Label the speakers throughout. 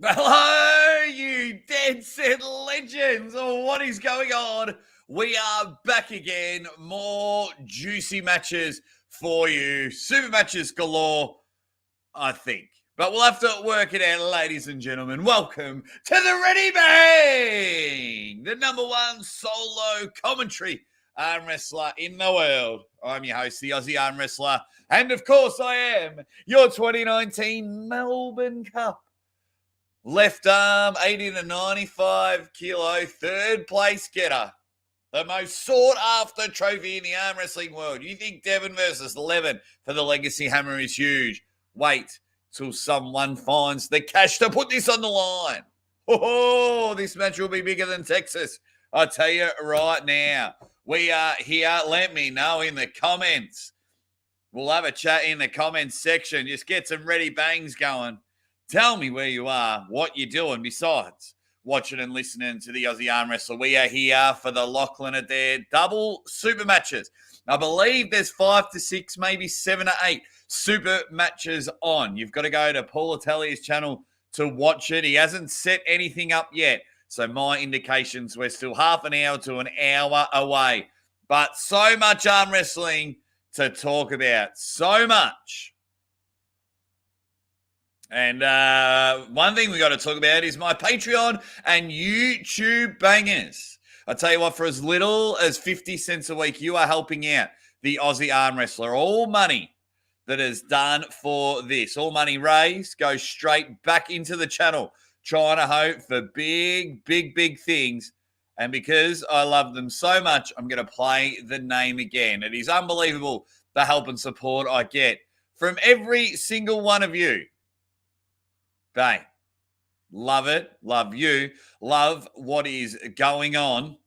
Speaker 1: Hello, you dead set legends. Oh, what is going on? We are back again. More juicy matches for you. Super matches galore, I think. But we'll have to work it out, ladies and gentlemen. Welcome to the Ready Bang, the number one solo commentary arm wrestler in the world. I'm your host, the Aussie Arm Wrestler. And of course, I am your 2019 Melbourne Cup left arm, 80 to 95 kilo, third place getter. The most sought after trophy in the arm wrestling world. You think Devon versus Levin for the Legacy Hammer is huge? Wait till someone finds the cash to put this on the line. Oh, this match will be bigger than Texas. I'll tell you right now. We are here. Let me know in the comments. We'll have a chat in the comments section. Just get some ready bangs going. Tell me where you are, what you're doing besides watching and listening to the Aussie Arm Wrestler. We are here for the Lachlan Adair double super matches. I believe there's 5 to 6, maybe 7 to 8 super matches on. You've got to go to Paul Atelia's channel to watch it. He hasn't set anything up yet. So my indications, we're still half an hour to an hour away. But so much arm wrestling to talk about. So much. And one thing we got to talk about is my Patreon and YouTube bangers. I tell you what, for as little as 50 cents a week, you are helping out the Aussie Arm Wrestler. All money that is done for this, all money raised, goes straight back into the channel, trying to hope for big, big, big things. And because I love them so much, I'm going to play the name again. It is unbelievable the help and support I get from every single one of you. Bang. Love it. Love you. Love what is going on.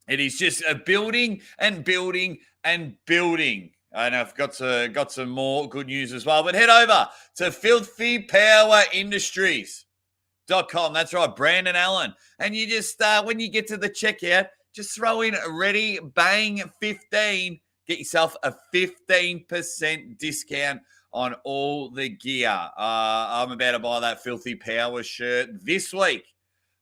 Speaker 1: It is just a building and building and building. And I've got some more good news as well. But head over to filthypowerindustries.com. That's right, Brandon Allen. And you just, when you get to the checkout, just throw in Ready Bang 15. Get yourself a 15% discount on all the gear. I'm about to buy that Filthy Power shirt this week,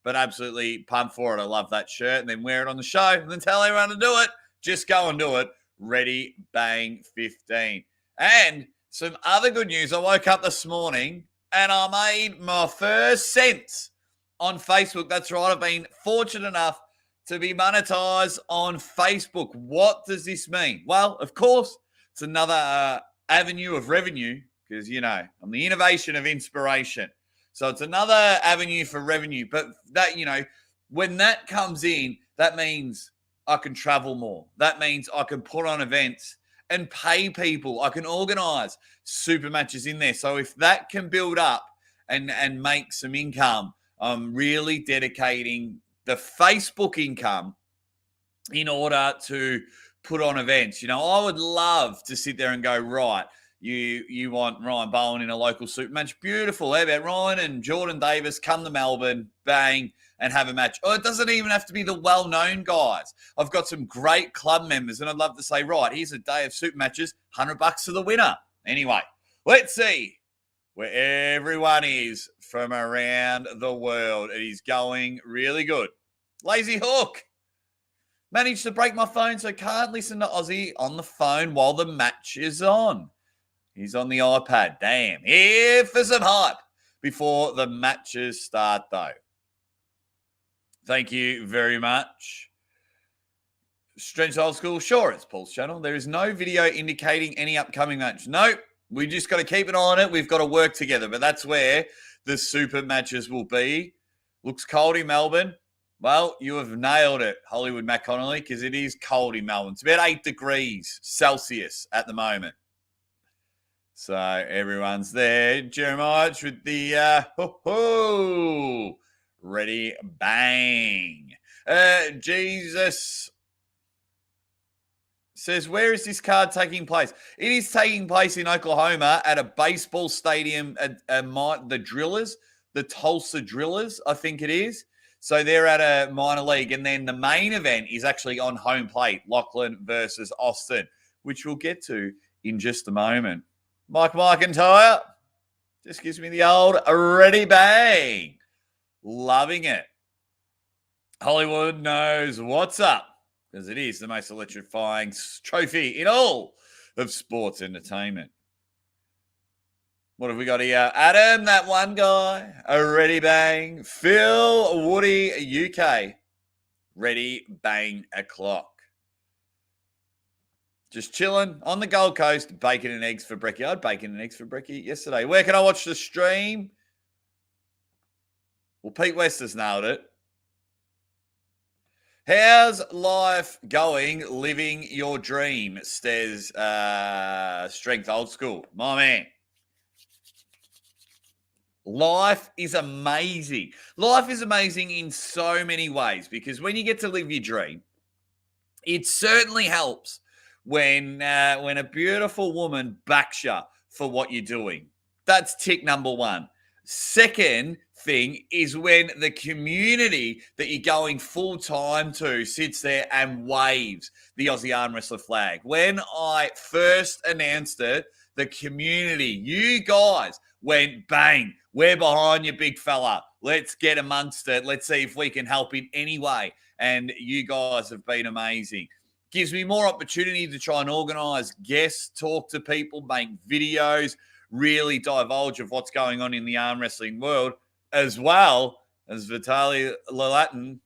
Speaker 1: but absolutely pumped for it. I love that shirt, and then wear it on the show and then tell everyone to do it. Just go and do it. Ready Bang 15. And some other good news. I woke up this morning and I made my first cent on Facebook. That's right. I've been fortunate enough to be monetized on Facebook. What does this mean? Well, of course, it's another avenue of revenue because, you know, I'm the innovation of inspiration. So it's another avenue for revenue. But that, you know, when that comes in, that means I can travel more. That means I can put on events and pay people. I can organize super matches in there. So if that can build up and make some income, I'm really dedicating the Facebook income in order to put on events. You know, I would love to sit there and go, right, you want Ryan Bowen in a local super match. Beautiful. How about Ryan and Jordan Davis come to Melbourne, bang, and have a match? Oh, it doesn't even have to be the well-known guys. I've got some great club members, and I'd love to say, right, here's a day of super matches, $100 to the winner. Anyway, let's see where everyone is from around the world. It is going really good. Lazy Hook. Managed to break my phone, so can't listen to Aussie on the phone while the match is on. He's on the iPad. Damn. Here for some hype before the matches start, though. Thank you very much. Strength Old School. Sure, it's Paul's channel. There is no video indicating any upcoming match. Nope. We just got to keep an eye on it. We've got to work together. But that's where the super matches will be. Looks cold in Melbourne. Well, you have nailed it, Hollywood Matt Connolly, because it is cold in Melbourne. It's about 8 degrees Celsius at the moment. So everyone's there. Jeremiah with the Ready Bang. Jesus says, where is this card taking place? It is taking place in Oklahoma at a baseball stadium at the Drillers. the Tulsa Drillers, I think it is. So they're at a minor league. And then the main event is actually on home plate, Lachlan versus Austin, which we'll get to in just a moment. Mike McIntyre just gives me the old ready bang. Loving it. Hollywood knows what's up because it is the most electrifying trophy in all of sports entertainment. What have we got here? Adam, that one guy, a ready bang. Phil, Woody, UK, ready bang o'clock. Just chilling on the Gold Coast, bacon and eggs for brekkie. I had bacon and eggs for brekkie yesterday. Where can I watch the stream? Well, Pete West has nailed it. How's life going, living your dream, says Strength Old School. My man. Life is amazing. Life is amazing in so many ways because when you get to live your dream, it certainly helps when a beautiful woman backs you for what you're doing. That's tick number one. Second thing is when the community that you're going full time to sits there and waves the Aussie Arm Wrestler flag. When I first announced it, the community, you guys went bang. We're behind you, big fella. Let's get amongst it. Let's see if we can help in any way. And you guys have been amazing. Gives me more opportunity to try and organise guests, talk to people, make videos, really divulge of what's going on in the arm wrestling world, as well as Vitaly Lalatin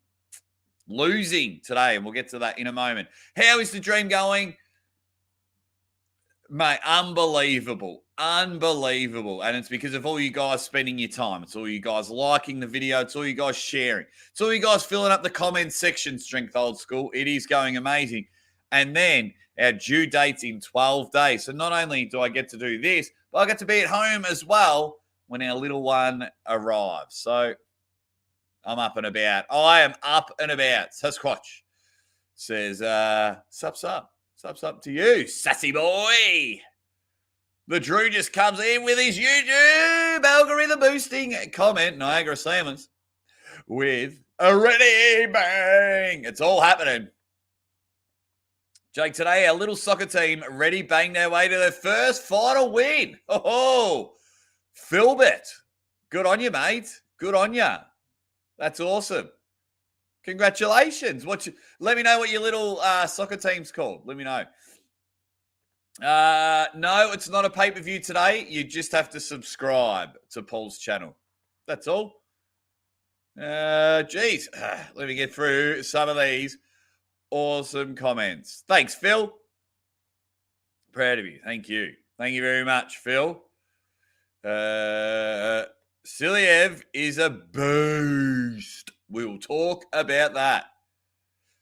Speaker 1: losing today. And we'll get to that in a moment. How is the dream going? Mate, unbelievable. Unbelievable. And it's because of all you guys spending your time. It's all you guys liking the video. It's all you guys sharing. It's all you guys filling up the comments section, Strength Old School. It is going amazing. And then our due date's in 12 days. So not only do I get to do this, but I get to be at home as well when our little one arrives. So I'm up and about. I am up and about. Sasquatch says, sups up. Sups up to you, sassy boy. The Drew just comes in with his YouTube algorithm boosting comment, Niagara Salmons, with a ready bang. It's all happening. Jake, today our little soccer team ready bang their way to their first final win. Oh, Philbert. Good on you, mate. Good on you. That's awesome. Congratulations. Let me know what your little soccer team's called. Let me know. No, it's not a pay-per-view today. You just have to subscribe to Paul's channel. That's all. Geez. Let me get through some of these awesome comments. Thanks, Phil. Proud of you. Thank you. Thank you very much, Phil. Siliev is a boost. We'll talk about that.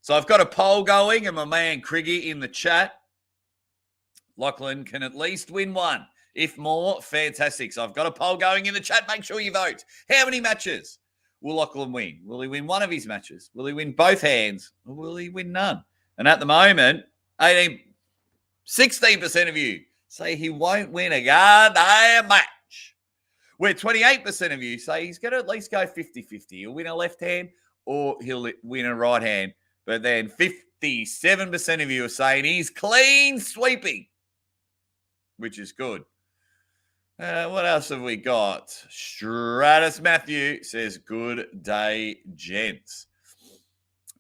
Speaker 1: So I've got a poll going and my man Criggy in the chat. Lachlan can at least win one. If more, fantastic. So I've got a poll going in the chat. Make sure you vote. How many matches will Lachlan win? Will he win one of his matches? Will he win both hands? Or will he win none? And at the moment, 16% of you say he won't win a goddamn match. Where 28% of you say he's going to at least go 50-50. He'll win a left hand or he'll win a right hand. But then 57% of you are saying he's clean sweeping, which is good. What else have we got? Stratus Matthew says, good day, gents.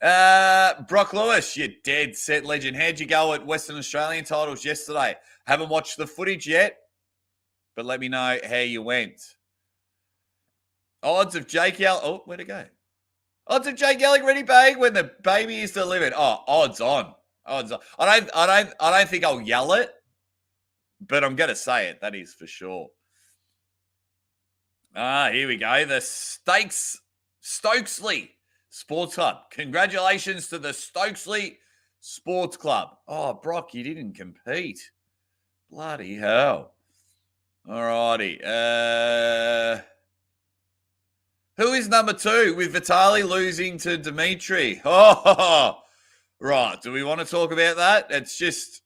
Speaker 1: Brock Lewis, you dead set legend. How'd you go at Western Australian titles yesterday? Haven't watched the footage yet, but let me know how you went. Odds of Jake Yell. Oh, where'd it go? Odds of Jake yelling ready bang when the baby is delivered. Oh, odds on. Odds on. I don't think I'll yell it, but I'm gonna say it. That is for sure. Here we go. The Stokesley Sports Club. Congratulations to the Stokesley Sports Club. Oh, Brock, you didn't compete. Bloody hell. All righty. Who is number 2 with Vitaly losing to Dimitri? Oh, right. Do we want to talk about that? It's just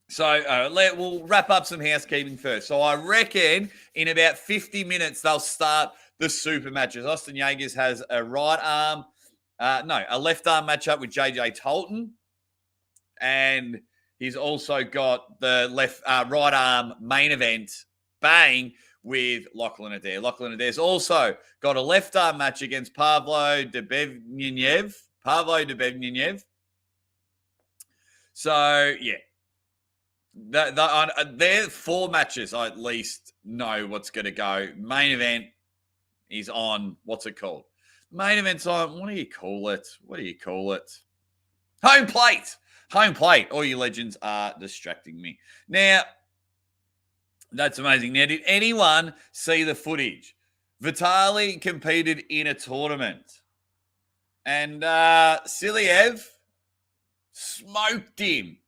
Speaker 1: So we'll wrap up some housekeeping first. So I reckon in about 50 minutes they'll start the super matches. Austin Jaggers has a left arm matchup with JJ Tolton, and he's also got the right arm main event bang with Lachlan Adair. Lachlan Adair's also got a left arm match against Pavlo Derbedyenyev. So yeah. They're 4 matches. I at least know what's going to go. Main event is on. What's it called? Main event's on. What do you call it? Home plate. All you legends are distracting me. Now, that's amazing. Now, did anyone see the footage? Vitaly competed in a tournament, and Siliev smoked him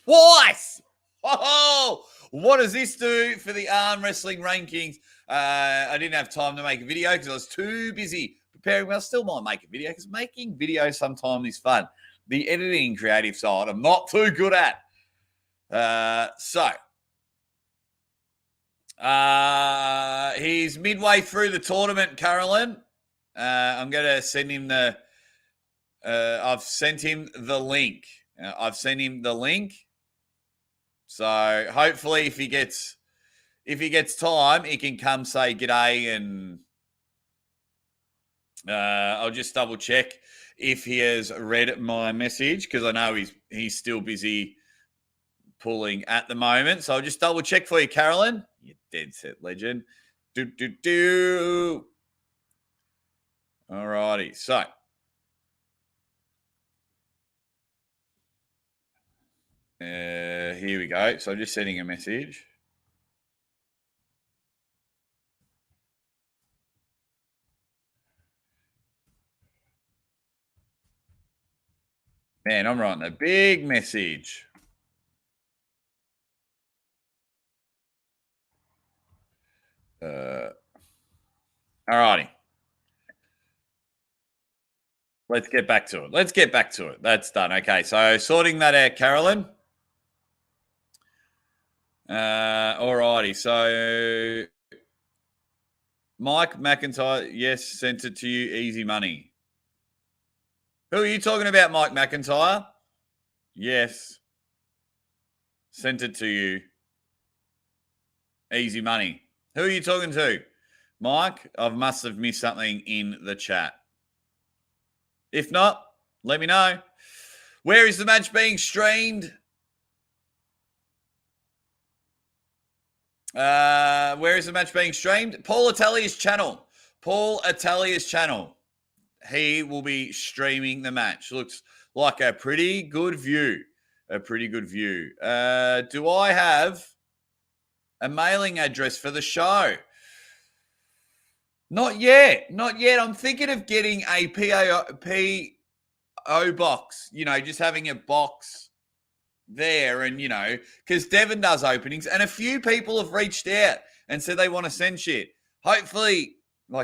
Speaker 1: twice. Oh, what does this do for the arm wrestling rankings? I didn't have time to make a video because I was too busy preparing. Well, I still might make a video because making videos sometimes is fun. The editing and creative side I'm not too good at. He's midway through the tournament, Carolyn. I'm going to send him I've sent him the link. So hopefully if he gets time, he can come say g'day, and I'll just double check if he has read my message, because I know he's still busy pulling at the moment. So I'll just double check for you, Carolyn. You dead set legend. All righty. So here we go. So I'm just sending a message. Man, I'm writing a big message. All righty. Let's get back to it. That's done. Okay, so sorting that out, Carolyn. All righty. So Mike McIntyre, yes, sent it to you. Easy money. Who are you talking about, Mike McIntyre? Yes. Sent it to you. Easy money. Who are you talking to? Mike, I must have missed something in the chat. If not, let me know. Where is the match being streamed? Where is the match being streamed? Paul Italia's channel. He will be streaming the match. Looks like a pretty good view. Do I have a mailing address for the show? Not yet. I'm thinking of getting a PO box, just having a box there, and, because Devon does openings, and a few people have reached out and said they want to send shit. Hopefully,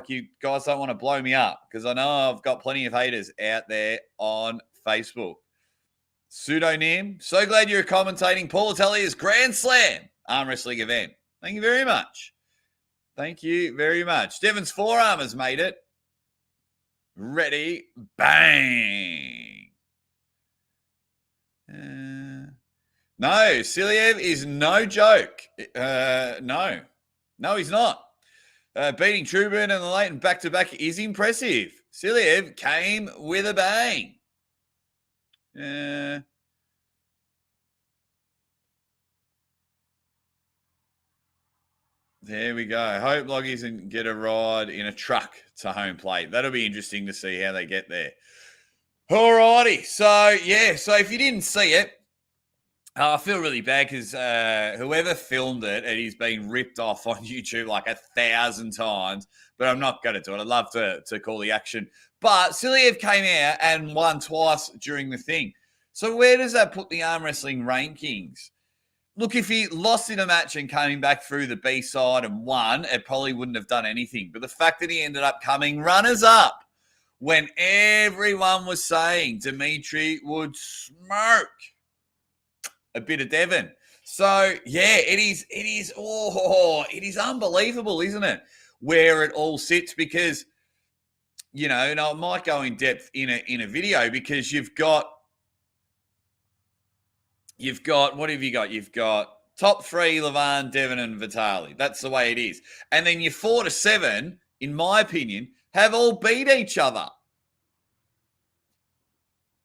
Speaker 1: you guys don't want to blow me up, because I know I've got plenty of haters out there on Facebook. Pseudonym, so glad you're commentating Paul Italia's Grand Slam arm wrestling event. Thank you very much. Devon's forearm has made it. Ready, bang. No, Siliev is no joke. No, he's not. Beating Trubin and the Leighton back-to-back is impressive. Siliev came with a bang. There we go. Hope Loggies can get a ride in a truck to home plate. That'll be interesting to see how they get there. All righty. So if you didn't see it, I feel really bad because whoever filmed it, and he's been ripped off on YouTube like 1,000 times, but I'm not going to do it. I'd love to call the action. But Siliev came out and won twice during the thing. So where does that put the arm wrestling rankings? Look, if he lost in a match and came back through the B side and won, it probably wouldn't have done anything. But the fact that he ended up coming runners-up when everyone was saying Dimitri would smoke a bit of Devon. So yeah, it is unbelievable, isn't it? Where it all sits, because and I might go in depth in a video, because you've got what have you got? You've got top three: Levan, Devon, and Vitali. That's the way it is. And then your 4 to 7, in my opinion, have all beat each other.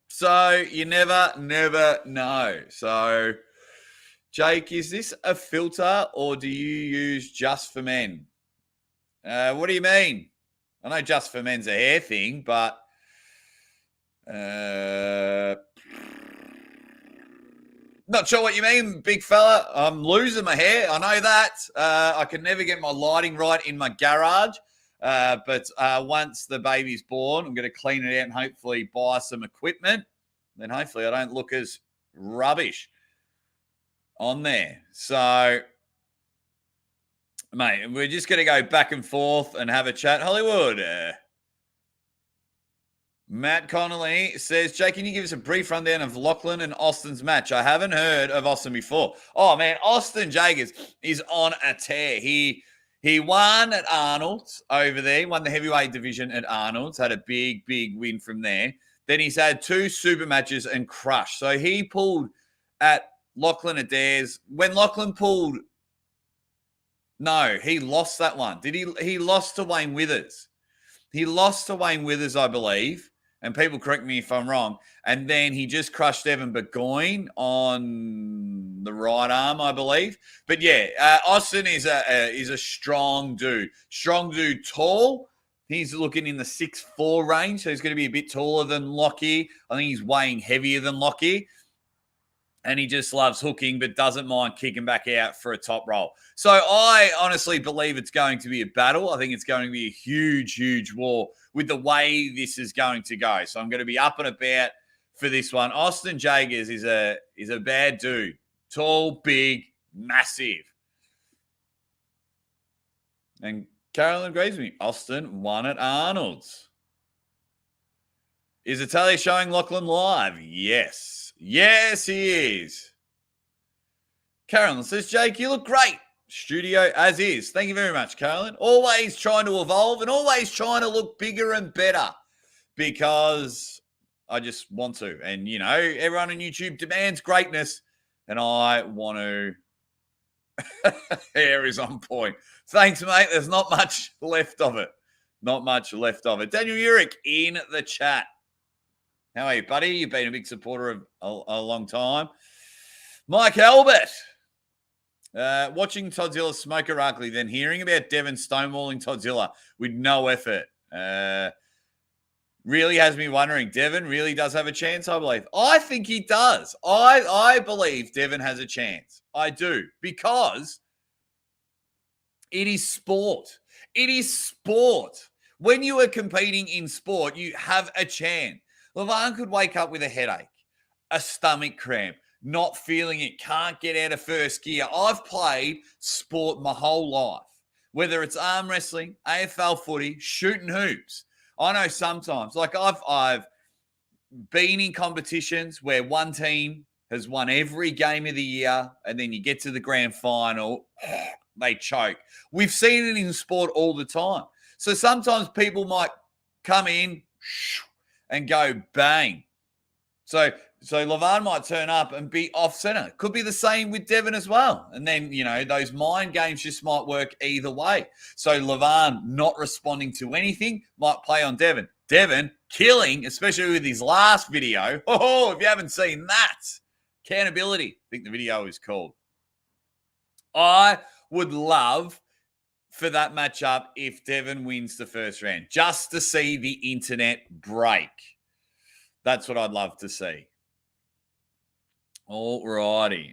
Speaker 1: So you never know. So, Jake, is this a filter, or do you use Just for Men? What do you mean? I know Just for Men's a hair thing, but not sure what you mean, big fella. I'm losing my hair. I know that. I can never get my lighting right in my garage. But once the baby's born, I'm going to clean it out and hopefully buy some equipment. Then hopefully I don't look as rubbish on there. So, mate, we're just going to go back and forth and have a chat. Hollywood. Matt Connolly says, Jake, can you give us a brief rundown of Lachlan and Austin's match? I haven't heard of Austin before. Oh, man, Austin Jaggers is on a tear. He won at Arnold's over there, won the heavyweight division at Arnold's, had a big win from there. Then he's had 2 super matches and crushed. So he pulled at Lachlan Adair's. When Lachlan pulled, no, he lost that one. Did he? He lost to Wayne Withers. He lost to Wayne Withers, I believe. And people correct me if I'm wrong. And then he just crushed Evan Burgoyne on the right arm, I believe. But yeah, Austin is a strong dude. Strong dude, tall. He's looking in the 6'4" range, so he's going to be a bit taller than Lockie. I think he's weighing heavier than Lockie. And he just loves hooking, but doesn't mind kicking back out for a top roll. So I honestly believe it's going to be a battle. I think it's going to be a huge war with the way this is going to go. So I'm going to be up and about for this one. Austin Jaggers is a bad dude. Tall, big, massive. And Carolyn agrees with me. Austin won at Arnold's. Is Italia showing Lachlan live? Yes. Yes, he is. Carolyn says, Jake, you look great. Studio as is. Thank you very much, Carolyn. Always trying to evolve and always trying to look bigger and better, because I just want to. And, everyone on YouTube demands greatness, and I want to. Hair is on point. Thanks, mate. There's not much left of it. Not much left of it. Daniel Urick in the chat. How are you, buddy? You've been a big supporter of a long time. Mike Albert. Watching Todzilla smoke a ugly, then hearing about Devon stonewalling Todzilla with no effort. Really has me wondering. Devon really does have a chance, I believe. I think he does. I believe Devon has a chance. I do. Because it is sport. It is sport. When you are competing in sport, you have a chance. Levan could wake up with a headache, a stomach cramp, not feeling it, can't get out of first gear. I've played sport my whole life, whether it's arm wrestling, AFL footy, shooting hoops. I know sometimes, like I've been in competitions where one team has won every game of the year, and then you get to the grand final, they choke. We've seen it in sport all the time. So sometimes people might come in and go bang. So Levan might turn up and be off center. Could be the same with Devon as well. And then, those mind games just might work either way. So Levan not responding to anything might play on Devon. Devon killing, especially with his last video. Oh, if you haven't seen that, accountability. I think the video is called. I would love for that matchup if Devon wins the first round, just to see the internet break. That's what I'd love to see. All righty.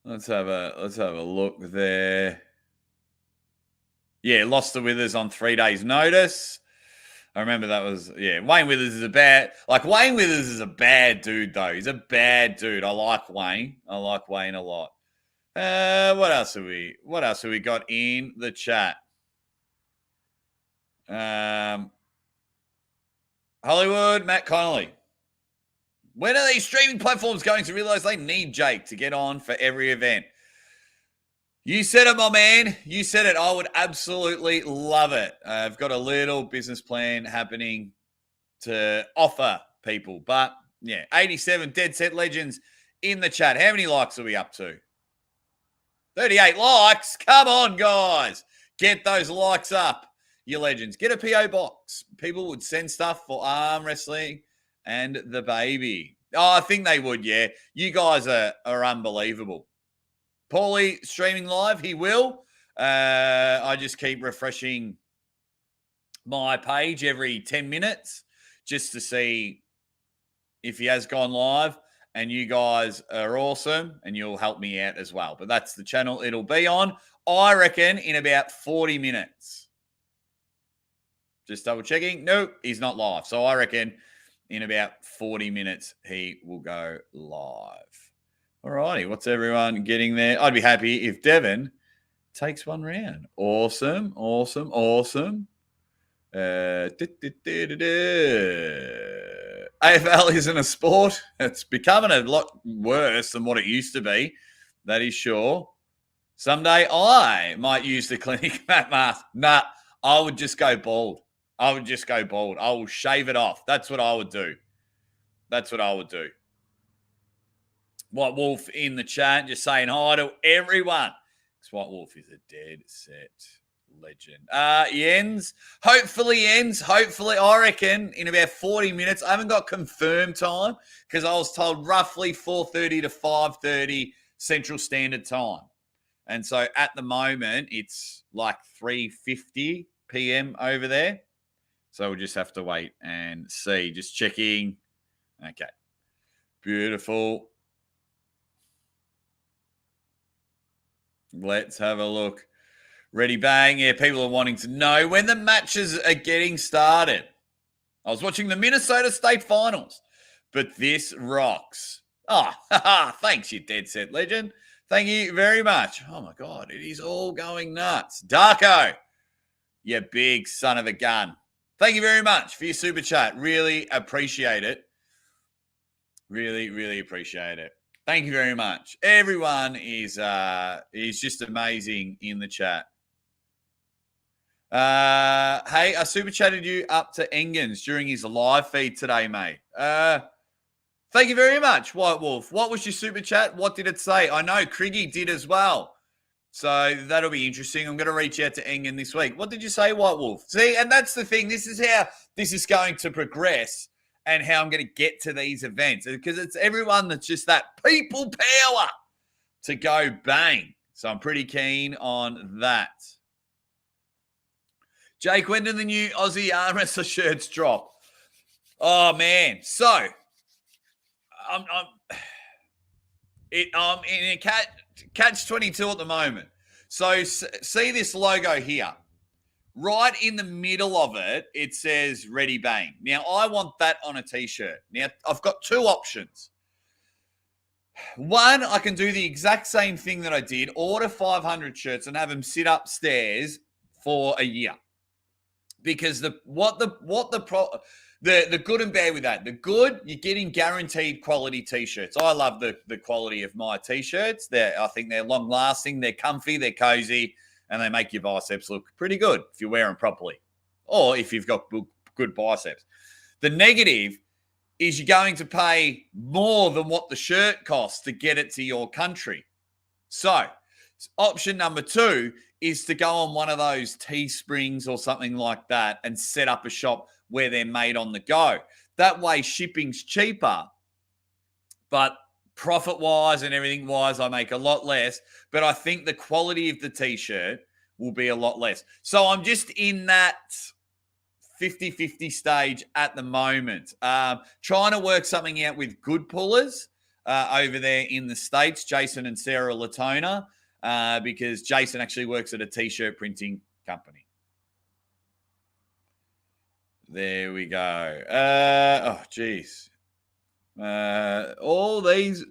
Speaker 1: Let's have a look there. Yeah, lost to Withers on 3 days' notice. I remember that was, Wayne Withers is Wayne Withers is a bad dude, though. He's a bad dude. I like Wayne. I like Wayne a lot. What else have we got in the chat? Hollywood, Matt Connolly. When are these streaming platforms going to realize they need Jake to get on for every event? You said it, my man. You said it. I would absolutely love it. I've got a little business plan happening to offer people. But, yeah, 87 Dead Set Legends in the chat. How many likes are we up to? 38 likes. Come on, guys. Get those likes up, you legends. Get a P.O. box. People would send stuff for arm wrestling and the baby. Oh, I think they would, yeah. You guys are unbelievable. Paulie streaming live. He will. I just keep refreshing my page every 10 minutes just to see if he has gone live. And you guys are awesome, and you'll help me out as well. But that's the channel it'll be on, I reckon, in about 40 minutes. Just double checking. Nope, he's not live. So I reckon in about 40 minutes he will go live. All righty, what's everyone getting there? I'd be happy if Devon takes one round. Awesome, awesome, awesome. AFL isn't a sport. It's becoming a lot worse than what it used to be. That is sure. Someday I might use the clinic mat mask. Nah, I would just go bald. I would just go bald. I will shave it off. That's what I would do. That's what I would do. White Wolf in the chat, just saying hi to everyone. Because White Wolf is a dead set legend. Jens. Hopefully, I reckon in about 40 minutes. I haven't got confirmed time because I was told roughly 4:30 to 5:30 Central Standard Time. And so at the moment, it's like 3:50 p.m. over there. So we'll just have to wait and see. Just checking. Okay. Beautiful. Let's have a look. Ready bang. Yeah, people are wanting to know when the matches are getting started. I was watching the Minnesota State Finals, but this rocks. Oh, thanks, you dead set legend. Thank you very much. Oh, my God. It is all going nuts. Darko, you big son of a gun. Thank you very much for your super chat. Really appreciate it. Really, really appreciate it. Thank you very much. Everyone is just amazing in the chat. Hey, I super chatted you up to Engens during his live feed today, mate. Thank you very much, White Wolf. What was your super chat? What did it say? I know Criggy did as well. So that'll be interesting. I'm going to reach out to Engen this week. What did you say, White Wolf? See, and that's the thing. This is how this is going to progress and how I'm going to get to these events. Because it's everyone that's just that people power to go bang. So I'm pretty keen on that. Jake, when do the new Aussie arm wrestler shirts drop? Oh, man. So I'm in a catch-22 at the moment. So see this logo here. Right in the middle of it, it says Ready Bang. Now, I want that on a T-shirt. Now, I've got two options. One, I can do the exact same thing that I did, order 500 shirts and have them sit upstairs for a year. Because the good and bad with that. The good, you're getting guaranteed quality T-shirts. I love the quality of my T-shirts. I think they're long-lasting, they're comfy, they're cozy, and they make your biceps look pretty good if you wear them properly or if you've got good biceps. The negative is you're going to pay more than what the shirt costs to get it to your country. So option number two is to go on one of those Teesprings or something like that and set up a shop where they're made on the go. That way shipping's cheaper, but profit-wise and everything-wise, I make a lot less. But I think the quality of the T-shirt will be a lot less. So I'm just in that 50-50 stage at the moment. Trying to work something out with Good Pullers over there in the States, Jason and Sarah Latona, because Jason actually works at a T-shirt printing company. There we go. Oh, geez. All these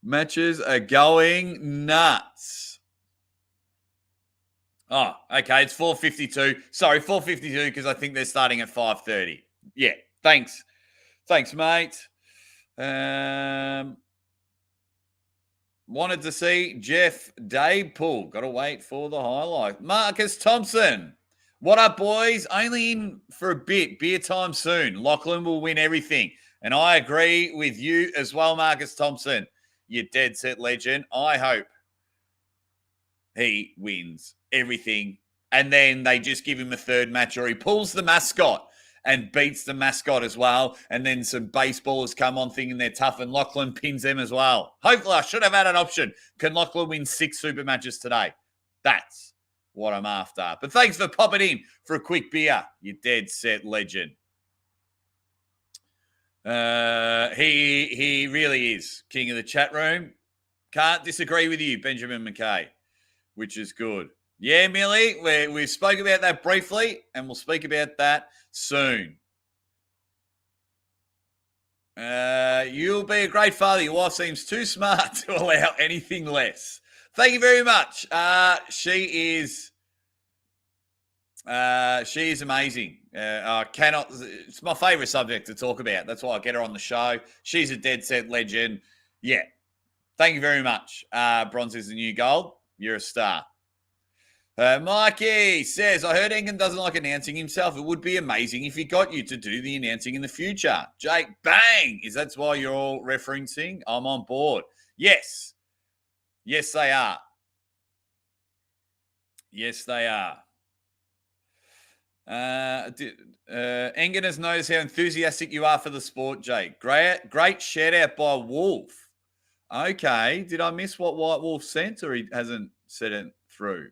Speaker 1: matches are going nuts. Oh, okay. It's 4:52. Sorry, 4:52 because I think they're starting at 5:30. Yeah, thanks. Thanks, mate. Wanted to see Jeff Dave pull. Got to wait for the highlight. Marcus Thompson. What up, boys? Only in for a bit. Beer time soon. Lachlan will win everything. And I agree with you as well, Marcus Thompson. You dead set legend. I hope he wins everything. And then they just give him a third match, or he pulls the mascot and beats the mascot as well. And then some baseballers come on thinking they're tough, and Lachlan pins them as well. Hopefully, I should have had an option. Can Lachlan win 6 super matches today? That's what I'm after. But thanks for popping in for a quick beer, you dead set legend. He really is king of the chat room. Can't disagree with you, Benjamin McKay, which is good. Yeah, Millie, we spoke about that briefly, and we'll speak about that soon. You'll be a great father. Your wife seems too smart to allow anything less. Thank you very much. She is amazing. It's my favorite subject to talk about. That's why I get her on the show. She's a dead set legend. Yeah. Thank you very much. Bronze is the new gold. You're a star. Mikey says, I heard Engen doesn't like announcing himself. It would be amazing if he got you to do the announcing in the future. Jake, bang! Is that why you're all referencing? I'm on board. Yes. Yes, they are. Yes, they are. Engen has noticed how enthusiastic you are for the sport, Jake. Great shout out by Wolf. Okay. Did I miss what White Wolf sent, or he hasn't sent it through?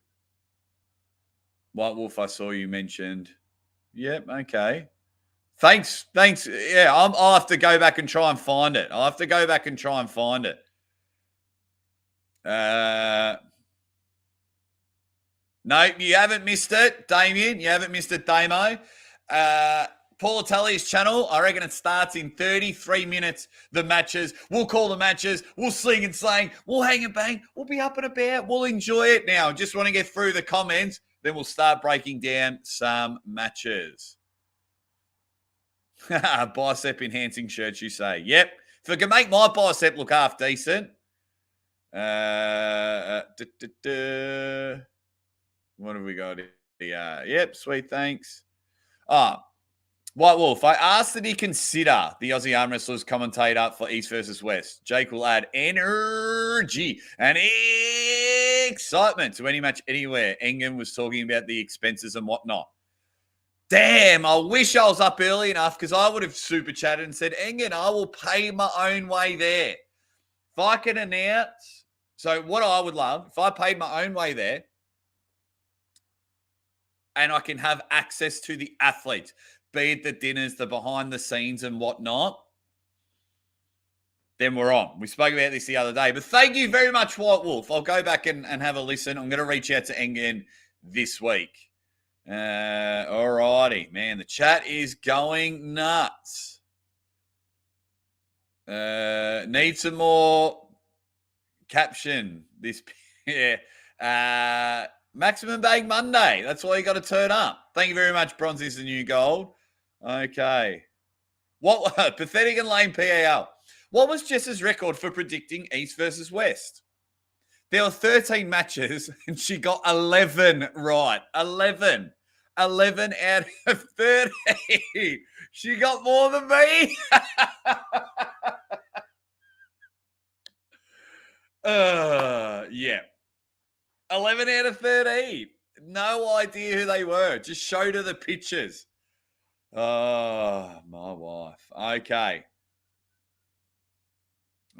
Speaker 1: White Wolf, I saw you mentioned. Yep, okay. Thanks. Yeah, I'll have to go back and try and find it. No, you haven't missed it, Damien. You haven't missed it, Damo. Paul Tully's channel, I reckon it starts in 33 minutes, the matches. We'll call the matches. We'll sling and slang. We'll hang and bang. We'll be up and about. We'll enjoy it now. Just want to get through the comments. Then we'll start breaking down some matches. Bicep enhancing shirts, you say. Yep. If I can make my bicep look half decent. What have we got here? Yep, sweet, thanks. White Wolf, I asked that he consider the Aussie arm wrestlers commentator for East versus West. Jake will add energy and excitement to any match anywhere. Engen was talking about the expenses and whatnot. Damn, I wish I was up early enough, because I would have super chatted and said, Engen, I will pay my own way there. If I can announce, so what I would love, if I paid my own way there and I can have access to the athletes, be it the dinners, the behind the scenes and whatnot, then we're on. We spoke about this the other day. But thank you very much, White Wolf. I'll go back and have a listen. I'm going to reach out to Engen this week. All righty. Man, the chat is going nuts. Need some more caption. This, yeah. Maximum Bag Monday. That's why you got to turn up. Thank you very much, Bronze is the new gold. Okay. What pathetic and lame PAL. What was Jess's record for predicting East versus West? There were 13 matches and she got 11 right. 11. 11 out of 30. She got more than me. Yeah. 11 out of 13. No idea who they were. Just showed her the pictures. Oh, my wife. Okay.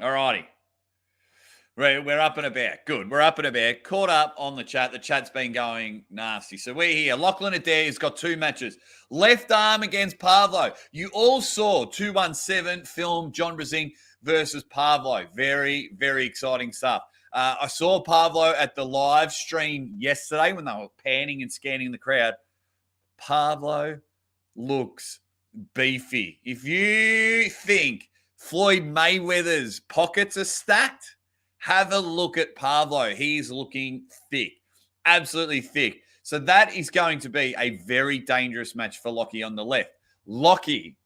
Speaker 1: All righty. We're up and about. Good. We're up and about. Caught up on the chat. The chat's been going nasty. So we're here. Lachlan Adair has got 2 matches. Left arm against Pavlo. You all saw 217 film John Brezing versus Pavlo. Very, very exciting stuff. I saw Pavlo at the live stream yesterday when they were panning and scanning the crowd. Pavlo looks beefy. If you think Floyd Mayweather's pockets are stacked, have a look at Pavlo. He's looking thick, absolutely thick. So that is going to be a very dangerous match for Lockie on the left. Lockie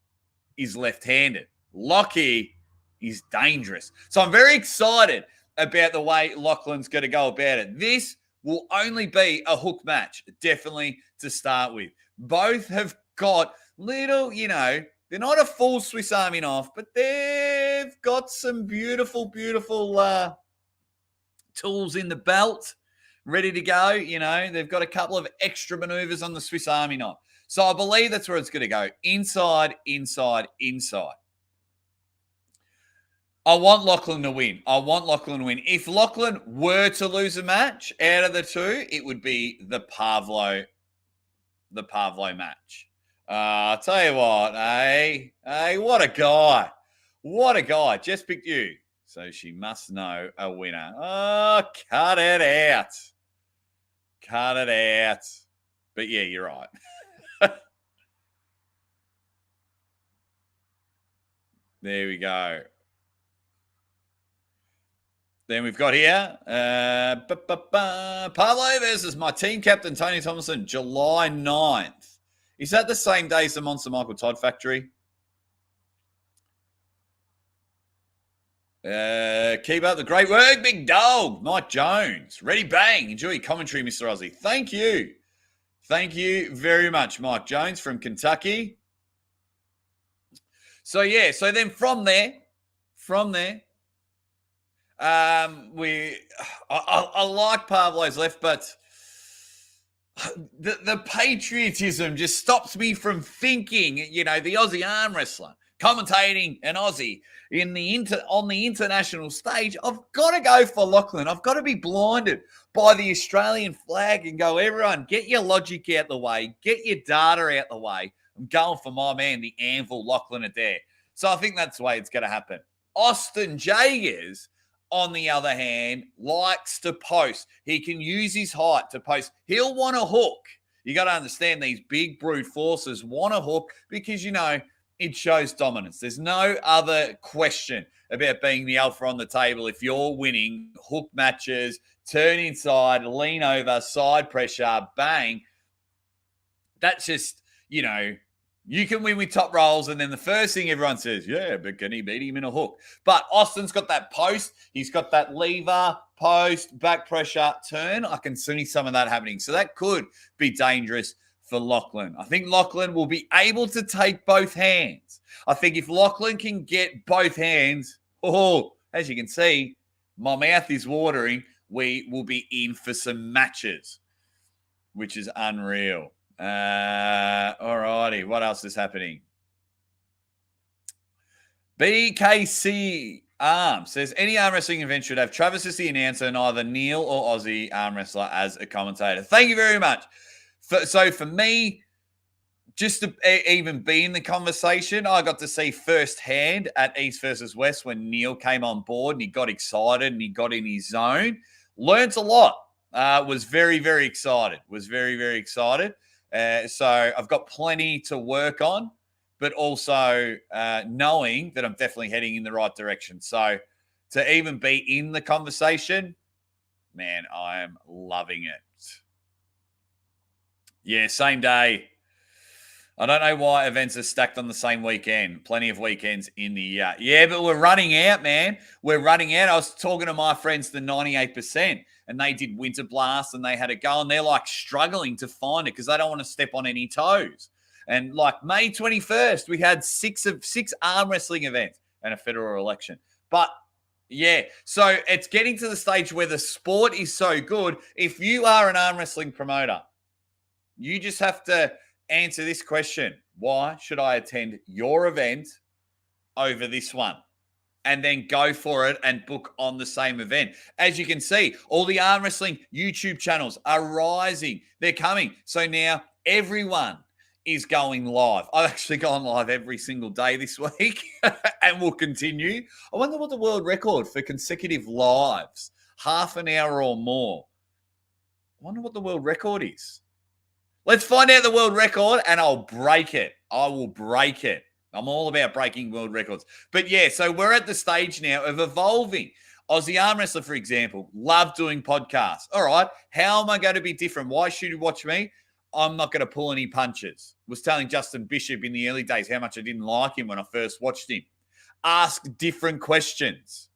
Speaker 1: is left-handed. Lockie is dangerous. So I'm very excited about the way Lachlan's going to go about it. This will only be a hook match, definitely to start with. Both have got little, they're not a full Swiss Army knife, but they've got some beautiful, beautiful tools in the belt ready to go. They've got a couple of extra maneuvers on the Swiss Army knife. So I believe that's where it's going to go. Inside, inside, inside. I want Lachlan to win. If Lachlan were to lose a match out of the two, it would be the Pavlo match. I'll tell you what, Hey, what a guy. What a guy. Just picked you. So she must know a winner. Oh, cut it out. But yeah, you're right. There we go. Then we've got here Pavlo versus my team captain, Tony Thomason, July 9th. Is that the same day as the Monster Michael Todd Factory? Keep up the great work, big dog. Mike Jones. Ready, bang. Enjoy your commentary, Mr. Aussie. Thank you. Thank you very much, Mike Jones from Kentucky. So, yeah. So then from there, I like Pavlo's left, but the patriotism just stops me from thinking, the Aussie arm wrestler, commentating an Aussie on the international stage. I've got to go for Lachlan. I've got to be blinded by the Australian flag and go, everyone, get your logic out the way. Get your data out the way. I'm going for my man, the Anvil, Lachlan Adair. So I think that's the way it's going to happen. Austin Jaggers, on the other hand, likes to post. He can use his height to post. He'll want a hook. You got to understand these big brute forces want a hook because, it shows dominance. There's no other question about being the alpha on the table if you're winning hook matches, turn inside, lean over, side pressure, bang. That's just, you can win with top rolls, and then the first thing everyone says, yeah, but can he beat him in a hook? But Austin's got that post. He's got that lever, post, back pressure, turn. I can see some of that happening. So that could be dangerous for Lachlan. I think Lachlan will be able to take both hands. I think if Lachlan can get both hands, as you can see, my mouth is watering. We will be in for some matches, which is unreal. All righty. What else is happening? BKC Arm says, any arm wrestling event should have Travis as the announcer and either Neil or Aussie arm wrestler as a commentator. Thank you very much. So for me, just to even be in the conversation, I got to see firsthand at East versus West when Neil came on board and he got excited and he got in his zone. Learned a lot. Was very, very excited. So I've got plenty to work on, but also knowing that I'm definitely heading in the right direction. So to even be in the conversation, man, I am loving it. Yeah, same day. I don't know why events are stacked on the same weekend. Plenty of weekends in the year. Yeah, but we're running out, man. We're running out. I was talking to my friends, the 98%, and they did Winter Blast, and they had a go, and they're, struggling to find it because they don't want to step on any toes. And, May 21st, we had six arm wrestling events and a federal election. But, yeah, so it's getting to the stage where the sport is so good. If you are an arm wrestling promoter, you just have to answer this question. Why should I attend your event over this one? And then go for it and book on the same event. As you can see, all the arm wrestling YouTube channels are rising. They're coming. So now everyone is going live. I've actually gone live every single day this week and will continue. I wonder what the world record for consecutive lives, half an hour or more. I wonder what the world record is. Let's find out the world record and I'll break it. I will break it. I'm all about breaking world records. But yeah, so we're at the stage now of evolving. Aussie Arm Wrestler, for example, love doing podcasts. All right, how am I going to be different? Why should you watch me? I'm not going to pull any punches. Was telling Justin Bishop in the early days how much I didn't like him when I first watched him. ask different questions,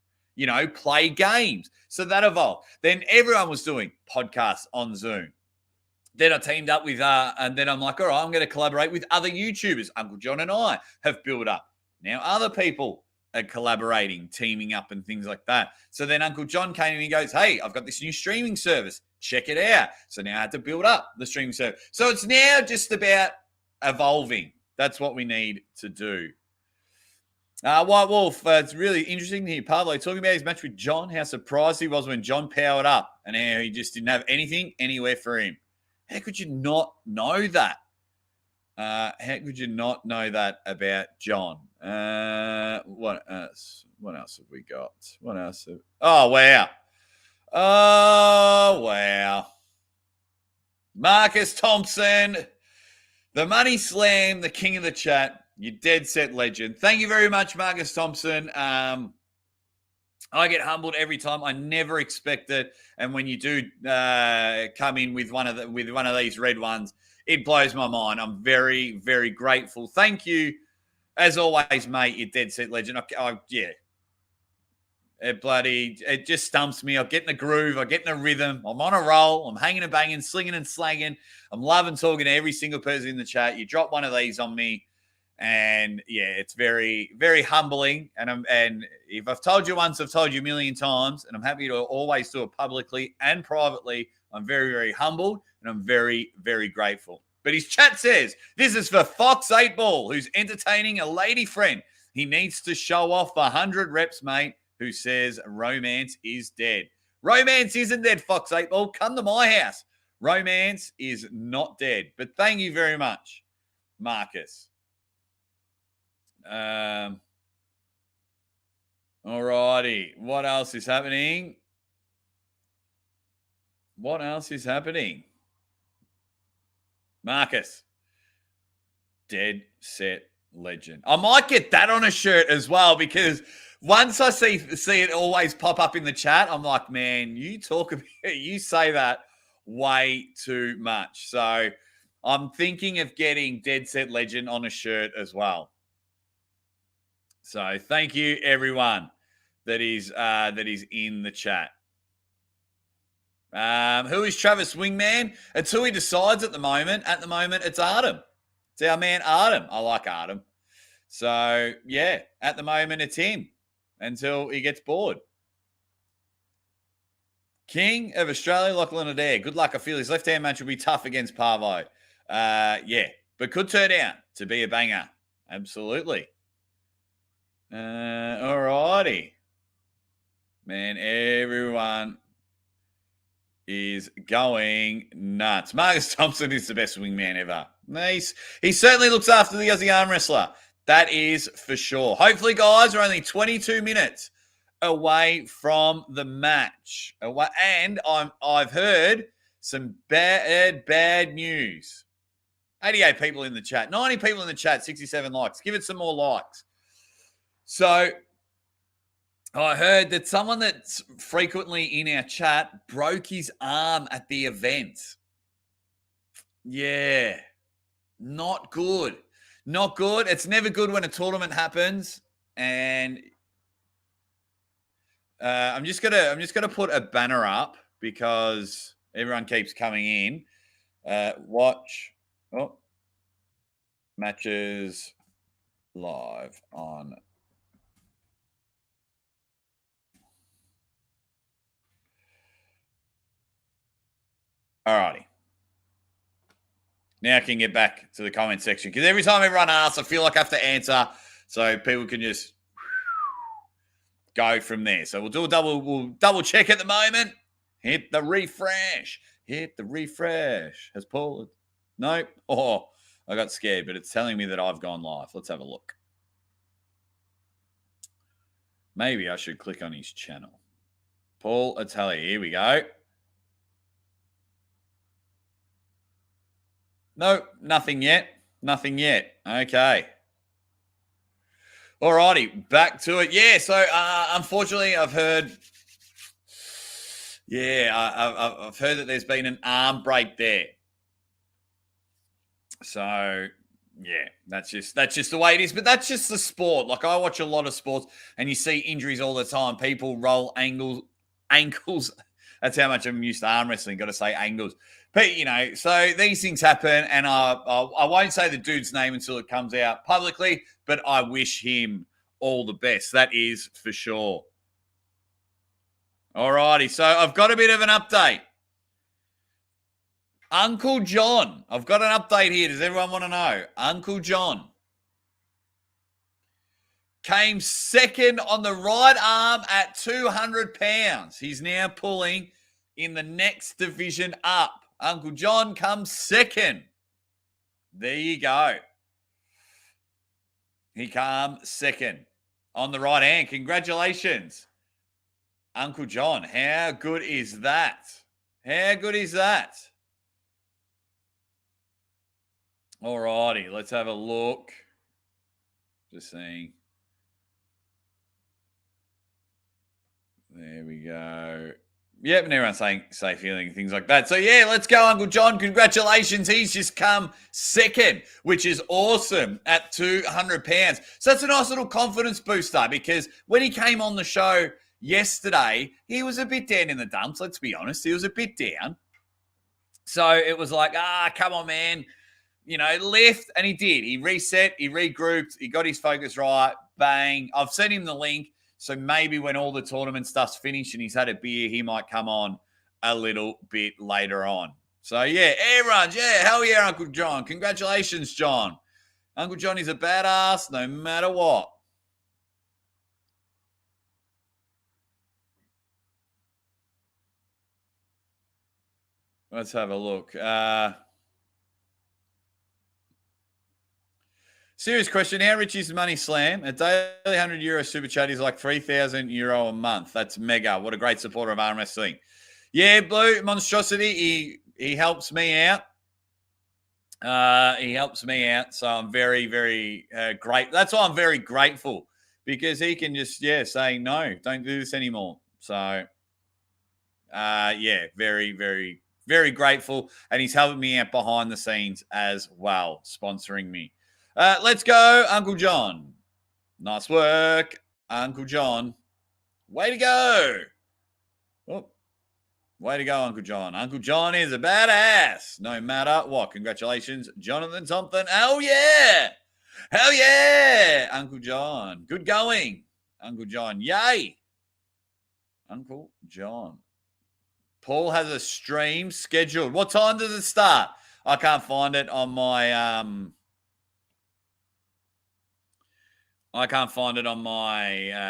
Speaker 1: play games. So that evolved. Then everyone was doing podcasts on Zoom. Then I teamed up with, and then I'm like, all right, I'm going to collaborate with other YouTubers. Uncle John and I have built up. Now other people are collaborating, teaming up and things like that. So then Uncle John came and he goes, hey, I've got this new streaming service. Check it out. So now I had to build up the streaming service. So it's now just about evolving. That's what we need to do. White Wolf, it's really interesting to hear Pavlo talking about his match with John, how surprised he was when John powered up and how he just didn't have anything anywhere for him. How could you not know that? How could you not know that about John? What else? What else have we got? What else? Oh, wow. Oh, wow. Marcus Thompson, the Money Slam, the king of the chat. You dead set legend. Thank you very much, Marcus Thompson. I get humbled every time. I never expect it, and when you do come in with one of these red ones, it blows my mind. I'm very, very grateful. Thank you, as always, mate. You dead set legend. Yeah, it just stumps me. I get in the groove. I get in the rhythm. I'm on a roll. I'm hanging and banging, slinging and slagging. I'm loving talking to every single person in the chat. You drop one of these on me. And yeah, it's very, very humbling. And if I've told you once, I've told you a million times, and I'm happy to always do it publicly and privately. I'm very, very humbled, and I'm very, very grateful. But his chat says, this is for Fox 8 Ball, who's entertaining a lady friend. He needs to show off 100 reps, mate, who says romance is dead. Romance isn't dead, Fox 8 Ball. Come to my house. Romance is not dead. But thank you very much, Marcus. All righty. What else is happening? What else is happening? Marcus. Dead set legend. I might get that on a shirt as well, because once I see it always pop up in the chat, I'm like, man, you say that way too much. So I'm thinking of getting dead set legend on a shirt as well. So thank you, everyone that is in the chat. Who is Travis Wingman? It's who he decides at the moment. At the moment, it's Artem. It's our man Artem. I like Artem. So, yeah, at the moment, it's him until he gets bored. King of Australia, Lachlan Adair. Good luck. I feel his left-hand match will be tough against Pavlo. Yeah, but could turn out to be a banger. Absolutely. All righty. Man, everyone is going nuts. Marcus Thompson is the best wingman ever. He certainly looks after the Aussie arm wrestler. That is for sure. Hopefully, guys, we're only 22 minutes away from the match. And I've heard some bad news. 88 people in the chat. 90 people in the chat. 67 likes. Give it some more likes. So I heard that someone that's frequently in our chat broke his arm at the event. Yeah, not good. Not good. It's never good when a tournament happens. And I'm just gonna put a banner up because everyone keeps coming in. Watch matches live on. All righty. Now I can get back to the comment section because every time everyone asks, I feel like I have to answer so people can just go from there. So we'll double check at the moment. Hit the refresh. Has Paul? Nope. Oh, I got scared, but it's telling me that I've gone live. Let's have a look. Maybe I should click on his channel. Paul Italia. Here we go. Nope, nothing yet. Okay. All righty, back to it. Yeah, so unfortunately, I've heard that there's been an arm break there. So Yeah, that's just the way it is. But that's just the sport. Like I watch a lot of sports, and you see injuries all the time. People roll ankles. That's how much I'm used to arm wrestling. Got to say angles. But so these things happen, and I won't say the dude's name until it comes out publicly. But I wish him all the best. That is for sure. All righty. So I've got a bit of an update. Uncle John. I've got an update here. Does everyone want to know? Uncle John came second on the right arm at 200 pounds. He's now pulling in the next division up. Uncle John comes second. There you go. He comes second on the right hand. Congratulations, Uncle John. How good is that? How good is that? All righty, let's have a look. Just seeing. There we go. Yep, and everyone's saying safe feeling, things like that. So, yeah, let's go, Uncle John. Congratulations. He's just come second, which is awesome at 200 pounds. So that's a nice little confidence booster because when he came on the show yesterday, he was a bit down in the dumps, let's be honest. He was a bit down. So it was like, come on, man. Lift, and he did. He reset, he regrouped, he got his focus right, bang. I've sent him the link, so maybe when all the tournament stuff's finished and he's had a beer, he might come on a little bit later on. So, yeah, everyone, hell yeah, Uncle John. Congratulations, John. Uncle John is a badass no matter what. Let's have a look. Serious question. How rich is Money Slam? A daily €100 super chat is like €3,000 a month. That's mega. What a great supporter of arm wrestling. Yeah, Blue Monstrosity, he helps me out. He helps me out. So I'm very, very great. That's why I'm very grateful because he can just, say, no, don't do this anymore. So, very, very, very grateful. And he's helping me out behind the scenes as well, sponsoring me. Let's go, Uncle John. Nice work, Uncle John. Way to go. Oh, way to go, Uncle John. Uncle John is a badass, no matter what. Congratulations, Jonathan Thompson. Hell yeah. Hell yeah, Uncle John. Good going, Uncle John. Yay. Uncle John. Paul has a stream scheduled. What time does it start? I can't find it on my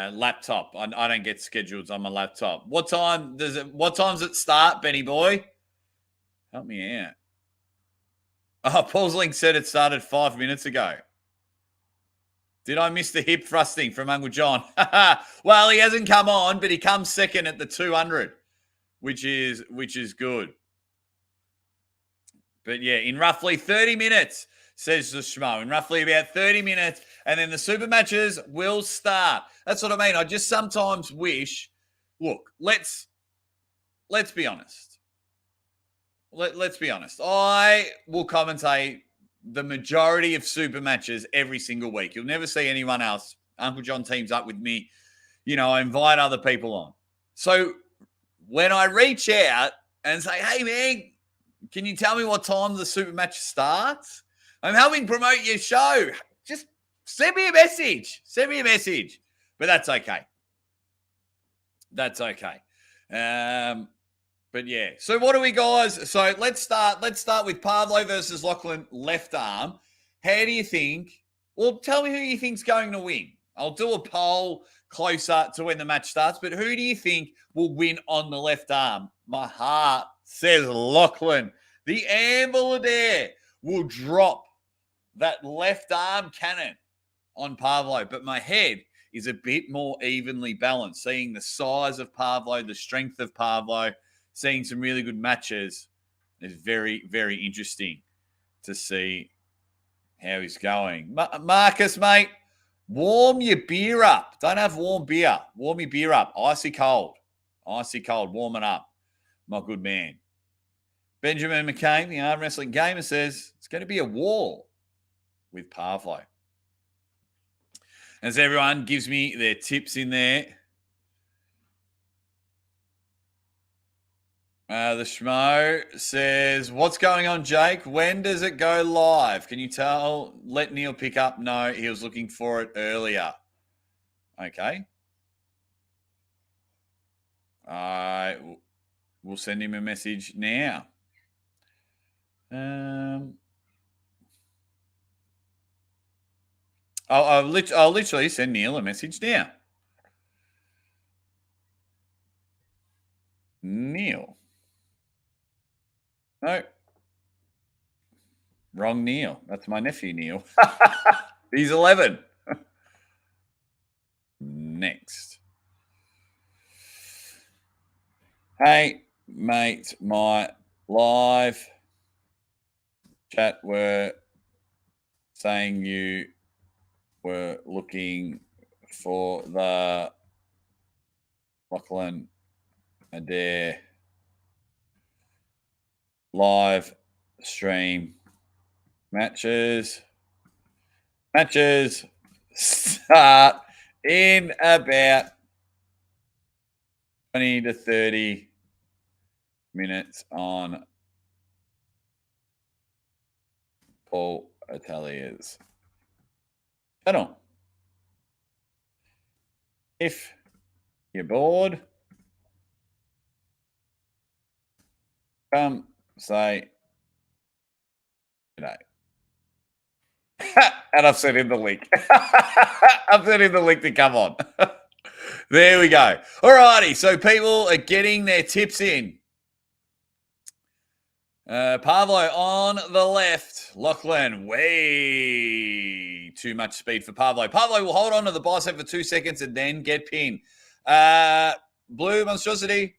Speaker 1: laptop. I don't get schedules on my laptop. What time does it start, Benny boy? Help me out. Oh, Paul's link said it started 5 minutes ago. Did I miss the hip thrusting from Uncle John? Well, he hasn't come on, but he comes second at the 200, which is good. But yeah, in roughly 30 minutes, says the Schmo, in roughly about 30 minutes, and then the super matches will start. That's what I mean. I just sometimes wish, look, let's be honest. Let's be honest. I will commentate the majority of super matches every single week. You'll never see anyone else. Uncle John teams up with me. I invite other people on. So when I reach out and say, hey, man, can you tell me what time the super match starts? I'm helping promote your show. Just send me a message. But that's okay. But yeah. So what do we, guys? So let's start with Pavlo versus Lachlan left arm. How do you think? Well, tell me who you think's going to win. I'll do a poll closer to when the match starts, but who do you think will win on the left arm? My heart says Lachlan. The Adair will drop that left arm cannon on Pavlo, but my head is a bit more evenly balanced, seeing the size of Pavlo, the strength of Pavlo, seeing some really good matches. Is very, very interesting to see how he's going. Marcus, mate, warm your beer up. Don't have warm beer. Warm your beer up. Icy cold. Warm it up. My good man. Benjamin McCain, the arm wrestling gamer, says it's going to be a war with Pavlo. As everyone gives me their tips in there. The Schmo says, what's going on, Jake? When does it go live? Can you let Neil pick up? No, he was looking for it earlier. Okay. We'll send him a message now. I'll literally send Neil a message now. Neil. No. Wrong Neil. That's my nephew, Neil. He's 11. Next. Hey, mate, my live chat were saying you were looking for the Lachlan Adair live stream matches. Matches start in about 20 to 30 minutes on Paul Italia's channel. If you're bored, come say g'day. And I've sent him the link. I've sent him the link to come on. There we go. All righty. So people are getting their tips in. Pavlo on the left. Lachlan, way too much speed for Pavlo. Pavlo will hold on to the bicep for 2 seconds and then get pinned. Blue Monstrosity,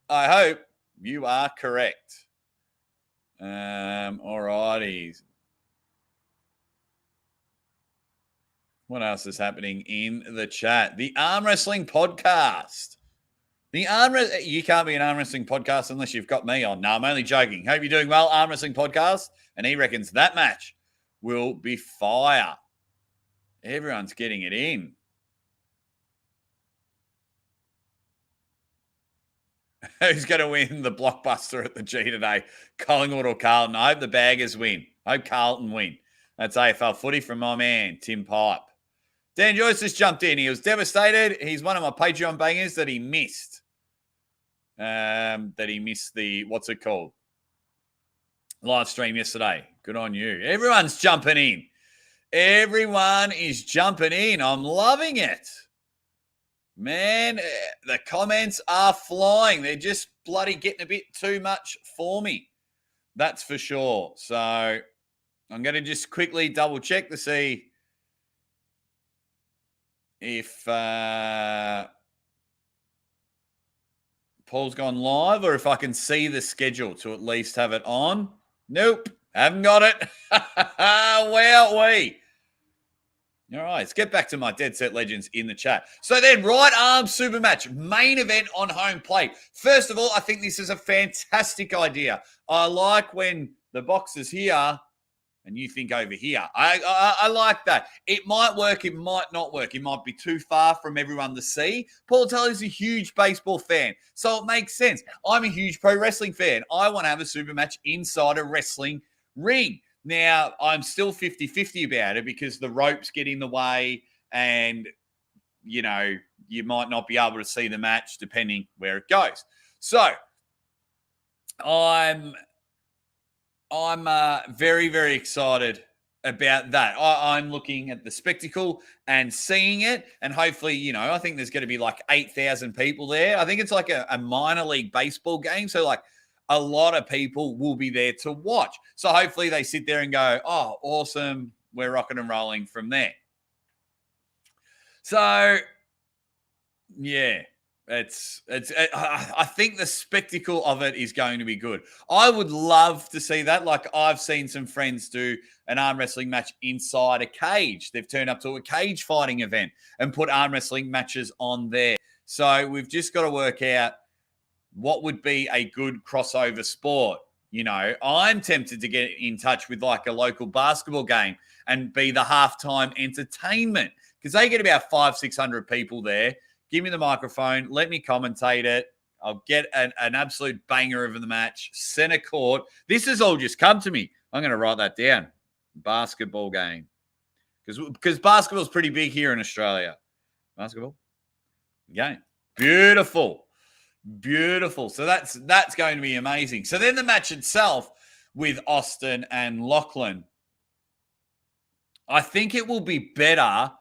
Speaker 1: I hope you are correct. All righty. What else is happening in the chat? The Arm Wrestling Podcast. You can't be an arm wrestling podcast unless you've got me on. No, I'm only joking. Hope you're doing well, Arm Wrestling Podcast. And he reckons that match will be fire. Everyone's getting it in. Who's going to win the blockbuster at the G today? Collingwood or Carlton? I hope the Baggers win. I hope Carlton win. That's AFL footy from my man, Tim Pipe. Dan Joyce just jumped in. He was devastated. He's one of my Patreon bangers that he missed. The, what's it called? Live stream yesterday. Good on you. Everyone's jumping in. Everyone is jumping in. I'm loving it. Man, the comments are flying. They're just bloody getting a bit too much for me. That's for sure. So I'm going to just quickly double check to see if Paul's gone live or if I can see the schedule to at least have it on. Nope, haven't got it. Wowee. All right, let's get back to my Dead Set Legends in the chat. So then, right arm super match, main event on home plate. First of all, I think this is a fantastic idea. I like when the box is here and you think over here. I like that. It might work. It might not work. It might be too far from everyone to see. Paul Tully's a huge baseball fan, so it makes sense. I'm a huge pro wrestling fan. I want to have a super match inside a wrestling ring. Now, I'm still 50-50 about it because the ropes get in the way and, you know, you might not be able to see the match depending where it goes. So, I'm very, very excited about that. I'm looking at the spectacle and seeing it, and hopefully, you know, I think there's going to be like 8,000 people there. I think it's like a minor league baseball game, so like a lot of people will be there to watch. So hopefully they sit there and go, oh, awesome, we're rocking and rolling from there. So, yeah. I think the spectacle of it is going to be good. I would love to see that. Like I've seen some friends do an arm wrestling match inside a cage. They've turned up to a cage fighting event and put arm wrestling matches on there. So we've just got to work out what would be a good crossover sport. You know, I'm tempted to get in touch with like a local basketball game and be the halftime entertainment because they get about 500-600 people there. Give me the microphone. Let me commentate it. I'll get an absolute banger of the match. Center court. This has all just come to me. I'm going to write that down. Basketball game. Because basketball is pretty big here in Australia. Basketball game. Beautiful. Beautiful. So that's going to be amazing. So then the match itself with Austin and Lachlan, I think it will be better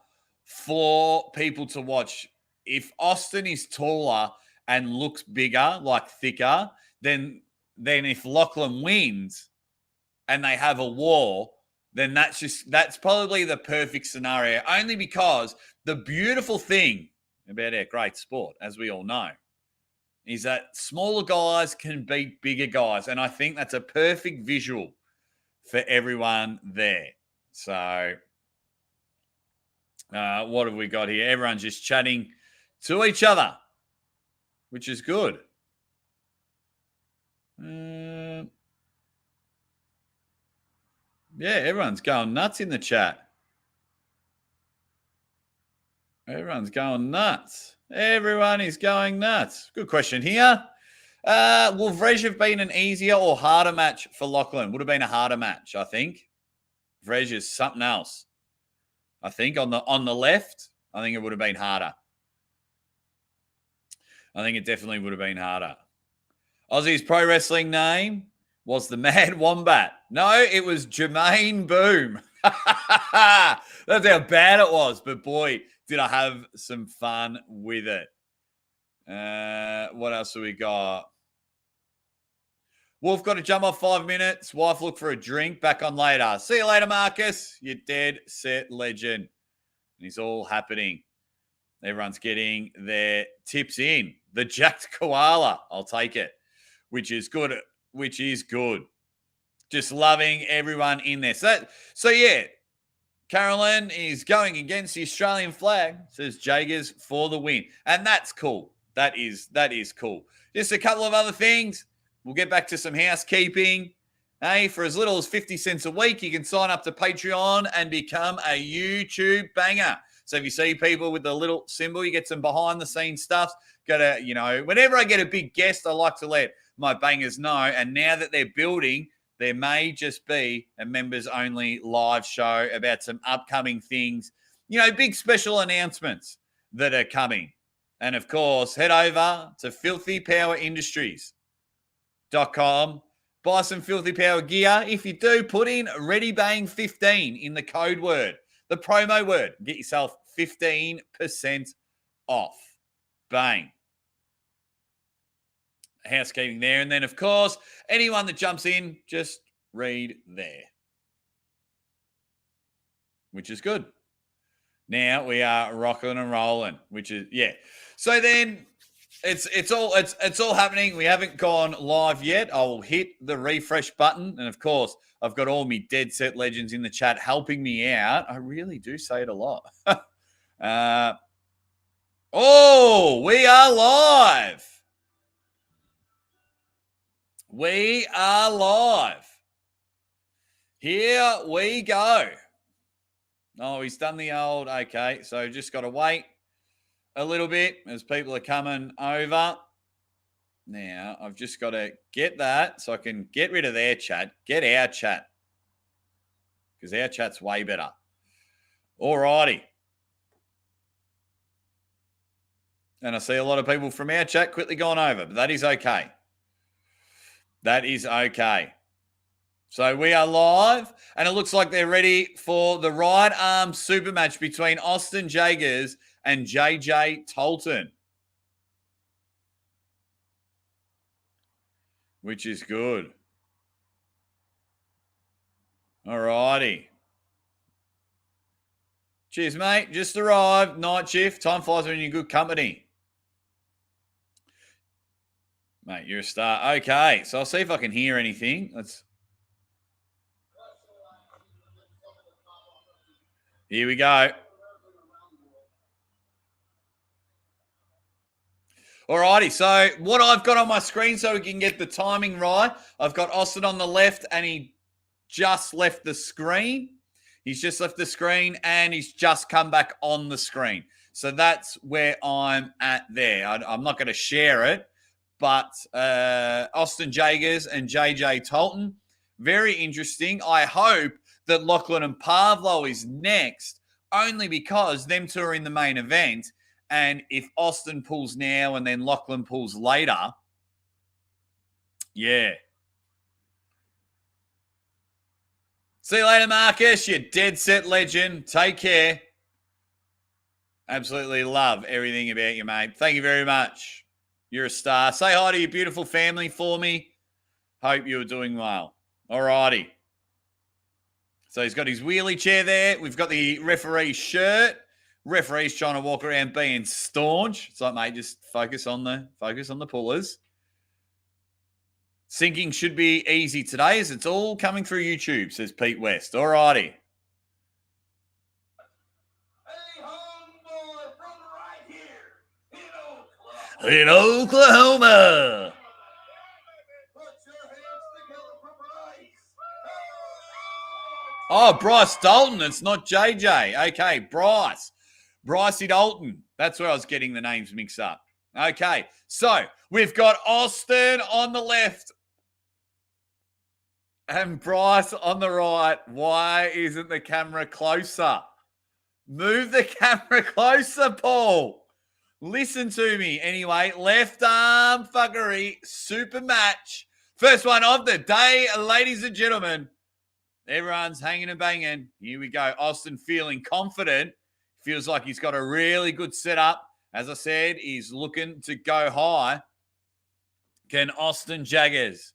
Speaker 1: for people to watch if Austin is taller and looks bigger, like thicker, then if Lachlan wins and they have a war, then that's probably the perfect scenario. Only because the beautiful thing about our great sport, as we all know, is that smaller guys can beat bigger guys. And I think that's a perfect visual for everyone there. So what have we got here? Everyone's just chatting to each other, which is good. Yeah, everyone's going nuts in the chat. Everyone's going nuts. Everyone is going nuts. Good question here. Will Vrij have been an easier or harder match for Lachlan? Would have been a harder match, I think. Vrij is something else. I think on the left, I think it would have been harder. I think it definitely would have been harder. Aussie's pro wrestling name was the Mad Wombat. No, it was Jermaine Boom. That's how bad it was. But boy, did I have some fun with it. What else have we got? Wolf got to jump off 5 minutes. Wife look for a drink. Back on later. See you later, Marcus. You dead set legend. And it's all happening. Everyone's getting their tips in. The jacked koala. I'll take it. Which is good. Which is good. Just loving everyone in there. So yeah. Carolyn is going against the Australian flag, says Jaggers for the win. And that's cool. That is cool. Just a couple of other things. We'll get back to some housekeeping. Hey, for as little as 50 cents a week, you can sign up to Patreon and become a YouTube banger. So if you see people with the little symbol, you get some behind the scenes stuff. Whenever I get a big guest, I like to let my bangers know. And now that they're building, there may just be a members-only live show about some upcoming things, big special announcements that are coming. And, of course, head over to filthypowerindustries.com. Buy some Filthy Power gear. If you do, put in ReadyBang15 in the code word, the promo word. Get yourself 15% off. Bang. Housekeeping there. And then, of course, anyone that jumps in, just read there. Which is good. Now we are rocking and rolling, which is, yeah. So then it's all happening. We haven't gone live yet. I will hit the refresh button. And, of course, I've got all my dead set legends in the chat helping me out. I really do say it a lot. We are live. We are live. Here we go. Oh, he's done the old, okay, so just got to wait a little bit as people are coming over. Now, I've just got to get that so I can get rid of their chat, get our chat, because our chat's way better. All righty. And I see a lot of people from our chat quickly gone over, but that is okay. That is okay. So we are live, and it looks like they're ready for the right arm super match between Austin Jaggers and JJ Tolton, which is good. All righty. Cheers, mate. Just arrived. Night shift. Time flies when you're in good company. Mate, you're a star. Okay, so I'll see if I can hear anything. Here we go. Alrighty, so what I've got on my screen so we can get the timing right, I've got Austin on the left and he just left the screen. He's just left the screen and he's just come back on the screen. So that's where I'm at there. I'm not going to share it, but Austin Jaggers and JJ Tolton, very interesting. I hope that Lachlan and Pavlo is next, only because them two are in the main event. And if Austin pulls now and then Lachlan pulls later, yeah. See you later, Marcus. You dead set legend. Take care. Absolutely love everything about you, mate. Thank you very much. You're a star. Say hi to your beautiful family for me. Hope you're doing well. All righty. So he's got his wheelie chair there. We've got the referee's shirt. Referee's trying to walk around being staunch. It's like, mate, just focus on the pullers. Syncing should be easy today as it's all coming through YouTube, says Pete West. All righty.
Speaker 2: Hey, homeboy, from right here in Oklahoma.
Speaker 1: In Oklahoma.
Speaker 2: Put your hands together for Bryce.
Speaker 1: Oh, Bryce Dalton. It's not JJ. Okay, Bryce. Brycey Dalton. That's where I was getting the names mixed up. Okay, so we've got Austin on the left and Bryce on the right. Why isn't the camera closer? Move the camera closer, Paul. Listen to me. Anyway, left arm fuckery, super match. First one of the day, ladies and gentlemen. Everyone's hanging and banging. Here we go. Austin feeling confident. Feels like he's got a really good setup. As I said, he's looking to go high. Can Austin Jaggers?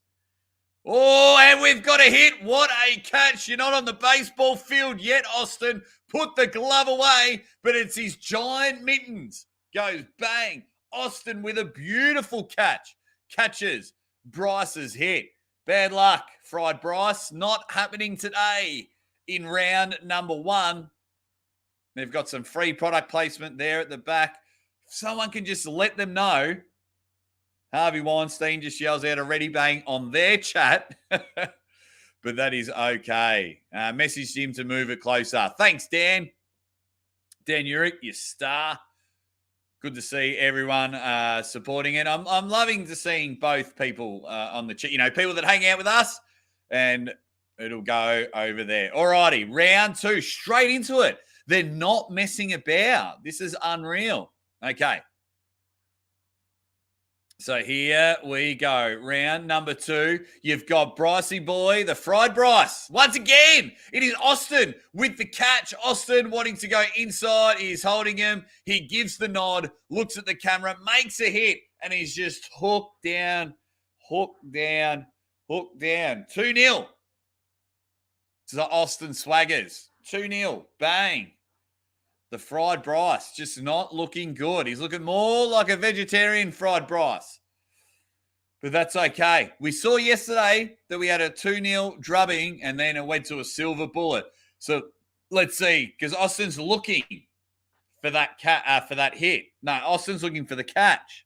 Speaker 1: Oh, and we've got a hit. What a catch. You're not on the baseball field yet, Austin. Put the glove away, but it's his giant mittens. Goes bang. Austin with a beautiful catch. Catches Bryce's hit. Bad luck, Fried Bryce. Not happening today in round number 1. They've got some free product placement there at the back. If someone can just let them know. Harvey Weinstein just yells out a ready bang on their chat. But that is okay. Message him to move it closer. Thanks, Dan. Dan Urich, you star. Good to see everyone supporting it. I'm loving to seeing both people on the chat. You know, people that hang out with us, and it'll go over there. All righty, round 2, straight into it. They're not messing about. This is unreal. Okay. So here we go. Round number 2. You've got Brycey boy, the Fried Bryce. Once again, it is Austin with the catch. Austin wanting to go inside. He's holding him. He gives the nod, looks at the camera, makes a hit, and he's just hooked down, hooked down, hooked down. 2-0 to the Austin Swaggers. 2-0. Bang. The Fried Bryce just not looking good. He's looking more like a vegetarian Fried Bryce. But that's okay. We saw yesterday that we had a 2-0 drubbing and then it went to a silver bullet. So let's see, because Austin's looking for that for that hit. No, Austin's looking for the catch.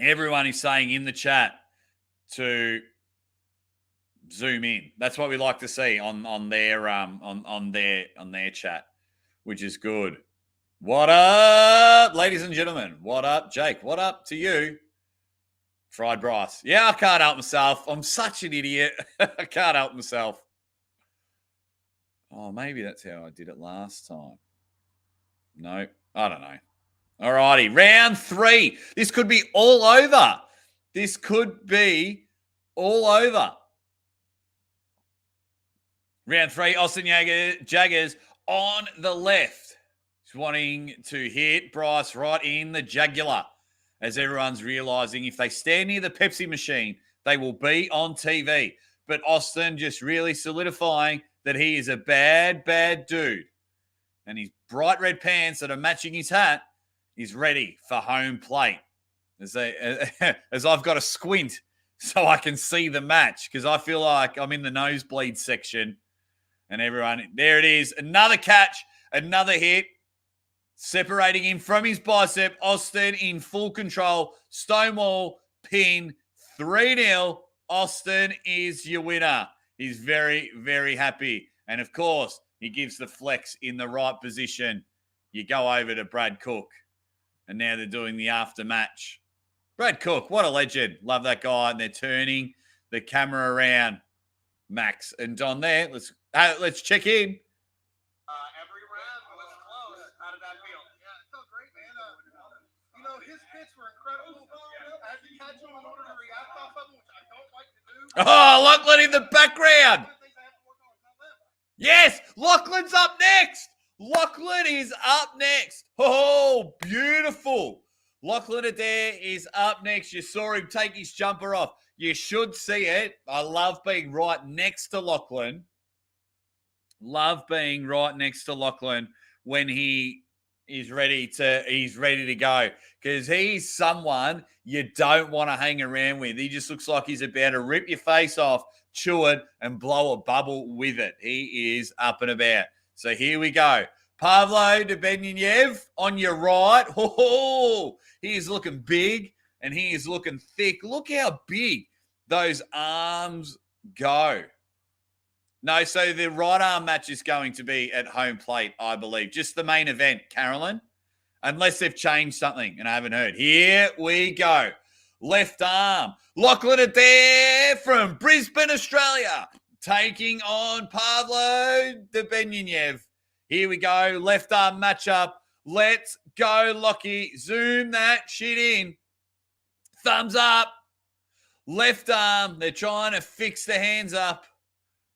Speaker 1: Everyone is saying in the chat to zoom in. That's what we like to see on their chat, which is good. What up, ladies and gentlemen? What up, Jake? What up to you? Fried Bryce. Yeah, I can't help myself. I'm such an idiot. I can't help myself. Oh, maybe that's how I did it last time. No, I don't know. All righty, round 3. This could be all over. This could be all over. Round 3, Austin Jaggers on the left. He's wanting to hit Bryce right in the jugular. As everyone's realizing, if they stand near the Pepsi machine, they will be on TV. But Austin just really solidifying that he is a bad, bad dude. And his bright red pants that are matching his hat is ready for home plate. As I've got to squint so I can see the match because I feel like I'm in the nosebleed section. And everyone, there it is. Another catch, another hit. Separating him from his bicep. Austin in full control. Stonewall pin 3-0. Austin is your winner. He's very, very happy. And of course, he gives the flex in the right position. You go over to Brad Cook. And now they're doing the aftermatch. Brad Cook, what a legend. Love that guy. And they're turning the camera around. Max and Don there. Let's check in.
Speaker 2: Every round was close. How did that feel? Yeah, it felt great, man. His hits were incredible. I had to catch him in order to react off of them, which I don't like to do.
Speaker 1: Oh, Lachlan in the background. Yes, Lachlan's up next. Lachlan is up next. Oh, beautiful. Lachlan Adair is up next. You saw him take his jumper off. You should see it. I love being right next to Lachlan. Love being right next to Lachlan when he is ready to go, because he's someone you don't want to hang around with. He just looks like he's about to rip your face off, chew it, and blow a bubble with it. He is up and about. So here we go. Pavlo Derbedyenyev on your right. Oh, he is looking big and he is looking thick. Look how big those arms go. No, so the right arm match is going to be at home plate, I believe. Just the main event, Carolyn. Unless they've changed something and I haven't heard. Here we go. Left arm. Lachlan Adair from Brisbane, Australia. Taking on Pavlo Derbedyenyev. Here we go. Left arm matchup. Let's go, Lockie. Zoom that shit in. Thumbs up. Left arm. They're trying to fix the hands up.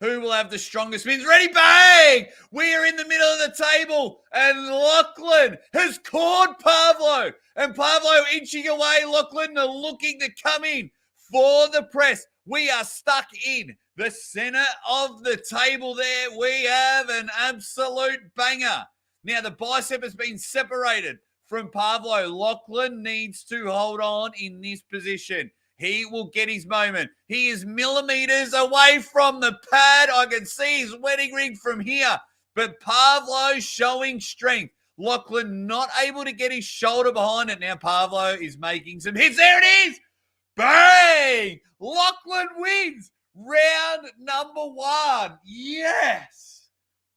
Speaker 1: Who will have the strongest spins? Ready, bang! We are in the middle of the table, and Lachlan has caught Pavlo. And Pavlo inching away. Lachlan are looking to come in for the press. We are stuck in the center of the table there. We have an absolute banger. Now, the bicep has been separated from Pavlo. Lachlan needs to hold on in this position. He will get his moment. He is millimeters away from the pad. I can see his wedding ring from here. But Pavlo showing strength. Lachlan not able to get his shoulder behind it. Now Pavlo is making some hits. There it is. Bang! Lachlan wins round number 1. Yes.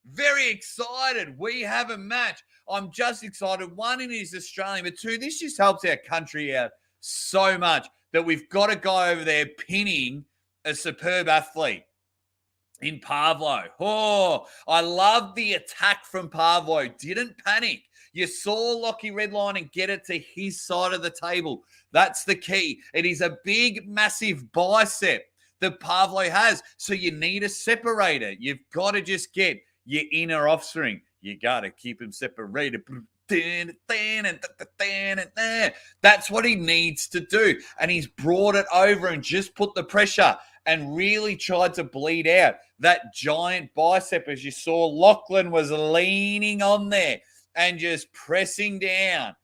Speaker 1: Very excited. We have a match. I'm just excited. 1, it is Australian. But 2, this just helps our country out so much that we've got a guy over there pinning a superb athlete in Pavlo. Oh, I love the attack from Pavlo. Didn't panic. You saw Lockie redline and get it to his side of the table. That's the key. It is a big, massive bicep that Pavlo has. So you need a separator. You've got to just get your inner offspring. You got to keep him separated. That's what he needs to do. And he's brought it over and just put the pressure and really tried to bleed out that giant bicep. As you saw, Lachlan was leaning on there and just pressing down.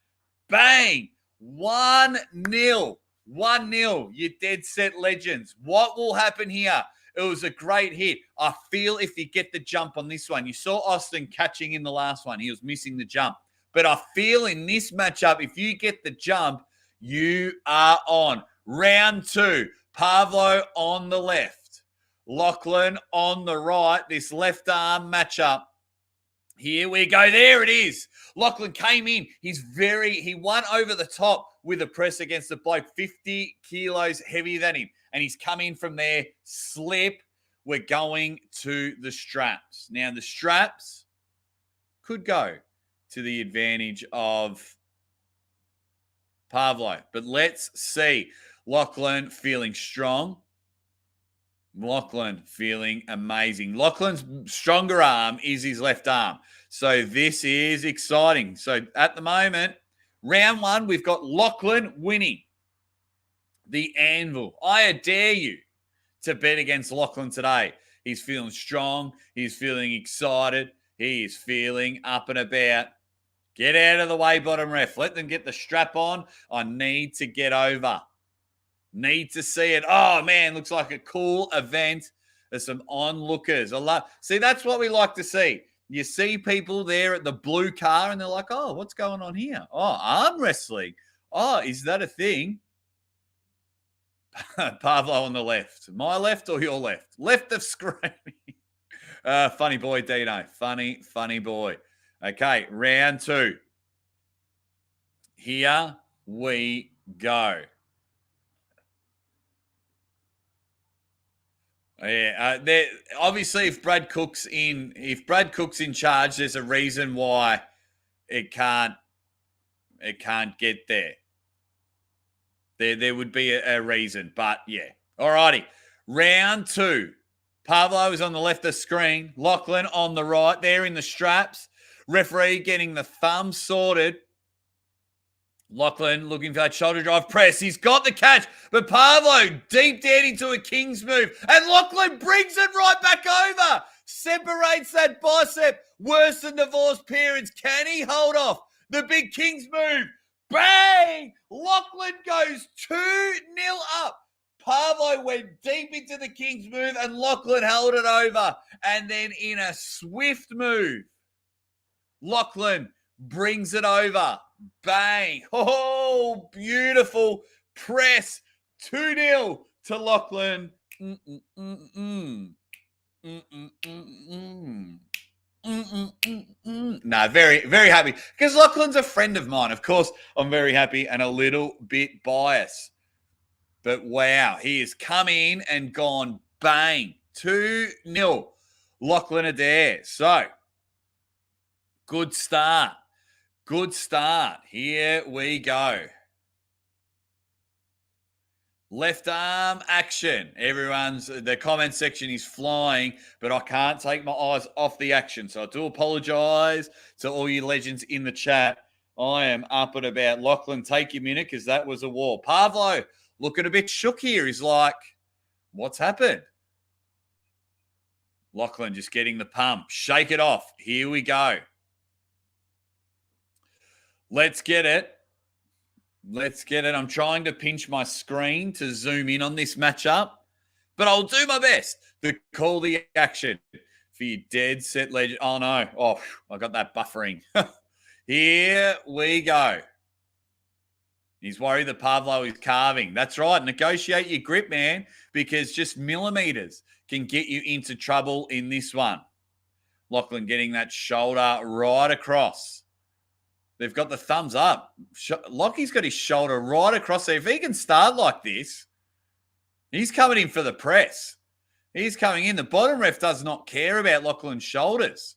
Speaker 1: Bang! 1-0. 1-0. You dead set legends. What will happen here? It was a great hit. I feel if you get the jump on this one, you saw Austin catching in the last one. He was missing the jump. But I feel in this matchup, if you get the jump, you are on. Round 2, Pavlo on the left. Lachlan on the right. This left arm matchup. Here we go. There it is. Lachlan came in. He won over the top with a press against the bloke 50 kilos heavier than him. And he's come in from there. Slip. We're going to the straps. Now, the straps could go to the advantage of Pavlo. But let's see. Lachlan feeling strong. Lachlan feeling amazing. Lachlan's stronger arm is his left arm. So this is exciting. So at the moment, round 1, we've got Lachlan winning the anvil. I dare you to bet against Lachlan today. He's feeling strong. He's feeling excited. He is feeling up and about. Get out of the way, bottom ref. Let them get the strap on. I need to get over. Need to see it. Oh, man, looks like a cool event. There's some onlookers. See, that's what we like to see. You see people there at the blue car and they're like, oh, what's going on here? Oh, arm wrestling. Oh, is that a thing? Pavlo on the left. My left or your left? Left of screen. Funny boy, Dino. Funny boy. Okay, round 2. Here we go. Yeah, obviously if Brad Cook's in charge, there's a reason why it can't get there. There would be a reason, but yeah. Alrighty. Round 2. Pavlo is on the left of the screen. Lachlan on the right. There in the straps. Referee getting the thumb sorted. Lachlan looking for that shoulder drive press. He's got the catch, but Pavlo deep down into a King's move. And Lachlan brings it right back over. Separates that bicep. Worse than divorced parents. Can he hold off the big King's move? Bang! Lachlan goes 2-0 up. Pavlo went deep into the King's move and Lachlan held it over. And then in a swift move, Lachlan brings it over. Bang. Oh, beautiful press. 2-0 to Lachlan. No, very, very happy. Because Lachlan's a friend of mine. Of course, I'm very happy and a little bit biased. But wow, he has come in and gone bang. 2-0. Lachlan Adair. So, good start. Good start. Here we go. Left arm action. The comment section is flying, but I can't take my eyes off the action. So I do apologize to all you legends in the chat. I am up and about. Lachlan, take your minute because that was a war. Pavlo looking a bit shook here. He's like, what's happened? Lachlan just getting the pump. Shake it off. Here we go. Let's get it. I'm trying to pinch my screen to zoom in on this matchup, but I'll do my best to call the action for you dead set legend. Oh, no. Oh, I got that buffering. Here we go. He's worried that Pavlo is carving. That's right. Negotiate your grip, man, because just millimeters can get you into trouble in this one. Lachlan getting that shoulder right across. They've got the thumbs up. Lockie's got his shoulder right across there. If he can start like this, he's coming in for the press. He's coming in. The bottom ref does not care about Lachlan's shoulders,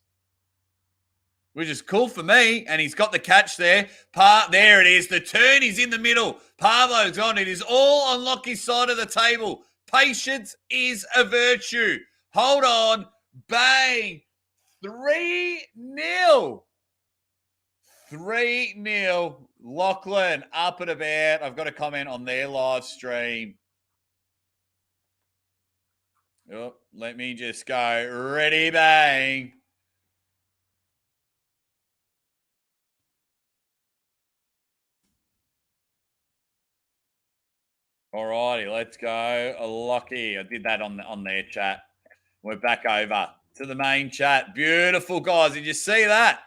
Speaker 1: which is cool for me. And he's got the catch there. There it is. The turn is in the middle. Pavlo's on. It is all on Lockie's side of the table. Patience is a virtue. Hold on. Bang. 3-0. 3-0. Lachlan up and about. I've got a comment on their live stream. Oh, let me just go. Ready, bang. All righty, let's go. Lockie. I did that on their chat. We're back over to the main chat. Beautiful, guys. Did you see that?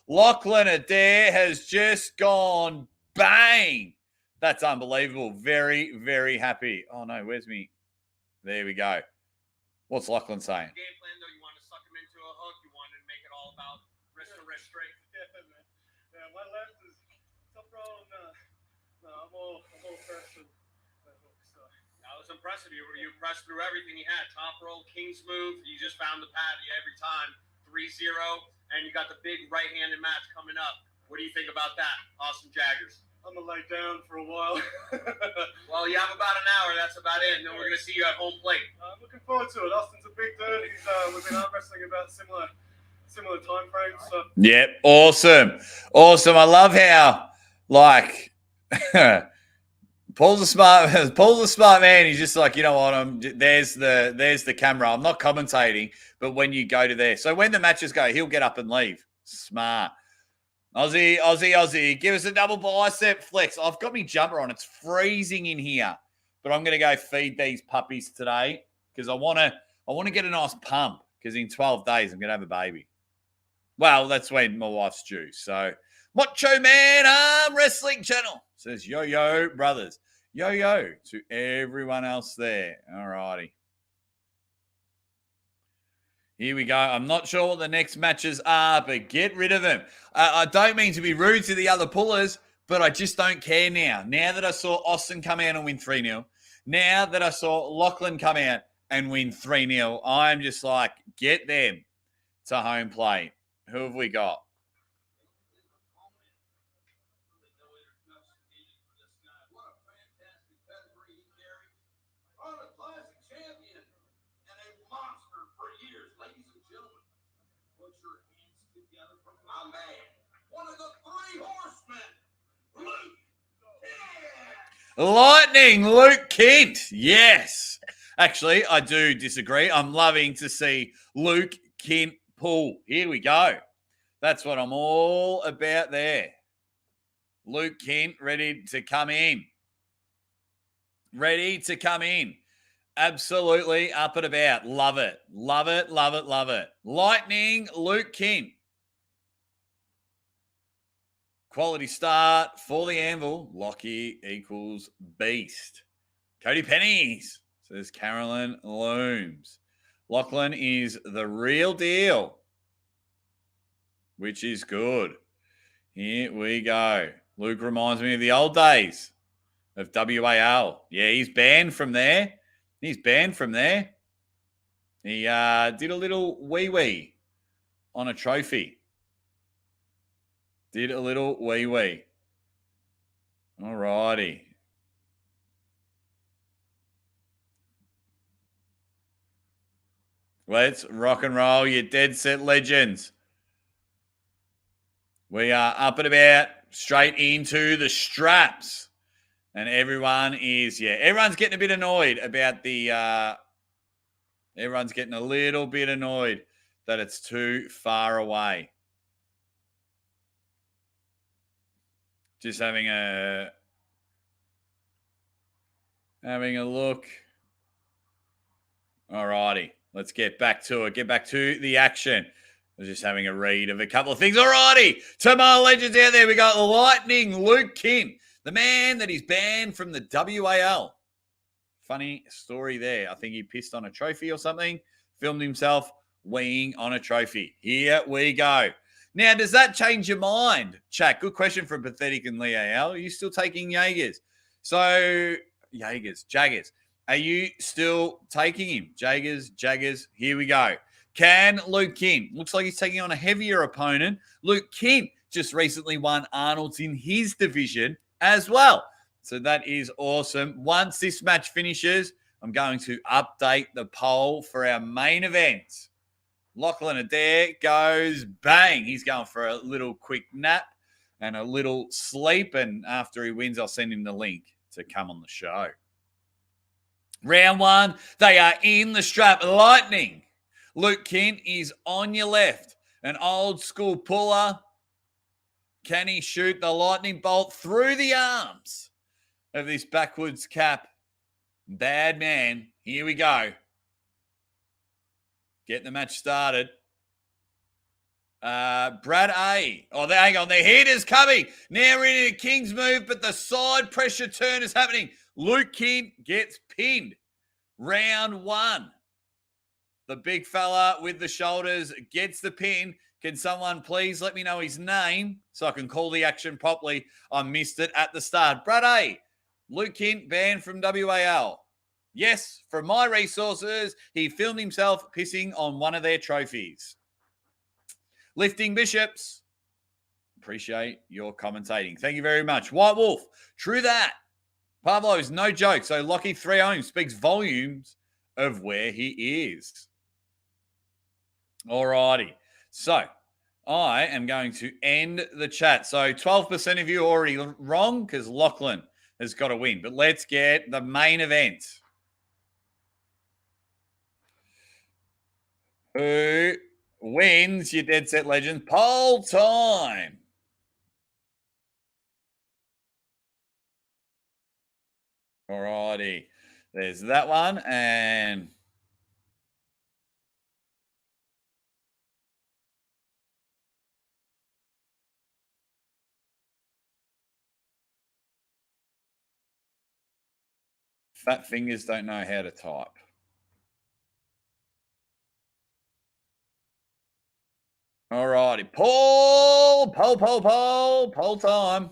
Speaker 1: Lachlan Adair has just gone bang. That's unbelievable. Very, very happy. Oh, no, where's me? There we go. What's Lachlan saying?
Speaker 2: Game plan, though, you want to suck him into a hook. You want to make it all about wrist to wrist strength. Yeah, man. Yeah, my left is tough roll. I'm all first and that hook stuff. That was impressive. You pressed through everything you had. Top roll, King's move. You just found the pad every time. 3-0. And you got the big right-handed match coming up. What do you think about that? Awesome Jaggers. I'm going to lay down for a while. Well, you have about an hour. That's about it. And then we're going to see you at home plate. I'm looking forward to it. Austin's a big dude. We've been arm wrestling about similar time frames. So.
Speaker 1: Yep. Awesome. I love how, like, Paul's a smart man. He's just like, you know what? There's the camera. I'm not commentating, but when you go to there, so when the matches go, he'll get up and leave. Smart. Aussie. Give us a double bicep flex. I've got me jumper on. It's freezing in here, but I'm gonna go feed these puppies today because I want to get a nice pump because in 12 days I'm gonna have a baby. Well, that's when my wife's due. So, Macho Man Arm Wrestling Channel says yo brothers. Yo to everyone else there. All righty. Here we go. I'm not sure what the next matches are, but get rid of them. I don't mean to be rude to the other pullers, but I just don't care now. Now that I saw Austin come out and win 3-0, now that I saw Lachlan come out and win 3-0, I'm just like, get them to home plate. Who have we got? Lightning Luke Kent. Yes. Actually, I do disagree. I'm loving to see Luke Kent pull. Here we go. That's what I'm all about there. Luke Kent ready to come in. Ready to come in. Absolutely up and about. Love it. Love it, love it, love it. Lightning Luke Kent. Quality start for the Anvil. Lockie equals beast. Cody Pennies, says Carolyn Looms. Lachlan is the real deal, which is good. Here we go. Luke reminds me of the old days of WAL. Yeah, he's banned from there. He's banned from there. He did a little wee-wee on a trophy. Did a little wee-wee. All righty. Let's rock and roll, you dead set legends. We are up and about, straight into the straps. And everyone is, everyone's getting a bit annoyed about the, everyone's getting a little bit annoyed that it's too far away. Just having a look. All righty. Let's get back to it. Get back to the action. I was just having a read of a couple of things. All righty. To my legends out there, we got Lightning Luke Kent, the man that is banned from the WAL. Funny story there. I think he pissed on a trophy or something. Filmed himself weeing on a trophy. Here we go. Now, does that change your mind? Chat, good question from Pathetic and Lee AL. Are you still taking Jaggers? So, Jaggers. Are you still taking him? Jaggers, here we go. Can Luke Kent, looks like he's taking on a heavier opponent. Luke Kent just recently won Arnold's in his division as well. So that is awesome. Once this match finishes, I'm going to update the poll for our main event. Lachlan Adair goes bang. He's going for a little quick nap and a little sleep. And after he wins, I'll send him the link to come on the show. Round one, they are in the strap. Lightning. Luke Kent is on your left. An old school puller. Can he shoot the lightning bolt through the arms of this backwards cap? Bad man. Here we go. Getting the match started. Brad A. Oh, hang on. The heat is coming. Now we're in a King's move, but the side pressure turn is happening. Luke Kent gets pinned. Round one. The big fella with the shoulders gets the pin. Can someone please let me know his name so I can call the action properly? I missed it at the start. Brad A. Luke Kent banned from WAL. Yes, from my resources, he filmed himself pissing on one of their trophies. Lifting Bishops. Appreciate your commentating. Thank you very much. White Wolf. True that. Pavlo's no joke. So Lockie 3-0 speaks volumes of where he is. All righty. So I am going to end the chat. So 12% of you are already wrong because Lachlan has got to win. But let's get the main event. Who wins your Dead Set Legends? Poll time. All righty. There's that one. And Fat fingers don't know how to type. All righty. Poll time.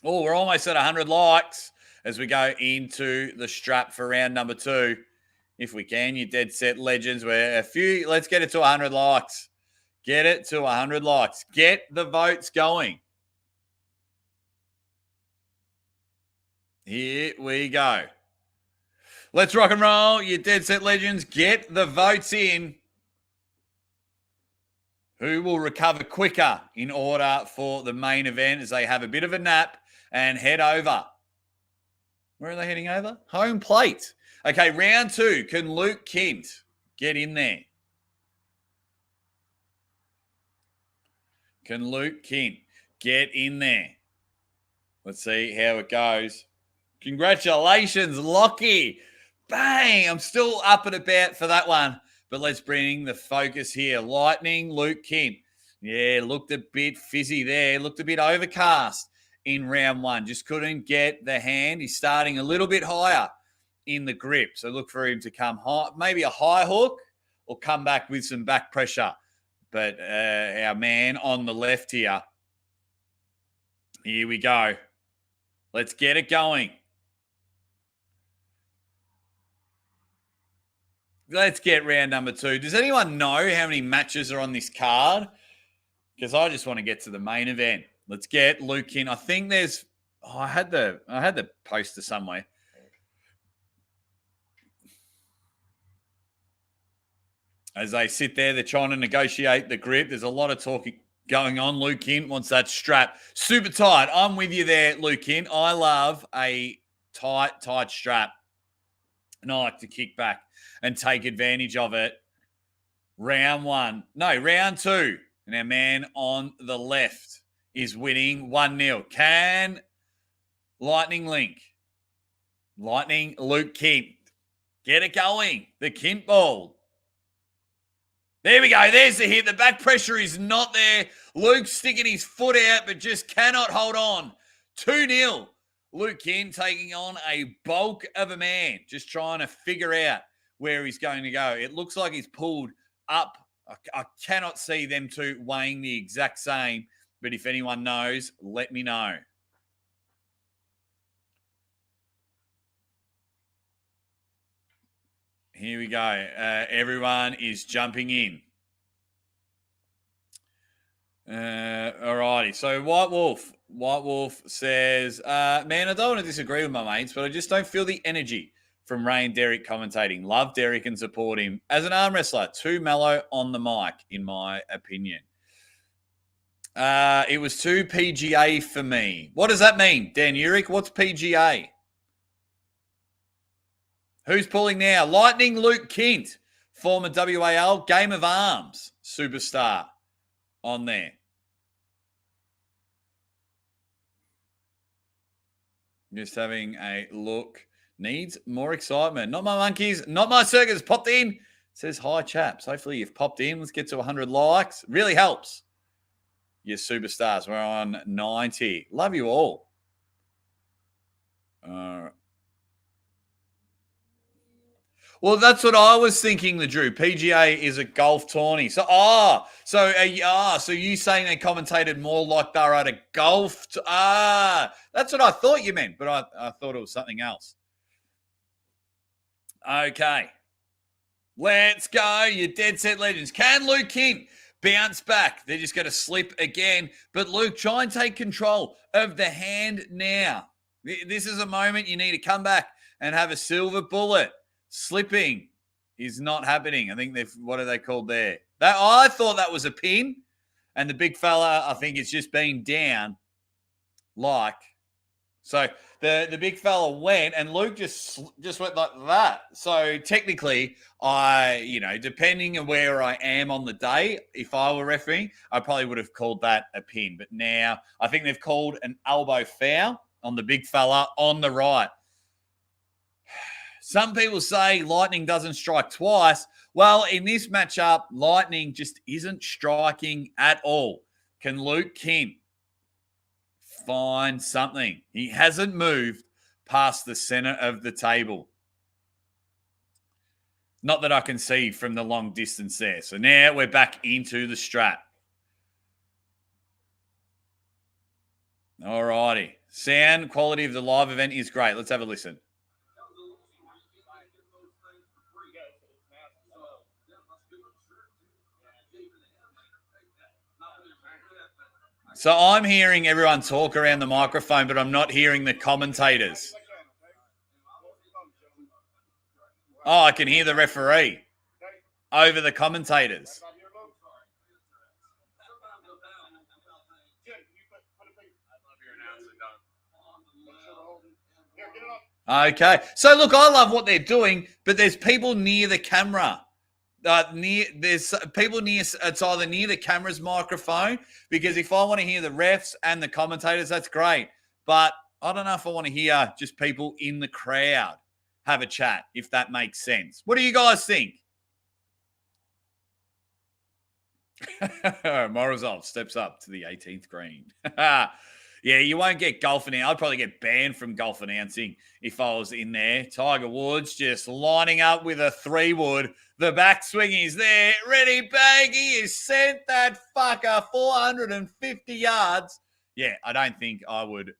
Speaker 1: Oh, we're almost at 100 likes as we go into the strap for round number 2. If we can, you dead set legends. Let's get it to 100 likes. Get it to 100 likes. Get the votes going. Here we go. Let's rock and roll, you dead set legends. Get the votes in. Who will recover quicker in order for the main event as they have a bit of a nap and head over? Where are they heading over? Home plate. Okay, round 2. Can Luke Kent get in there? Can Luke Kent get in there? Let's see how it goes. Congratulations, Lockie. Bang! I'm still up and about for that one. But let's bring the focus here. Lightning, Luke Kent. Yeah, looked a bit fizzy there. Looked a bit overcast in round 1. Just couldn't get the hand. He's starting a little bit higher in the grip. So look for him to come high, maybe a high hook or come back with some back pressure. But our man on the left here we go. Let's get it going. Let's get round number 2. Does anyone know how many matches are on this card? Because I just want to get to the main event. Let's get Luke in. I think there's... I had the poster somewhere. As they sit there, they're trying to negotiate the grip. There's a lot of talking going on. Luke Kent wants that strap. Super tight. I'm with you there, Luke Kent. I love a tight strap. And I like to kick back and take advantage of it. Round 2. And our man on the left is winning 1-0. Can Lightning Luke Kent get it going? The Kent ball. There we go. There's the hit. The back pressure is not there. Luke sticking his foot out, but just cannot hold on. 2-0. Luke Kent taking on a bulk of a man, just trying to figure out where he's going to go. It looks like he's pulled up. I cannot see them two weighing the exact same, but if anyone knows, let me know. Here we go. Everyone is jumping in. All righty. So White Wolf says, man, I don't want to disagree with my mates, but I just don't feel the energy from Ray and Derek commentating. Love Derek and support him. As an arm wrestler, too mellow on the mic, in my opinion. It was too PGA for me. What does that mean, Dan Urich? What's PGA? Who's pulling now? Lightning Luke Kent, former WAL Game of Arms superstar on there. Just having a look. Needs more excitement. Not my monkeys, not my circus. Popped in. Says, hi, chaps. Hopefully you've popped in. Let's get to 100 likes. Really helps. You superstars. We're on 90. Love you all. Well, that's what I was thinking, the Drew. PGA is a golf tourney. So you saying they commentated more like they're at a golf. That's what I thought you meant, but I thought it was something else. Okay. Let's go, you dead set legends. Can Luke Kent bounce back? They're just going to slip again. But Luke, try and take control of the hand now. This is a moment you need to come back and have a silver bullet. Slipping is not happening. I think what are they called there? I thought that was a pin. And the big fella, I think it's just been down like. So the big fella went and Luke just went like that. So technically, depending on where I am on the day, if I were refereeing, I probably would have called that a pin. But now I think they've called an elbow foul on the big fella on the right. Some people say Lightning doesn't strike twice. Well, in this matchup, Lightning just isn't striking at all. Can Luke Kent find something? He hasn't moved past the center of the table. Not that I can see from the long distance there. So now we're back into the strap. All righty. Sound quality of the live event is great. Let's have a listen. So I'm hearing everyone talk around the microphone, but I'm not hearing the commentators. Oh, I can hear the referee over the commentators. Okay. So look, I love what they're doing, but there's people near the camera. There's people near. It's either near the camera's microphone, because if I want to hear the refs and the commentators, that's great. But I don't know if I want to hear just people in the crowd have a chat, if that makes sense. What do you guys think? Morozov steps up to the 18th green. Yeah, you won't get golf announcing. I'd probably get banned from golf announcing if I was in there. Tiger Woods just lining up with a 3-wood. The backswing is there. Ready, bang. He has sent that fucker 450 yards. Yeah, I don't think I would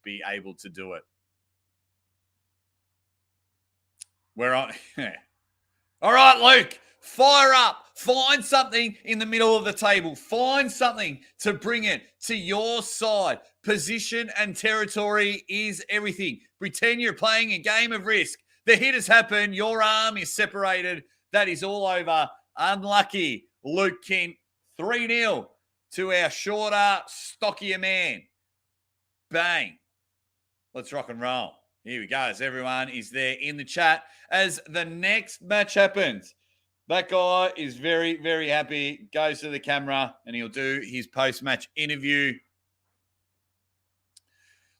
Speaker 1: be able to do it. We're on. All right, Luke. Fire up. Find something in the middle of the table. Find something to bring it to your side. Position and territory is everything. Pretend you're playing a game of Risk. The hit has happened. Your arm is separated. That is all over. Unlucky. Luke Kent. 3-0 to our shorter, stockier man. Bang. Let's rock and roll. Here we go. As everyone is there in the chat as the next match happens. That guy is very, very happy, goes to the camera, and he'll do his post-match interview.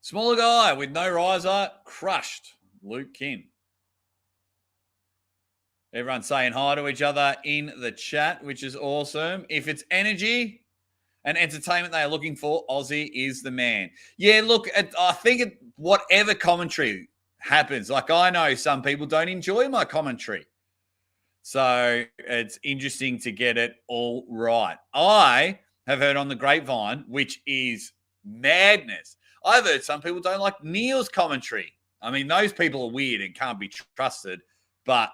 Speaker 1: Smaller guy with no riser, crushed. Luke Kent. Everyone saying hi to each other in the chat, which is awesome. If it's energy and entertainment they are looking for, Aussie is the man. Yeah, look, I think whatever commentary happens, like I know some people don't enjoy my commentary. So it's interesting to get it all right. I have heard on the grapevine, which is madness. I've heard some people don't like Neil's commentary. I mean, those people are weird and can't be trusted. But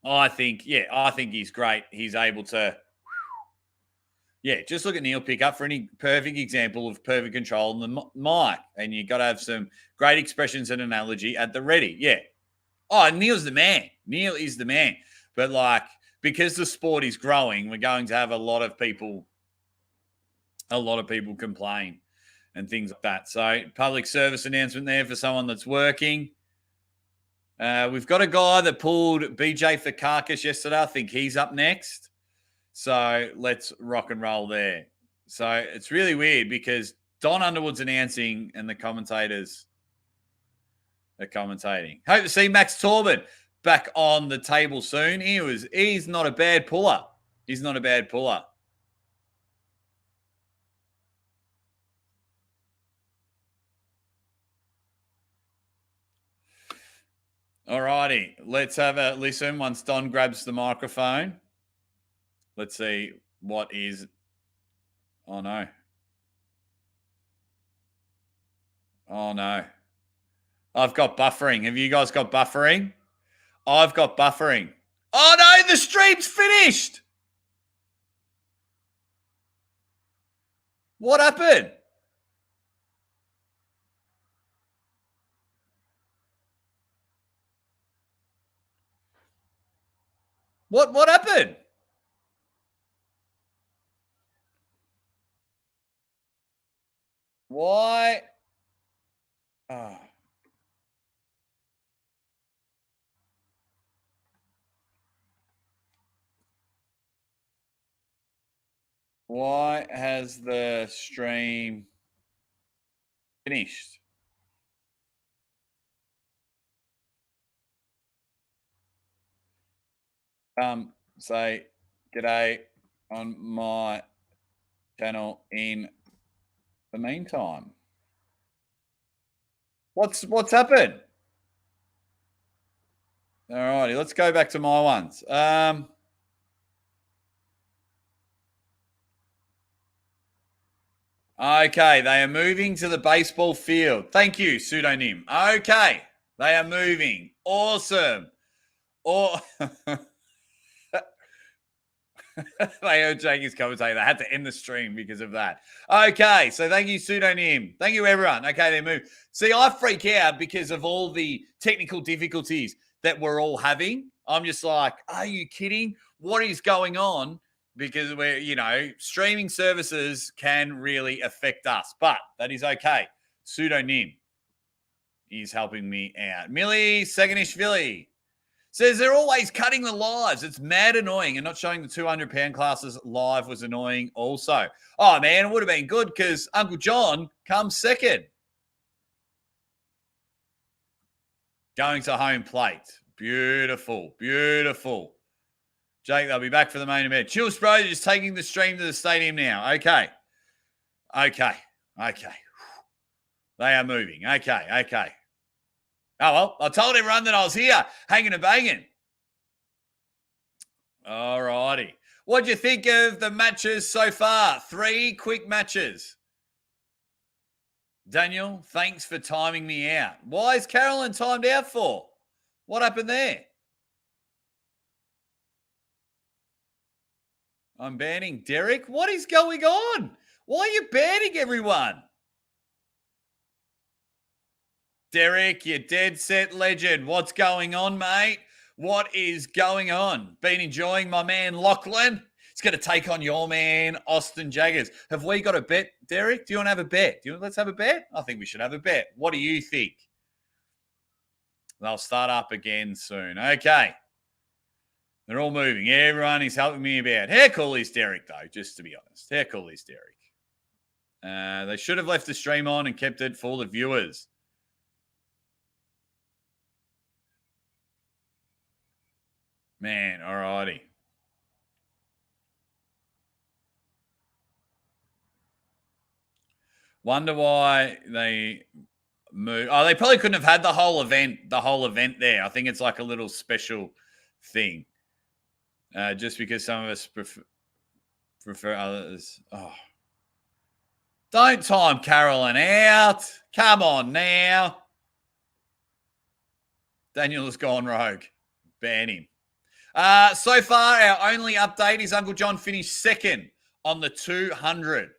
Speaker 1: I think he's great. He's able to, just look at Neil pick up for any perfect example of perfect control on the mic. And you've got to have some great expressions and analogy at the ready. Yeah. Oh, Neil's the man. Neil is the man. But because the sport is growing, we're going to have a lot of people complain and things like that. So public service announcement there for someone that's working. We've got a guy that pulled BJ for Carcass yesterday. I think he's up next. So let's rock and roll there. So it's really weird because Don Underwood's announcing and the commentators are commentating. Hope to see Max Torben back on the table soon. He's not a bad puller. He's not a bad puller. All righty. Let's have a listen once Don grabs the microphone. Let's see what is. Oh, no. Oh, no. I've got buffering. Have you guys got buffering? I've got buffering. Oh, no, the stream's finished. What happened? What happened? Why? Oh. Why has the stream finished? Say g'day on my channel in the meantime. What's happened? All righty, let's go back to my ones. Okay, they are moving to the baseball field. Thank you, pseudonym. Okay, they are moving. Awesome. Or they heard Jaggers commentator. They had to end the stream because of that. Okay, so thank you, pseudonym. Thank you, everyone. Okay, they move. See, I freak out because of all the technical difficulties that we're all having. I'm just like, are you kidding? What is going on? Because we're, streaming services can really affect us, but that is okay. Pseudonym is helping me out. Millie Saganishvili says they're always cutting the lives. It's mad annoying, and not showing the 200-pound classes live was annoying also. Oh, man, it would have been good because Uncle John comes second. Going to home plate. Beautiful, beautiful. Jake, they'll be back for the main event. Chills, bro, just taking the stream to the stadium now. Okay. They are moving. Okay. Oh, well, I told everyone that I was here, hanging and banging. All righty. What do you think of the matches so far? 3 quick matches. Daniel, thanks for timing me out. Why is Carolyn timed out for? What happened there? I'm banning Derek. What is going on? Why are you banning everyone? Derek, you dead set legend. What's going on, mate? What is going on? Been enjoying my man Lachlan. He's going to take on your man Austin Jaggers. Have we got a bet, Derek? Do you want to have a bet? Let's have a bet? I think we should have a bet. What do you think? They'll start up again soon. Okay. They're all moving. Everyone is helping me about. How cool is Derek, though, just to be honest? How cool is Derek? They should have left the stream on and kept it for the viewers. Man, all righty. Wonder why they move. Oh, they probably couldn't have had the whole event there. I think it's like a little special thing. Just because some of us prefer others. Oh. Don't time Carolyn out. Come on now. Daniel has gone rogue. Ban him. So far, our only update is Uncle John finished second on the 200.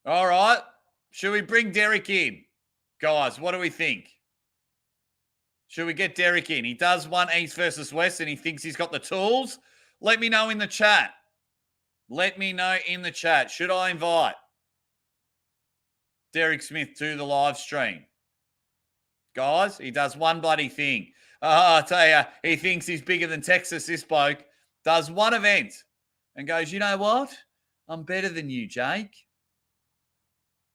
Speaker 1: All right. Should we bring Derek in? Guys, what do we think? Should we get Derek in? He does one East versus West and he thinks he's got the tools. Let me know in the chat. Should I invite Derek Smith to the live stream? Guys, he does one bloody thing. I tell you, he thinks he's bigger than Texas, this bloke. Does one event and goes, you know what? I'm better than you, Jake.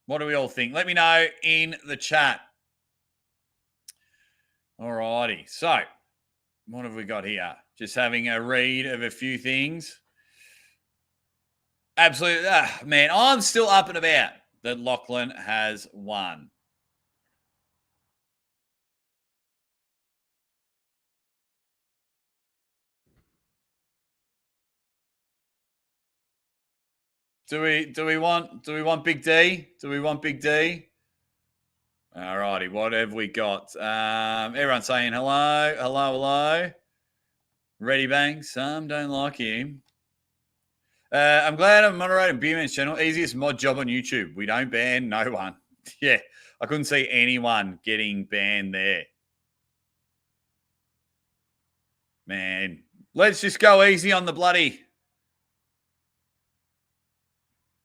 Speaker 1: What do we all think? Let me know in the chat. All righty. So, what have we got here? Just having a read of a few things. Absolutely. Man, I'm still up and about that Lachlan has won. Do we want Big D? Do we want Big D? All righty, what have we got? Everyone saying hello. Ready bang. Some don't like him. I'm glad I'm moderating Beerman's channel. Easiest mod job on YouTube. We don't ban no one. Yeah, I couldn't see anyone getting banned there. Man, let's just go easy on the bloody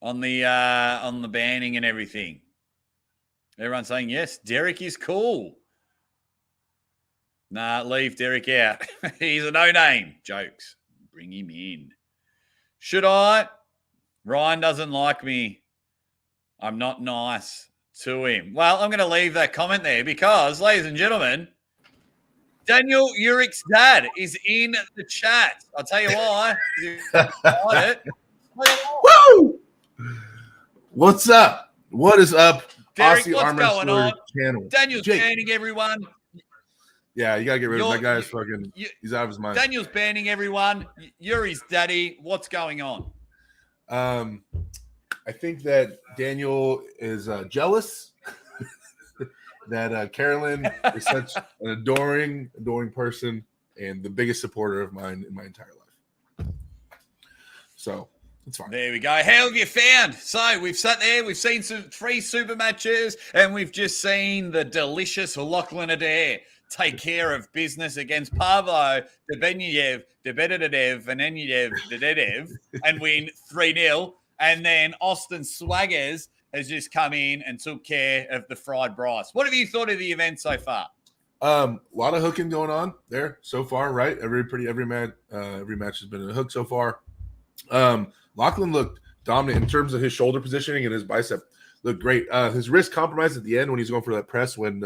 Speaker 1: on the banning and everything. Everyone's saying yes, Derek is cool. Nah, leave Derek out. He's a no-name. Jokes. Bring him in. Should I? Ryan doesn't like me. I'm not nice to him. Well, I'm going to leave that comment there because, ladies and gentlemen, Daniel Urich's dad is in the chat. I'll tell you why.
Speaker 3: Woo! What's up? What is up?
Speaker 1: Derek,
Speaker 3: Aussie
Speaker 1: what's
Speaker 3: Arm
Speaker 1: going
Speaker 3: Wrestler
Speaker 1: on?
Speaker 3: channel.
Speaker 1: Daniel's
Speaker 3: Jake.
Speaker 1: banning everyone.
Speaker 3: Yeah, you gotta get rid of him. That guy's
Speaker 1: You're-
Speaker 3: fucking. He's out of his mind.
Speaker 1: Daniel's banning everyone. You're his daddy. What's going on?
Speaker 3: I think that Daniel is jealous that Carolyn is such an adoring person and the biggest supporter of mine in my entire life. So it's fine.
Speaker 1: There we go. How have you found? So we've sat there, we've seen some 3 super matches, and we've just seen the delicious Lachlan Adair take care of business against Pavlo, Derbedyenyev, and win 3-0. And then Austin Swaggers has just come in and took care of the fried rice. What have you thought of the event so far?
Speaker 3: A lot of hooking going on there so far, right? Every match has been a hook so far. Lachlan looked dominant in terms of his shoulder positioning, and his bicep looked great. His wrist compromised at the end when he's going for that press when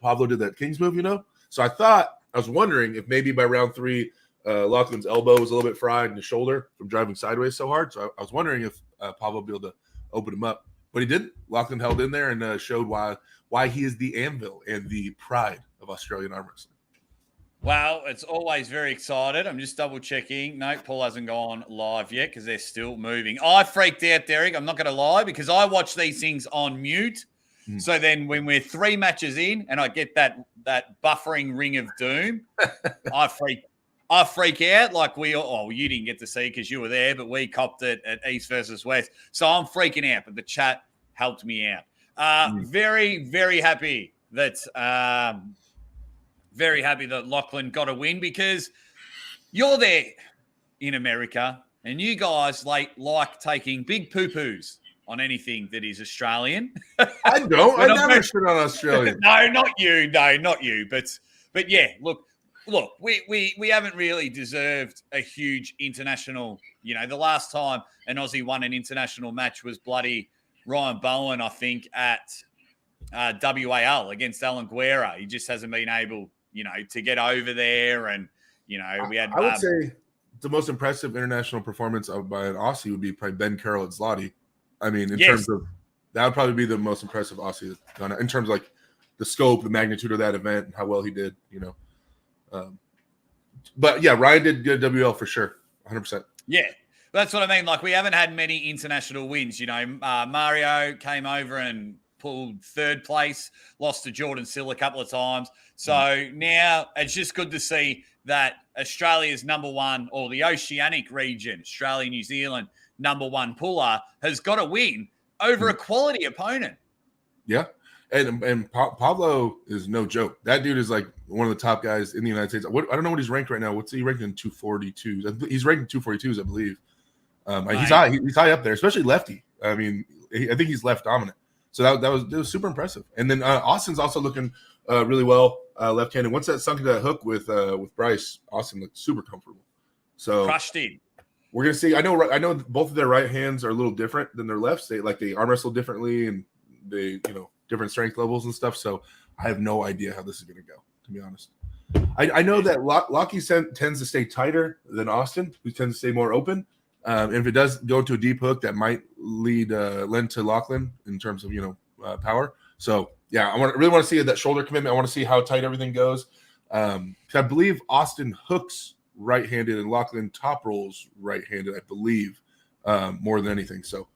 Speaker 3: Pavlo did that King's move, So I was wondering if maybe by round 3, Lachlan's elbow was a little bit fried in his shoulder from driving sideways so hard. So I was wondering if Pavlo would be able to open him up, but he didn't. Lachlan held in there and showed why he is the anvil and the pride of Australian arm wrestling.
Speaker 1: Well, it's always very excited. I'm just double checking. No, Paul hasn't gone live yet because they're still moving. I freaked out, Derek. I'm not going to lie because I watch these things on mute. So then when we're 3 matches in and I get that buffering ring of doom, I freak out like you didn't get to see because you were there, but we copped it at East versus West. So I'm freaking out, but the chat helped me out. Very, very happy that Lachlan got a win because you're there in America and you guys like taking big poo-poos on anything that is Australian.
Speaker 3: I don't. I never shit on Australia.
Speaker 1: No, not you. No, not you. But yeah, look, we haven't really deserved a huge international. The last time an Aussie won an international match was bloody Ryan Bowen, I think, at WAL against Alan Guerra. He just hasn't been able, to get over there. And, we had.
Speaker 3: I would say the most impressive international performance by an Aussie would be probably Ben Carroll at Zloty. I mean, in terms of that would probably be the most impressive Aussie done in terms of like the scope, the magnitude of that event, and how well he did, But yeah, Ryan did good at WL for sure, 100%.
Speaker 1: Yeah, that's what I mean. Like we haven't had many international wins. Mario came over and pulled 3rd place, lost to Jordan Sill a couple of times. So now it's just good to see that Australia's number 1, or the Oceanic region, Australia, New Zealand, number 1 puller has got a win over a quality opponent.
Speaker 3: Yeah. And Pavlo is no joke. That dude is like one of the top guys in the United States. I don't know what he's ranked right now. What's he ranked in 242s? He's ranked in 242s, I believe. He's high up there, especially lefty. I mean, I think he's left dominant. So that was super impressive. And then Austin's also looking really well left-handed. Once that sunk into that hook with Bryce, Austin looked super comfortable. So
Speaker 1: crushed in.
Speaker 3: We're gonna see. I know both of their right hands are a little different than their lefts. They arm wrestle differently and they different strength levels and stuff. So I have no idea how this is gonna go, to be honest. I know that Lockie tends to stay tighter than Austin, who tends to stay more open. And if it does go to a deep hook, that might lend to Lachlan in terms of power. So yeah, I really want to see that shoulder commitment. I want to see how tight everything goes. I believe Austin hooks right-handed and Lachlan top rolls right-handed, I believe, more than anything. So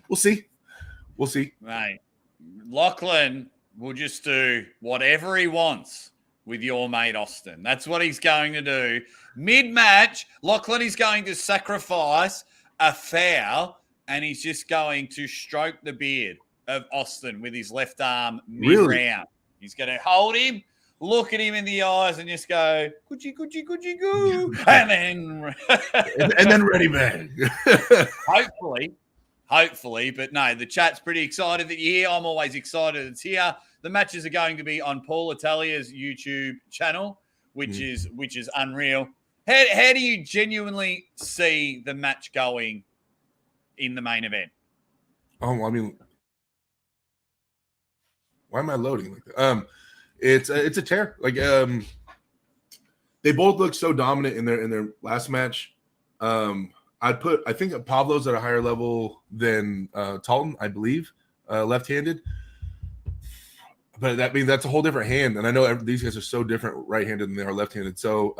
Speaker 3: we'll see.
Speaker 1: Right. Lachlan will just do whatever he wants with your mate Austin. That's what he's going to do. Mid-match, Lachlan is going to sacrifice a foul and he's just going to stroke the beard of Austin with his left arm mid-round. Really? He's going to hold him, look at him in the eyes and just go, "Could you go?" And then
Speaker 3: ready, man.
Speaker 1: Hopefully, but no, the chat's pretty excited that you're here. I'm always excited it's here. The matches are going to be on Paul Italia's YouTube channel, which is unreal. How do you genuinely see the match going in the main event?
Speaker 3: Oh, I mean, why am I loading like that? It's a tear. Like they both look so dominant in their last match. I think Pavlo's at a higher level than Talton, I believe, left-handed. But that's a whole different hand, and I know these guys are so different right-handed than they are left-handed. So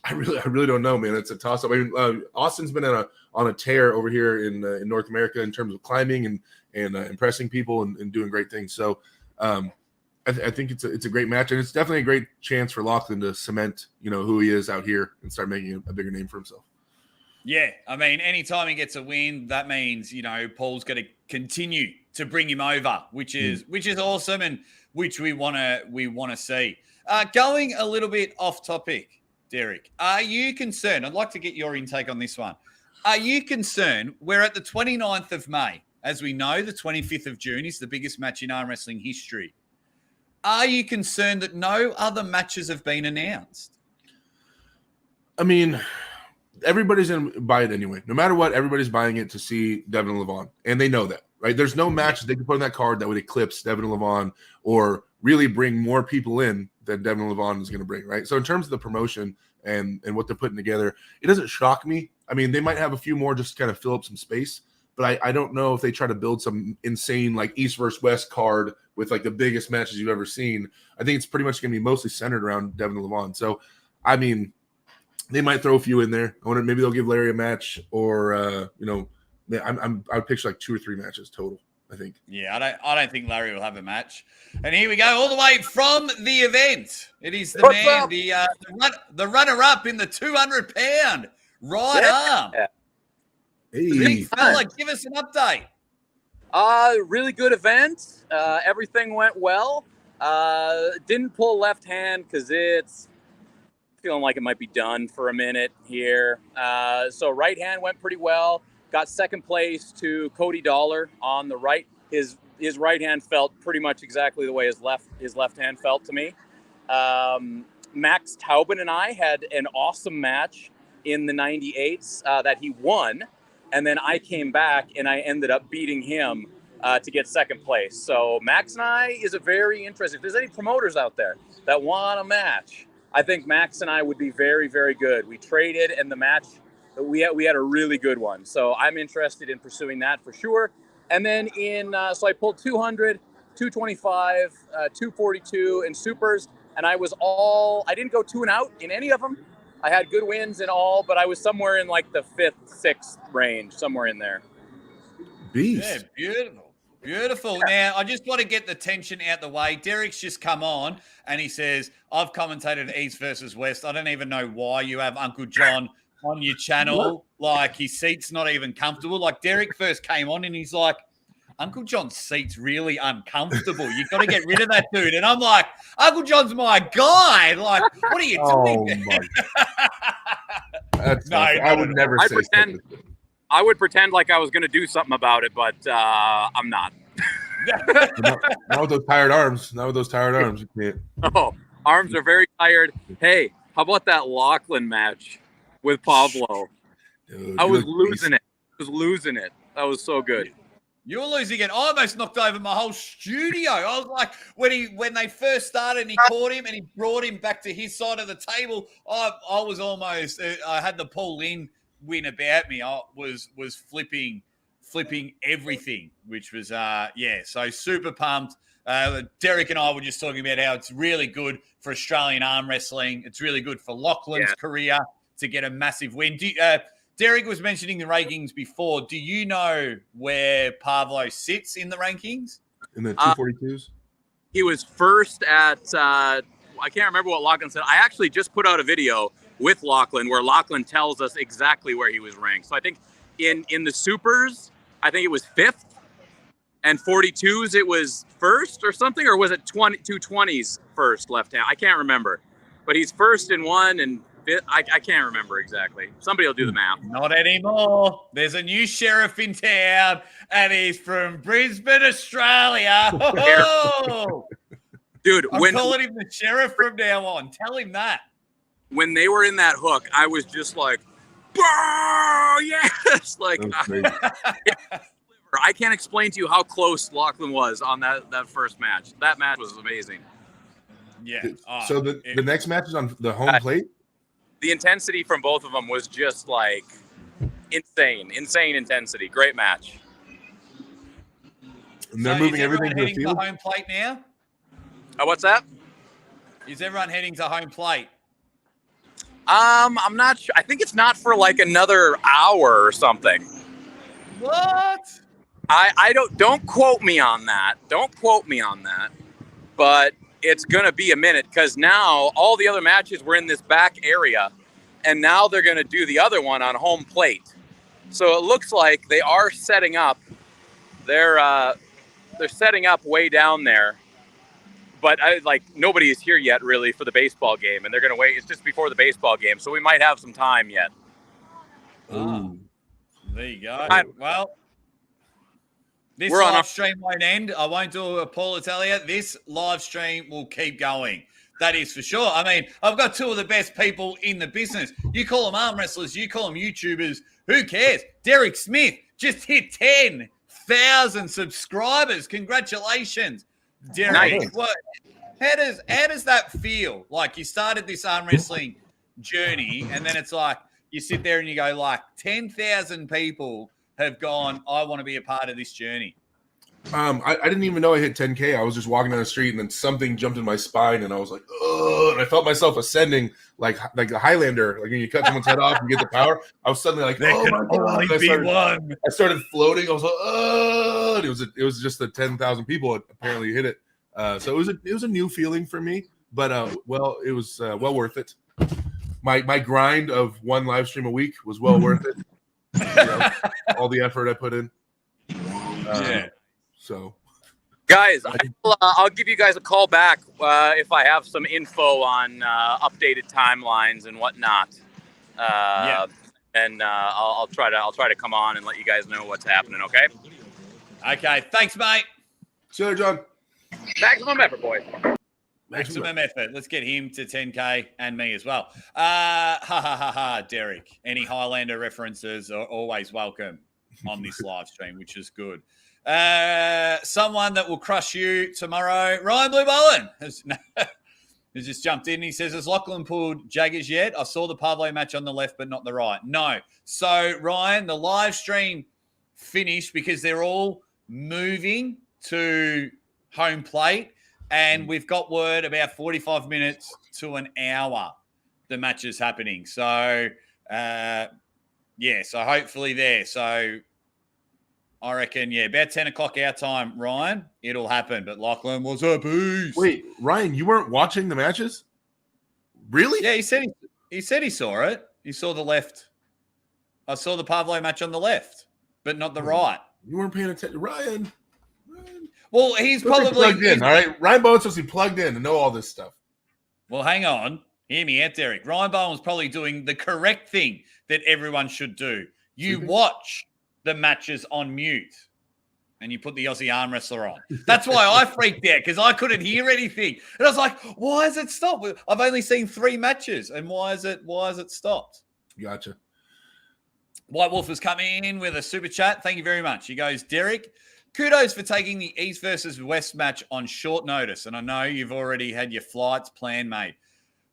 Speaker 3: I really don't know, man. It's a toss-up. I mean, Austin's been on a tear over here in North America in terms of climbing and impressing people and doing great things. So I think it's a great match, and it's definitely a great chance for Lachlan to cement who he is out here and start making a bigger name for himself.
Speaker 1: Yeah, I mean, anytime he gets a win, that means Paul's going to continue to bring him over, which is awesome, and which we want to see. Going a little bit off topic, Derek, are you concerned? I'd like to get your intake on this one. Are you concerned? We're at the 29th of May, as we know. The 25th of June is the biggest match in arm wrestling history. Are you concerned that no other matches have been announced?
Speaker 3: I mean, everybody's going to buy it anyway. No matter what, everybody's buying it to see Devin and Levon, and they know that, right? There's no matches they can put on that card that would eclipse Devin and Levon or really bring more people in than Devin and Levon is going to bring, right? So in terms of the promotion and what they're putting together, it doesn't shock me. I mean, they might have a few more just to kind of fill up some space, but I don't know if they try to build some insane like East versus West card with like the biggest matches you've ever seen. I think it's pretty much going to be mostly centered around Devin and Levon. So, I mean, they might throw a few in there. I wonder maybe they'll give Larry a match, or I would picture like 2 or 3 matches total, I think.
Speaker 1: Yeah, I don't think Larry will have a match. And here we go, all the way from the event. It is the man, the runner-up in the 200-pound right arm.
Speaker 3: Hey,
Speaker 1: Big fella, give us an update.
Speaker 4: Really good event. Everything went well. Didn't pull left hand because it's feeling like it might be done for a minute here. So right hand went pretty well. Got second place to Cody Dollar on the right. His right hand felt pretty much exactly the way his left hand felt to me. Max Taubin and I had an awesome match in the 98s that he won. And then I came back and I ended up beating him to get second place. So Max and I is a very interesting. If there's any promoters out there that want a match, I think Max and I would be very, very good. We traded, and the match we had a really good one. So I'm interested in pursuing that for sure. And then so I pulled 200, 225, 242 in supers, and I didn't go 2 and out in any of them. I had good wins in all, but I was somewhere in like the 5th, 6th range, somewhere in there.
Speaker 3: Beast.
Speaker 1: Yeah, beautiful. Now, I just want to get the tension out the way. Derek's just come on, and he says, I've commentated East versus West. I don't even know why you have Uncle John on your channel. Like, his seat's not even comfortable. Like, Derek first came on, and he's like, Uncle John's seat's really uncomfortable. You've got to get rid of that dude. And I'm like, Uncle John's my guy. Like, what are you doing?
Speaker 3: That's I would never say
Speaker 4: pretend. I would pretend like I was going to do something about it, but I'm not.
Speaker 3: Not with those tired arms. You can't.
Speaker 4: Oh, arms are very tired. Hey, how about that Lachlan match with Pavlo?
Speaker 3: Dude,
Speaker 4: I was losing it. That was so good.
Speaker 1: You were losing it. I almost knocked over my whole studio. I was like, when they first started and he caught him and he brought him back to his side of the table, I was almost, I had the Paul Lynn win about me. I was flipping everything, which was, so super pumped. Derek and I were just talking about how it's really good for Australian arm wrestling. It's really good for Lachlan's career to get a massive win. Derek was mentioning the rankings before. Do you know where Pavlo sits in the rankings?
Speaker 3: In the 242s?
Speaker 4: He was first at, I can't remember what Lachlan said. I actually just put out a video with Lachlan where Lachlan tells us exactly where he was ranked. So I think in the supers, I think it was 5th. And 42s, it was 1st or something? Or was it 220s first left hand? I can't remember. But he's 1st in one and I can't remember exactly. Somebody will do the math.
Speaker 1: Not anymore. There's a new sheriff in town, and he's from Brisbane, Australia. Oh!
Speaker 4: Dude,
Speaker 1: I'm calling him the sheriff from now on. Tell him that.
Speaker 4: When they were in that hook, I was just like, "Bah, yes!" Like, I can't explain to you how close Lachlan was on that first match. That match was amazing.
Speaker 1: Yeah.
Speaker 3: So the next match is on the home plate?
Speaker 4: The intensity from both of them was just like insane intensity. Great match.
Speaker 3: And they're
Speaker 1: So
Speaker 3: moving
Speaker 1: is everyone
Speaker 3: everything to the
Speaker 1: heading to
Speaker 3: field.
Speaker 1: home plate now?
Speaker 4: What's that?
Speaker 1: Is everyone heading to home plate?
Speaker 4: I'm not sure. I think it's not for like another hour or something.
Speaker 1: What?
Speaker 4: I don't quote me on that. Don't quote me on that. But it's gonna be a minute because now all the other matches were in this back area, and now they're gonna do the other one on home plate. So it looks like they are setting up. They're setting up way down there. But nobody is here yet really for the baseball game, and they're gonna wait. It's just before the baseball game, so we might have some time yet.
Speaker 1: Oh, there you go. Well, this
Speaker 4: We're on
Speaker 1: live stream won't end. I won't do a Paul Italia. This live stream will keep going. That is for sure. I mean, I've got two of the best people in the business. You call them arm wrestlers, you call them YouTubers. Who cares? Derek Smith just hit 10,000 subscribers. Congratulations, Derek.
Speaker 4: Nice.
Speaker 1: What? How does that feel? Like you started this arm wrestling journey, and then it's like you sit there and you go, like 10,000 people have gone, I want to be a part of this journey.
Speaker 3: I didn't even know I hit 10K. I was just walking down the street, and then something jumped in my spine, and I was like, oh, and I felt myself ascending like a Highlander. Like when you cut someone's head off and get the power, I was suddenly like, oh my God. I started floating. I was like, oh, and it was just the 10,000 people that apparently hit it. So it was a new feeling for me, but it was well worth it. My grind of one live stream a week was well worth it. You know, all the effort I put in.
Speaker 1: Yeah.
Speaker 3: So,
Speaker 4: Guys, I'll give you guys a call back if I have some info on updated timelines and whatnot. And I'll try to come on and let you guys know what's happening. Okay.
Speaker 1: Okay. Thanks, mate.
Speaker 3: see you later, John.
Speaker 4: Maximum effort, boys.
Speaker 1: Maximum effort. Let's get him to 10K and me as well. Derek. Any Highlander references are always welcome on this live stream, which is good. Someone that will crush you tomorrow, Ryan Blue Bowen has just jumped in. He says, has Lachlan pulled Jaggers yet? I saw the Pavlo match on the left, but not the right. No. So, Ryan, the live stream finished because they're all moving to home plate, and we've got word about 45 minutes to an hour the match is happening. So, so hopefully there. So, I reckon, about 10 o'clock our time, Ryan, it'll happen. But Lachlan was a beast.
Speaker 3: Wait, Ryan, you weren't watching the matches? Really?
Speaker 1: Yeah, he said he saw it. He saw the left. I saw the Pavlo match on the left, but not the right.
Speaker 3: You weren't paying attention. Ryan.
Speaker 1: Well, he's
Speaker 3: Supposed to be
Speaker 1: probably
Speaker 3: plugged in, all right? Ryan Bowen's supposed to be plugged in and know all this stuff.
Speaker 1: Well, hang on. Hear me out, Derek. Ryan Bowen was probably doing the correct thing that everyone should do. You watch the matches on mute and you put the Aussie arm wrestler on. That's why I freaked out, because I couldn't hear anything. And I was like, why has it stopped? I've only seen 3 matches, and why is it stopped?
Speaker 3: Gotcha.
Speaker 1: White Wolf has come in with a super chat. Thank you very much. He goes, Derek, kudos for taking the East versus West match on short notice. And I know you've already had your flights planned, mate.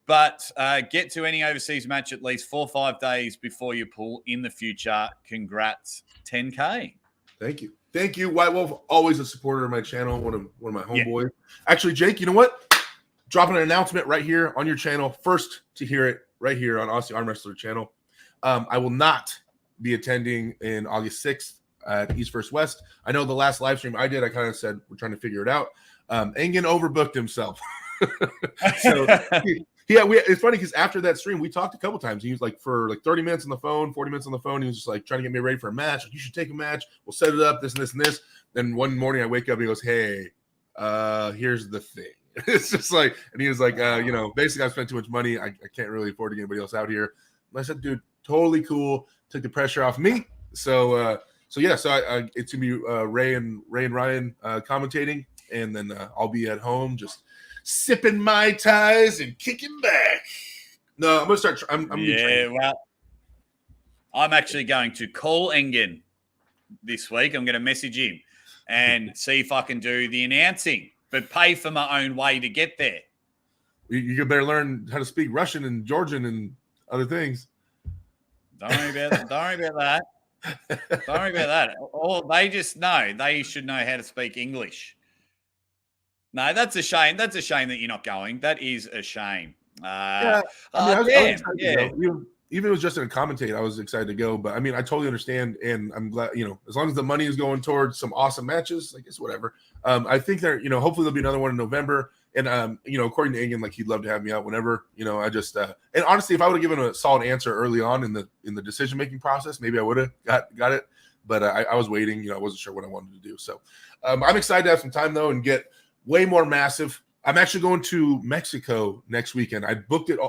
Speaker 1: But get to any overseas match at least 4 or 5 days before you pull in the future. Congrats, 10K.
Speaker 3: Thank you. White Wolf, always a supporter of my channel, one of my homeboys. Yeah. Actually, Jake, you know what? Dropping an announcement right here on your channel. First to hear it right here on Aussie Arm Wrestler channel. I will not be attending in August 6th at East vs. West. I know the last live stream I did, I kind of said we're trying to figure it out. Engen overbooked himself. So it's funny because after that stream, we talked a couple times. He was like for like 30 minutes on the phone, 40 minutes on the phone. He was just like trying to get me ready for a match. Like, you should take a match. We'll set it up, this and this and this. Then one morning I wake up and he goes, hey, here's the thing. It's just like, and he was like, basically I've spent too much money. I can't really afford to get anybody else out here. And I said, dude, totally cool. Took the pressure off me. So it's gonna be Ray and Ryan commentating, and then I'll be at home just sipping Mai Tais and kicking back. No, I'm gonna start. I'm
Speaker 1: actually going to call Engen this week. I'm going to message him and see if I can do the announcing, but pay for my own way to get there.
Speaker 3: You better learn how to speak Russian and Georgian and other things.
Speaker 1: Don't worry about that. Don't worry about that. Or they just know. They should know how to speak English. No, that's a shame. That's a shame that you're not going. That is a shame.
Speaker 3: Yeah, I mean, I was
Speaker 1: damn,
Speaker 3: excited
Speaker 1: yeah.
Speaker 3: to go. Even if it was just in a commentate, I was excited to go. But I mean, I totally understand, and I'm glad. As long as the money is going towards some awesome matches, I guess whatever. I think that hopefully there'll be another one in November. And according to Egan, like he'd love to have me out whenever. I just and honestly, if I would have given a solid answer early on in the decision making process, maybe I would have got it. But I was waiting. I wasn't sure what I wanted to do. So I'm excited to have some time though and get way more massive. I'm actually going to Mexico next weekend. I booked it.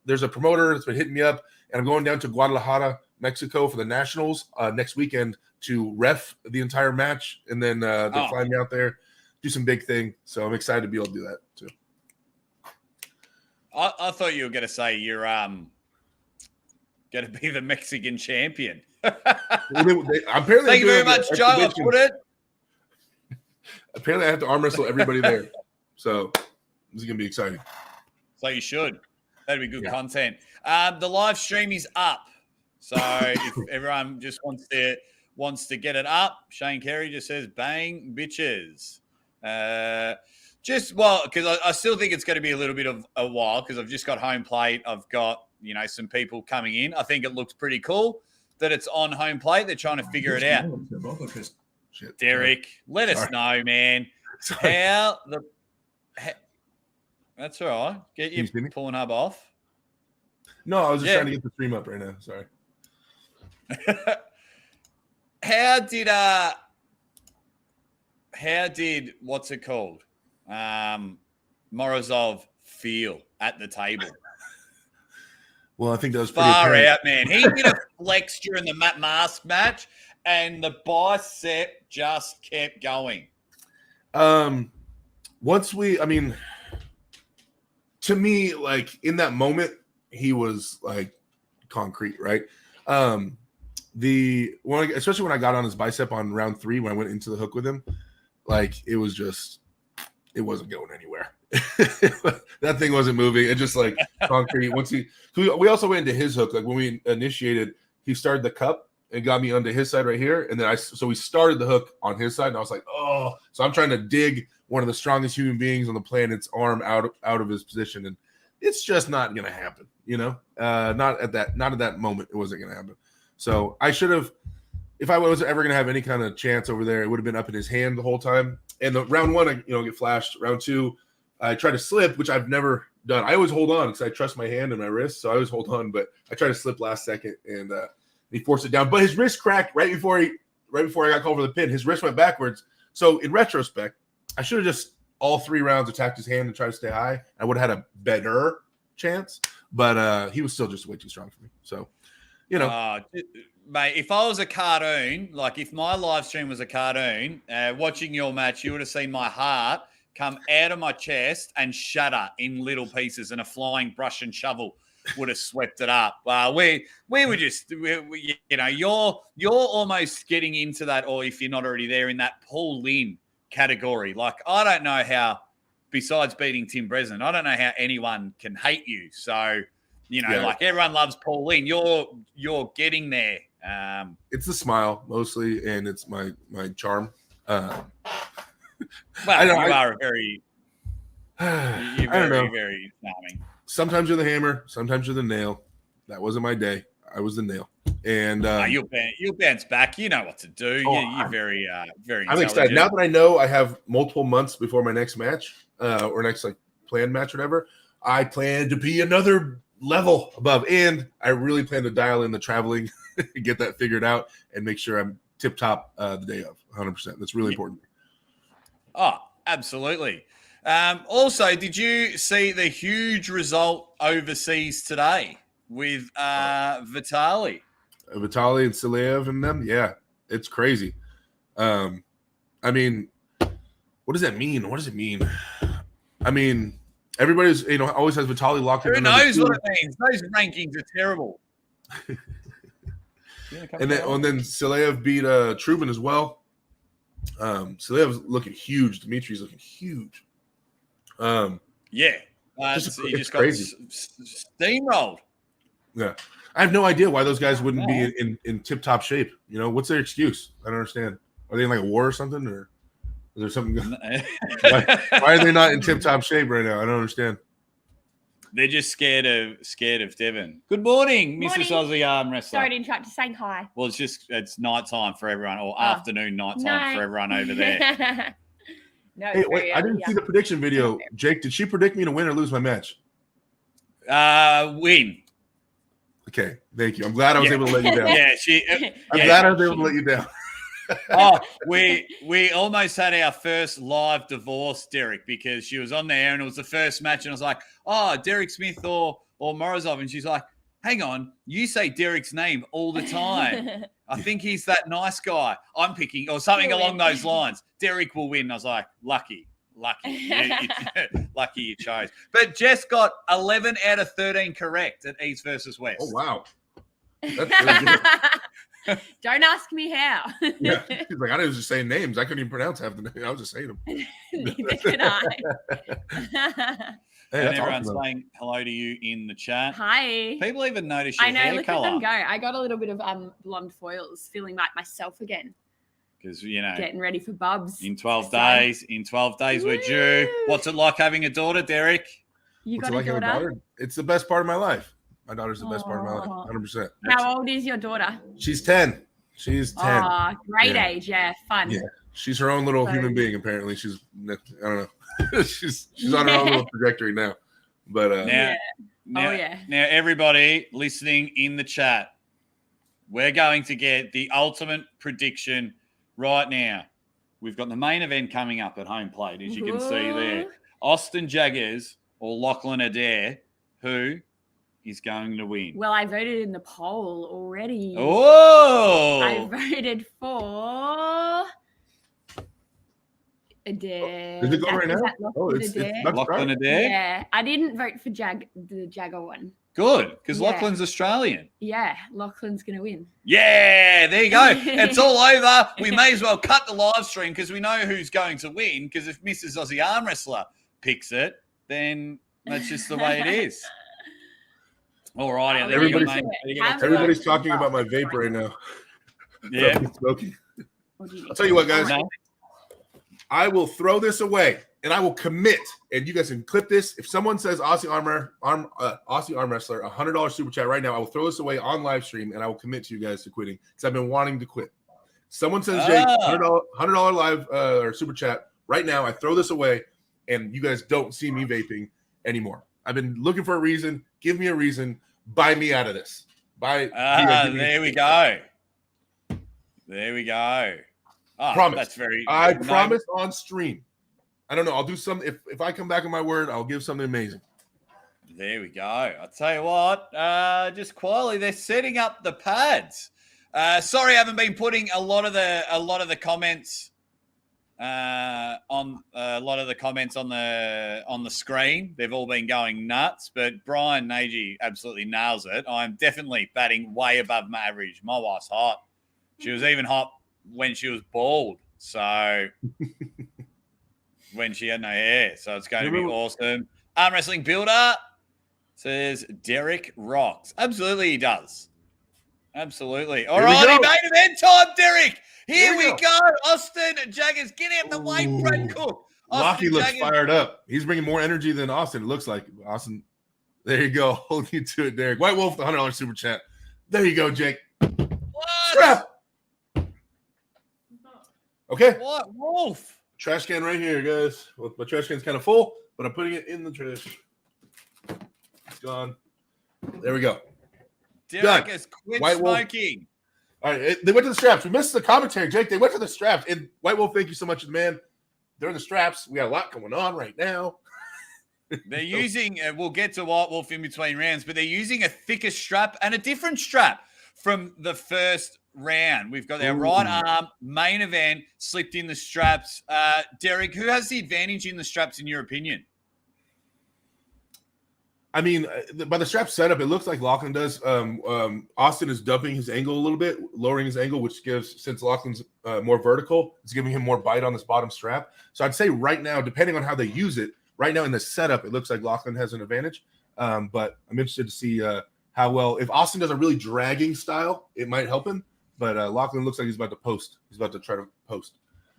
Speaker 3: There's a promoter that's been hitting me up, and I'm going down to Guadalajara, Mexico for the Nationals next weekend to ref the entire match, and then they'll fly me out there, do some big thing. So I'm excited to be able to do that too.
Speaker 1: I thought you were going to say you're going to be the Mexican champion.
Speaker 3: Apparently,
Speaker 1: thank you very much, Joe. I put it.
Speaker 3: Apparently, I have to arm wrestle everybody there. So this is going to be exciting.
Speaker 1: So you should. That'd be good content. The live stream is up. So if everyone just wants to get it up, Shane Carey just says, bang, bitches. Because I still think it's going to be a little bit of a while because I've just got home plate. I've got, some people coming in. I think it looks pretty cool that it's on home plate. They're trying to figure it out.
Speaker 3: Shit.
Speaker 1: Derek, let us know, man. How that's all right. Get your Pornhub off.
Speaker 3: No, I was just trying to get the stream up right now. Sorry.
Speaker 1: How did what's it called? Morozov feel at the table?
Speaker 3: Well, I think that was pretty
Speaker 1: far
Speaker 3: apparent.
Speaker 1: out, man. He did a flex during the mask match, and the bicep just kept going.
Speaker 3: To me, like in that moment, he was like concrete, right? Especially when I got on his bicep on round 3 when I went into the hook with him, like it wasn't going anywhere. That thing wasn't moving. It just like concrete. We also went into his hook. Like when we initiated, he started the cup and got me onto his side right here, and then so we started the hook on his side, and I was like, oh. So I'm trying to dig one of the strongest human beings on the planet's arm out of his position, and it's just not gonna happen. Not at that moment, it wasn't gonna happen. So I should have, if I was ever gonna have any kind of chance over there, it would have been up in his hand the whole time. And the round 1, I get flashed. Round 2, I tried to slip, which I've never done. I always hold on because I trust my hand and my wrist, so I always hold on. But I tried to slip last second, and he forced it down. But his wrist cracked right before I got called for the pin. His wrist went backwards. So in retrospect, I should have just all 3 rounds attacked his hand and tried to stay high. I would have had a better chance, but he was still just way too strong for me. So,
Speaker 1: mate, if I was a cartoon, like if my live stream was a cartoon, watching your match, you would have seen my heart come out of my chest and shatter in little pieces, and a flying brush and shovel would have swept it up. We were just, you're almost getting into that, or if you're not already there, in that Paul Lynn category. Like, I don't know how, besides beating Tim Breslin, I don't know how anyone can hate you. So, like everyone loves Paul Lynn. You're getting there.
Speaker 3: It's the smile mostly, and it's my charm.
Speaker 1: Well, you are a very, you're very, very charming.
Speaker 3: Sometimes you're the hammer, sometimes you're the nail. That wasn't my day. I was the nail. And
Speaker 1: you'll bounce back. You know what to do. You're very, very.
Speaker 3: I'm excited now that I know I have multiple months before my next match, or next like planned match, or whatever. I plan to be another level above, and I really plan to dial in the traveling, get that figured out, and make sure I'm tip top the day of 100%. That's really important.
Speaker 1: Oh, absolutely. Also, did you see the huge result overseas today with Vitaly?
Speaker 3: Vitaly and Silev and them? Yeah, it's crazy. I mean, what does that mean? What does it mean? I mean, everybody's, always has Vitaly locked in.
Speaker 1: Who knows what it means? Those rankings are terrible.
Speaker 3: And then Silev beat Trubin as well. Silev's looking huge. Dimitri's looking huge.
Speaker 1: Yeah. He just got steamrolled.
Speaker 3: Yeah. I have no idea why those guys wouldn't be in tip-top shape. You know, what's their excuse? I don't understand. Are they in like a war or something, or is there something? Why are they not in tip-top shape right now? I don't understand.
Speaker 1: They're just scared of Devon. Good morning, Mrs. Aussie Arm Wrestler.
Speaker 5: Sorry to interrupt. Just saying hi.
Speaker 1: Well, it's nighttime for everyone, or afternoon nighttime for everyone over there.
Speaker 5: No,
Speaker 3: Hey, wait, I didn't see the prediction video. Jake, did she predict me to win or lose my match?
Speaker 1: Win.
Speaker 3: Okay, thank you. I'm glad I was able to let you down.
Speaker 1: Yeah,
Speaker 3: I'm glad I was able to let you down.
Speaker 1: We almost had our first live divorce, Derek, because she was on there and it was the first match, and I was like, "Oh, Derek Smith or Morozov," and she's like, "Hang on, you say Derek's name all the time. I think he's that nice guy. I'm picking," or something along those lines. Derek will win. I was like, lucky. Lucky you chose. But Jess got 11 out of 13 correct at East versus West.
Speaker 3: Oh, wow. That's really good.
Speaker 5: Don't ask me how.
Speaker 3: Yeah. He's like, I was just saying names. I couldn't even pronounce half the name. I was just saying them.
Speaker 5: Neither could I.
Speaker 3: Hey,
Speaker 1: and everyone's saying hello to you in the chat.
Speaker 5: Hi.
Speaker 1: People even notice your
Speaker 5: I know,
Speaker 1: hair
Speaker 5: look
Speaker 1: color.
Speaker 5: at them go. I got a little bit of blonde foils, feeling like myself again.
Speaker 1: Because, you know,
Speaker 5: Getting ready for Bubs.
Speaker 1: in 12 days, we're due. What's it like having a daughter, Derek?
Speaker 5: You
Speaker 3: What's
Speaker 5: got
Speaker 3: it like
Speaker 5: a
Speaker 3: having
Speaker 5: daughter?
Speaker 3: It's the best part of my life. My daughter's the best part of my life, 100%.
Speaker 5: How old is your daughter?
Speaker 3: She's 10. She's 10.
Speaker 5: Oh, great age. Yeah, fun.
Speaker 3: Yeah. She's her own little human being, apparently. She's, I don't know. she's on her own little trajectory now. But
Speaker 1: now, everybody listening in the chat, we're going to get the ultimate prediction right now. We've got the main event coming up at home plate, as you can see there. Austin Jaggers or Lachlan Adair, who is going to win?
Speaker 5: Well, I voted in the poll already.
Speaker 1: Oh!
Speaker 5: I voted for Adair.
Speaker 3: Did it go right now? It's
Speaker 1: Lachlan Adair?
Speaker 5: Yeah, I didn't vote for the Jagger one.
Speaker 1: Good, because Lachlan's Australian.
Speaker 5: Yeah, Lachlan's going to win.
Speaker 1: Yeah, there you go. It's all over. We may as well cut the live stream because we know who's going to win, because if Mrs. Aussie Arm Wrestler picks it, then that's just the way it is. All right.
Speaker 3: Everybody's talking about my vape right now.
Speaker 1: Yeah.
Speaker 3: Smoking. I'll tell you what, guys. I will throw this away, and I will commit. And you guys can clip this. If someone says Aussie Arm Wrestler, $100 super chat right now, I will throw this away on live stream, and I will commit to you guys to quitting because I've been wanting to quit. Someone says, Jake, $100 live or super chat right now. I throw this away, and you guys don't see me vaping anymore. I've been looking for a reason. Give me a reason. Buy me out of this.
Speaker 1: There we go. There we go. Oh,
Speaker 3: promise. I promise on stream. I don't know. I'll do something. If I come back on my word, I'll give something amazing.
Speaker 1: There we go. I'll tell you what. Just quietly, they're setting up the pads. Sorry, I haven't been putting a lot of the comments on the screen. They've all been going nuts, but Brian Nagy absolutely nails it. I'm definitely batting way above my average. My wife's hot. She was even hot when she was bald. So when she had no hair. So it's going to be awesome. Arm Wrestling Builder says Derek rocks. Absolutely he does. Absolutely. All righty, main event time, Derek. Here we go. Austin Jaggers, get out the way, Brad Cook.
Speaker 3: Lockie looks fired up. He's bringing more energy than Austin. It looks like Austin. There you go. Hold you to it, Derek. White Wolf, the $100 super chat. There you go, Jake. Strap. Okay.
Speaker 1: What Wolf?
Speaker 3: Trash can right here, guys. Well, my trash can's kind of full, but I'm putting it in the trash. It's gone. There we go.
Speaker 1: Derek has quit smoking.
Speaker 3: All right, they went to the straps. We missed the commentary, Jake. They went to the straps. And White Wolf, thank you so much, man. They're in the straps. We got a lot going on right now.
Speaker 1: They're using, we'll get to White Wolf in between rounds, but they're using a thicker strap and a different strap from the first round. We've got our right arm, main event, slipped in the straps. Derek, who has the advantage in the straps in your opinion?
Speaker 3: I mean, by the strap setup, it looks like Lachlan does. Austin is dumping his angle a little bit, lowering his angle, which gives, since Lachlan's more vertical, it's giving him more bite on this bottom strap. So I'd say right now, depending on how they use it, right now in the setup, it looks like Lachlan has an advantage. But I'm interested to see how well, if Austin does a really dragging style, it might help him. But Lachlan looks like he's about to post. He's about to try to post.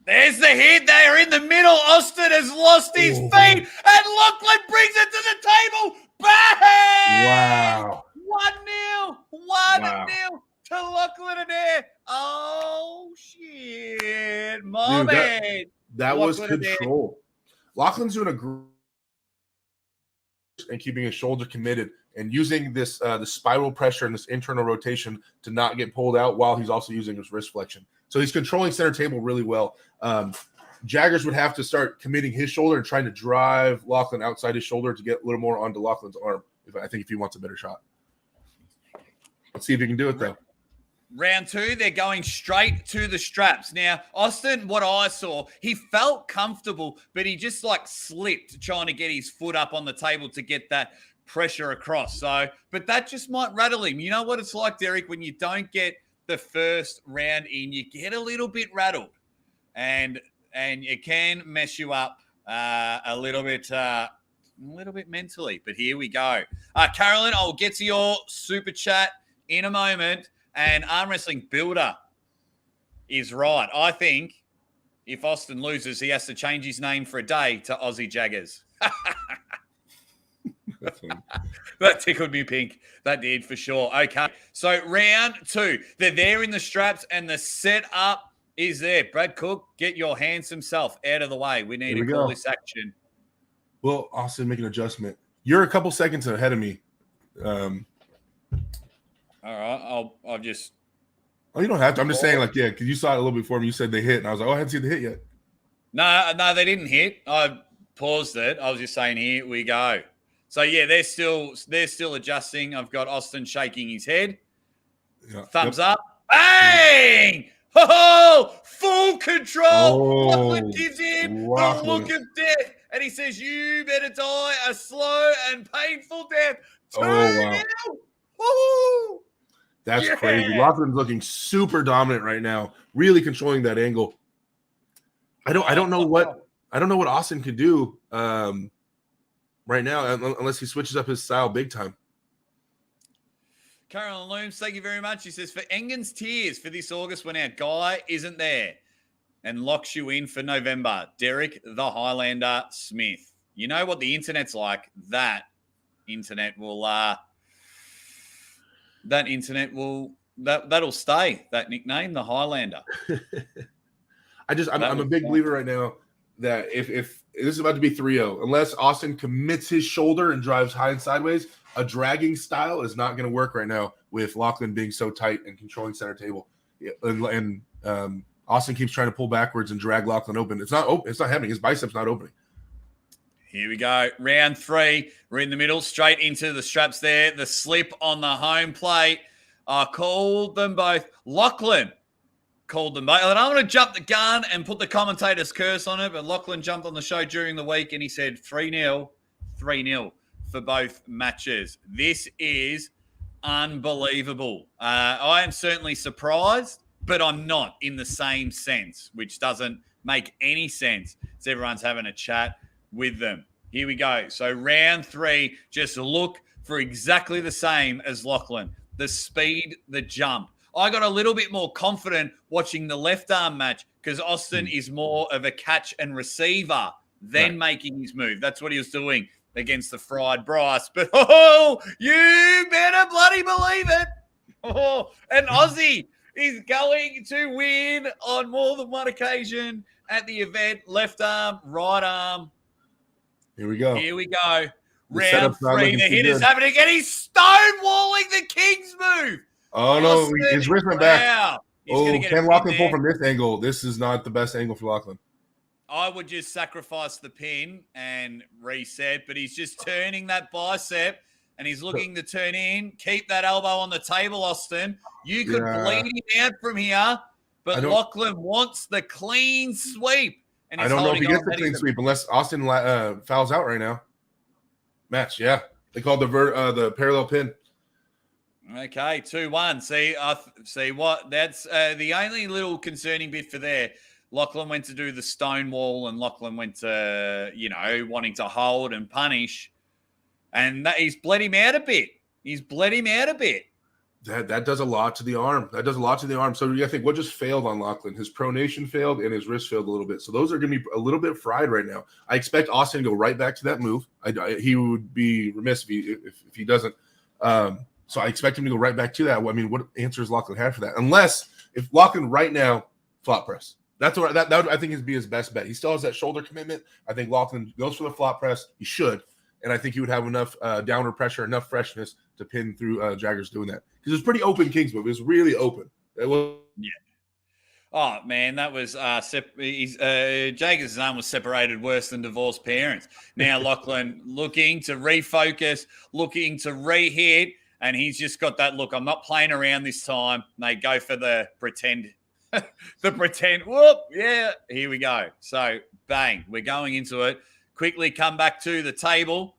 Speaker 1: There's the hit. They are in the middle. Austin has lost his feet, and Lachlan brings it to the table. Bang!
Speaker 3: Wow.
Speaker 1: 1-0. 1-0 to Lachlan Adair. Oh, shit. My
Speaker 3: Dude,
Speaker 1: man.
Speaker 3: That was
Speaker 1: Lachlan Adair.
Speaker 3: control. Lachlan's doing a great and keeping his shoulder committed and using this the spiral pressure and this internal rotation to not get pulled out while he's also using his wrist flexion. So he's controlling center table really well. Jaggers would have to start committing his shoulder and trying to drive Lachlan outside his shoulder to get a little more onto Lachlan's arm. If he wants a better shot. Let's see if he can do it though.
Speaker 1: Round 2, they're going straight to the straps. Now, Austin, what I saw, he felt comfortable, but he just like slipped trying to get his foot up on the table to get that pressure across. So, but that just might rattle him. You know what it's like, Derek, when you don't get the first round in, you get a little bit rattled, and it can mess you up a little bit mentally. But here we go. Carolyn, I'll get to your super chat in a moment. And Arm Wrestling Builder is right. I think if Austin loses, he has to change his name for a day to Aussie Jaggers. That tickled me pink. That did for sure. Okay, so round 2. They're there in the straps and the setup is there. Brad Cook, get your handsome self out of the way. We need to call this action.
Speaker 3: Well, Austin, make an adjustment. You're a couple seconds ahead of me.
Speaker 1: All right, I'll just.
Speaker 3: Oh, you don't have to. I'm just saying, like, yeah, because you saw it a little before me. You said they hit, and I was like, oh, I haven't seen the hit yet.
Speaker 1: No, they didn't hit. I paused it. I was just saying, here we go. So yeah, they're still adjusting. I've got Austin shaking his head.
Speaker 3: Yeah.
Speaker 1: Thumbs up. Bang! Oh, full control. Lachlan gives him the look of death, and he says, "You better die a slow and painful death." 2-0. Woo!
Speaker 3: That's crazy. Lachlan's looking super dominant right now, really controlling that angle. I don't know what Austin could do right now unless he switches up his style big time.
Speaker 1: Carolyn Looms, thank you very much. He says, for Engen's tears for this August when our guy isn't there and locks you in for November, Derek the Highlander Smith. You know what the internet's like. That internet will that'll stay, that nickname, the Highlander.
Speaker 3: I'm a big believer right now that if this is about to be 3-0, unless Austin commits his shoulder and drives high and sideways, a dragging style is not going to work right now with Lachlan being so tight and controlling center table. And Austin keeps trying to pull backwards and drag Lachlan open. It's not open. It's not happening. His bicep's not opening.
Speaker 1: Here we go. Round 3. We're in the middle, straight into the straps there. The slip on the home plate. I called them both. Lachlan called them both. And I'm going to jump the gun and put the commentator's curse on it, but Lachlan jumped on the show during the week and he said 3-0 for both matches. This is unbelievable. I am certainly surprised, but I'm not in the same sense, which doesn't make any sense. So everyone's having a chat with them. Here we go. So round 3, just look for exactly the same as Lachlan. The speed, the jump. I got a little bit more confident watching the left arm match because Austin is more of a catch and receiver than making his move. That's what he was doing against the fried Bryce. But, you better bloody believe it. And Aussie is going to win on more than one occasion at the event. Left arm, right arm.
Speaker 3: Here we go.
Speaker 1: Round 3, the hit is happening, and he's stonewalling the King's move.
Speaker 3: Oh, no, his wrist went back. Can Lachlan pull from this angle? This is not the best angle for Lachlan.
Speaker 1: I would just sacrifice the pin and reset, but he's just turning that bicep, and he's looking to turn in. Keep that elbow on the table, Austin. You could bleed him out from here, but Lachlan wants the clean sweep. And
Speaker 3: I don't know if he gets the clean sweep unless Austin fouls out right now. Match, yeah. They called the parallel pin.
Speaker 1: Okay, 2-1. See what? That's the only little concerning bit for there. Lachlan went to do the stonewall, and Lachlan went to, wanting to hold and punish, and he's bled him out a bit. He's bled him out a bit.
Speaker 3: That does a lot to the arm. So I think what just failed on Lachlan? His pronation failed and his wrist failed a little bit. So those are going to be a little bit fried right now. I expect Austin to go right back to that move. He would be remiss if he doesn't. So I expect him to go right back to that. I mean, what answers Lachlan have for that? Unless if Lachlan right now flop press. That would, I think, would be his best bet. He still has that shoulder commitment. I think Lachlan goes for the flop press. He should. And I think he would have enough downward pressure, enough freshness to pin through Jaggers doing that. Because it was pretty open Kings move. It was really open. It was.
Speaker 1: Yeah. Oh, man, that was Jaggers' arm was separated worse than divorced parents. Now Lachlan looking to refocus, looking to re-hit, and he's just got that look. I'm not playing around this time. They go for the pretend. Whoop, yeah, here we go. So, bang, we're going into it. Quickly come back to the table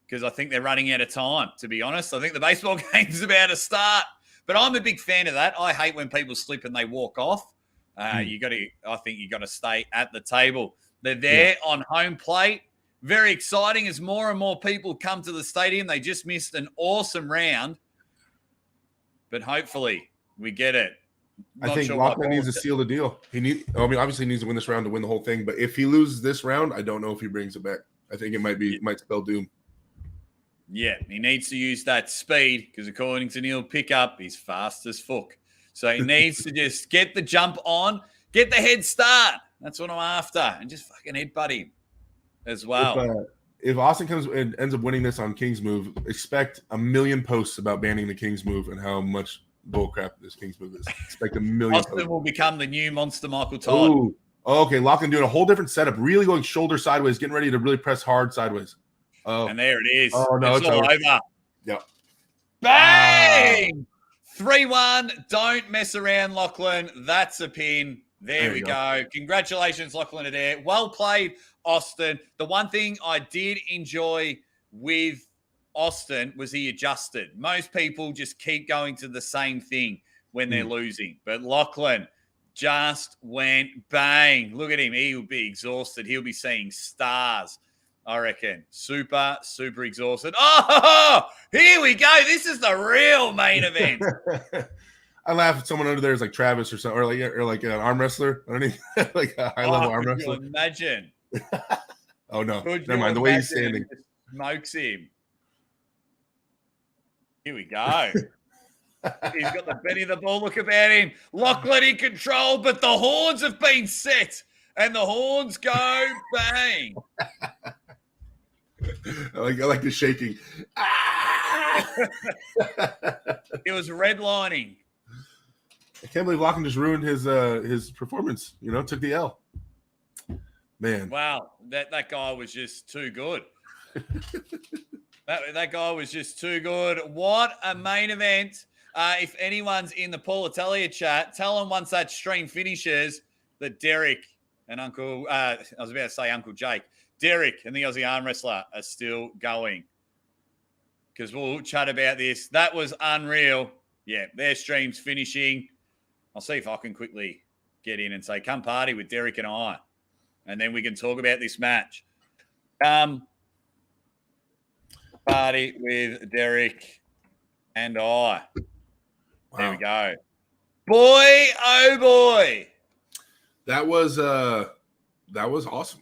Speaker 1: because I think they're running out of time, to be honest. I think the baseball game's about to start. But I'm a big fan of that. I hate when people slip and they walk off. I think you got to stay at the table. They're there on home plate. Very exciting as more and more people come to the stadium. They just missed an awesome round. But hopefully we get it.
Speaker 3: I think Lachlan needs to seal the deal. Obviously needs to win this round to win the whole thing. But if he loses this round, I don't know if he brings it back. I think it might spell doom.
Speaker 1: Yeah, he needs to use that speed because according to Neil Pickup, he's fast as fuck. So he needs to just get the jump on, get the head start. That's what I'm after. And just fucking headbutt him as well.
Speaker 3: If Austin comes and ends up winning this on King's move, expect a million posts about banning the King's move and how much bullcrap this King's move is. Expect a million.
Speaker 1: Austin will become the new Monster Michael Todd.
Speaker 3: Ooh. Okay, Lachlan doing a whole different setup, really going shoulder sideways, getting ready to really press hard sideways. Oh,
Speaker 1: and there it is.
Speaker 3: Oh no, it's
Speaker 1: all over.
Speaker 3: Yep.
Speaker 1: Bang! 3-1. Don't mess around, Lachlan. That's a pin. There we go. Congratulations, Lachlan Adair. Well played, Austin. The one thing I did enjoy with Austin was he adjusted. Most people just keep going to the same thing when they're losing. But Lachlan just went bang. Look at him. He'll be exhausted. He'll be seeing stars, I reckon. Super, super exhausted. Oh, here we go. This is the real main event.
Speaker 3: I laugh at someone under there is like Travis or something, or like an arm wrestler. I don't even like a high level arm wrestler.
Speaker 1: Imagine.
Speaker 3: Oh no, never mind. The way he's standing
Speaker 1: smokes him. Here we go. He's got the Benny the Ball look about him. Lachlan in control, but the horns have been set, and the horns go bang.
Speaker 3: I like the shaking.
Speaker 1: It was redlining.
Speaker 3: I can't believe Lachlan just ruined his performance. Took the L. Man.
Speaker 1: Wow, that guy was just too good. That guy was just too good. What a main event. If anyone's in the Paul Italia chat, tell them once that stream finishes that Derek and Uncle Jake, Derek and the Aussie arm wrestler are still going. Because we'll chat about this. That was unreal. Yeah, their stream's finishing. I'll see if I can quickly get in and say, come party with Derek and I. And then we can talk about this match. Party with Derek and I. Wow. There we go. Boy, oh boy.
Speaker 3: That was awesome.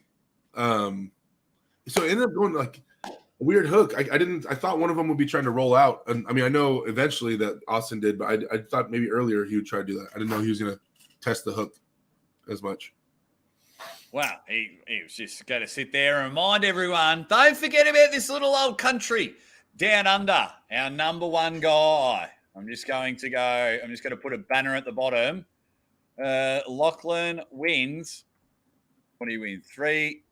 Speaker 3: So it ended up going like a weird hook. I thought one of them would be trying to roll out. And I mean, I know eventually that Austin did, but I thought maybe earlier he would try to do that. I didn't know he was going to test the hook as much.
Speaker 1: Wow, he was just going to sit there and remind everyone, don't forget about this little old country down under, our number one guy. I'm just going to put a banner at the bottom. Lachlan wins. What do you win? 3-0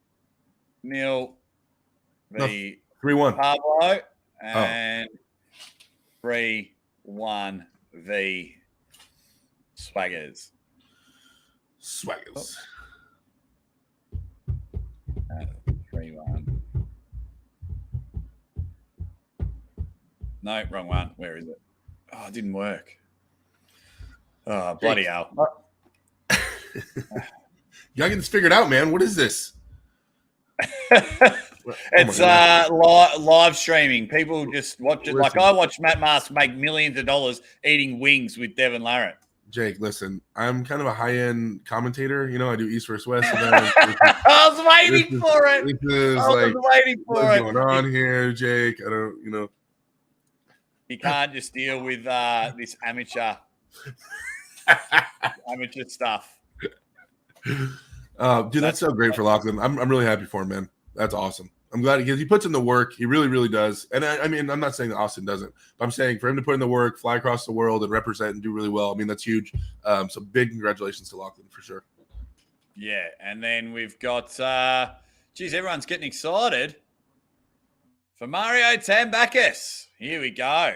Speaker 1: v
Speaker 3: 3-1.
Speaker 1: Pavlo and 3-1 v Swaggers.
Speaker 3: Swaggers.
Speaker 1: 3-1. No, wrong one. Where is it? Oh, it didn't work. Oh, bloody hell.
Speaker 3: You gotta get this figured out, man. What is this?
Speaker 1: It's live streaming. People just watch it.
Speaker 3: Listen.
Speaker 1: Like I watch Matt Mask make millions of dollars eating wings with Devin Larratt.
Speaker 3: Jake, listen, I'm kind of a high-end commentator. You know, I do East versus West.
Speaker 1: I was waiting for it.
Speaker 3: This is
Speaker 1: I was waiting for
Speaker 3: what's
Speaker 1: it.
Speaker 3: going on here, Jake? I don't, you know.
Speaker 1: You can't just deal with this amateur stuff.
Speaker 3: Dude, that's so great for Lachlan. I'm really happy for him, man. That's awesome. I'm glad he puts in the work. He really, really does. And I mean, I'm not saying that Austin doesn't, but I'm saying for him to put in the work, fly across the world, and represent and do really well. I mean, that's huge. So big congratulations to Lachlan for sure.
Speaker 1: Yeah, and then we've got, everyone's getting excited for Mario Tambakis. Here we go.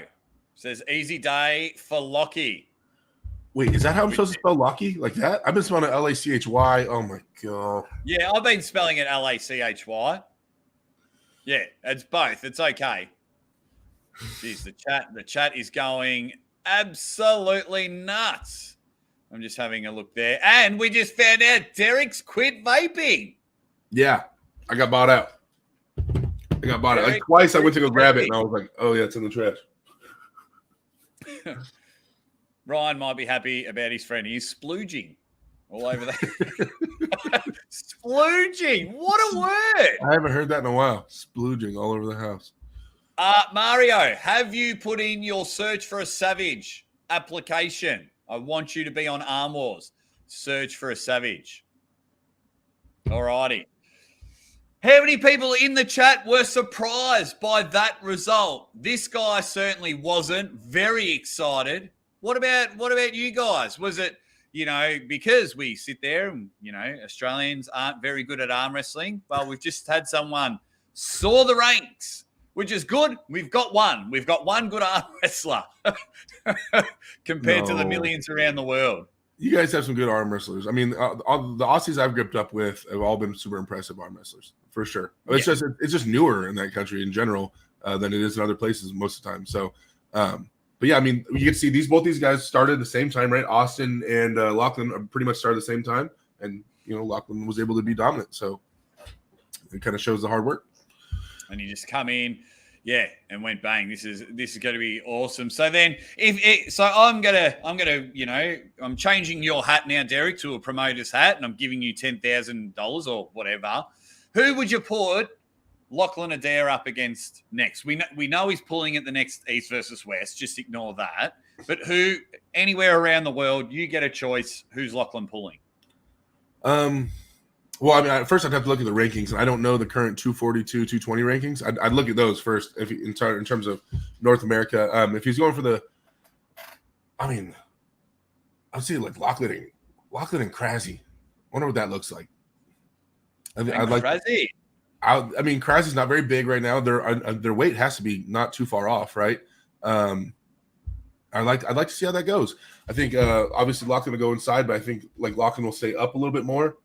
Speaker 1: Says easy day for Lockie.
Speaker 3: Wait, is that how I'm supposed to spell Lockie? Like that? I've been spelling it Lachy. Oh my god.
Speaker 1: Yeah, I've been spelling it Lachy. Yeah, it's both. It's okay. Jeez, the chat is going absolutely nuts. I'm just having a look there. And we just found out Derek's quit vaping.
Speaker 3: Yeah, I got bought out. Like twice I went to go grab it and I was like, oh yeah, it's in the trash.
Speaker 1: Ryan might be happy about his friend. He's splooging all over there. Splooging. What a word.
Speaker 3: I haven't heard that in a while. Splooging all over the house.
Speaker 1: Mario, have you put in your search for a savage application? I want you to be on Arm Wars. Search for a savage. All righty. How many people in the chat were surprised by that result? This guy certainly wasn't. Very excited. What about you guys? Was it, because we sit there and, Australians aren't very good at arm wrestling? Well, we've just had someone soar the ranks, which is good. We've got one. We've got one good arm wrestler compared to the millions around the world.
Speaker 3: You guys have some good arm wrestlers. I mean, all the Aussies I've gripped up with have all been super impressive arm wrestlers, for sure. It's just newer in that country in general than it is in other places most of the time. So, but yeah, I mean, you can see both these guys started at the same time, right? Austin and Lachlan pretty much started at the same time, and Lachlan was able to be dominant. So it kind of shows the hard work.
Speaker 1: And you just come in, and went bang. This is going to be awesome. So then, I'm changing your hat now, Derek, to a promoter's hat, and I'm giving you $10,000 or whatever. Who would you put Lachlan Adair up against next? We know he's pulling at the next East versus West. Just ignore that. But who, anywhere around the world, you get a choice. Who's Lachlan pulling?
Speaker 3: Well, I mean, first I'd have to look at the rankings, and I don't know the current 242, 220 rankings. I'd look at those first in terms of North America. If he's going for I'd say like Lachlan and Krasny. I wonder what that looks like. I'd like
Speaker 1: Krasny.
Speaker 3: I mean, Krasny's not very big right now. Their weight has to be not too far off, right? I'd like to see how that goes. I think obviously Lachlan will go inside, but I think like Lachlan will stay up a little bit more.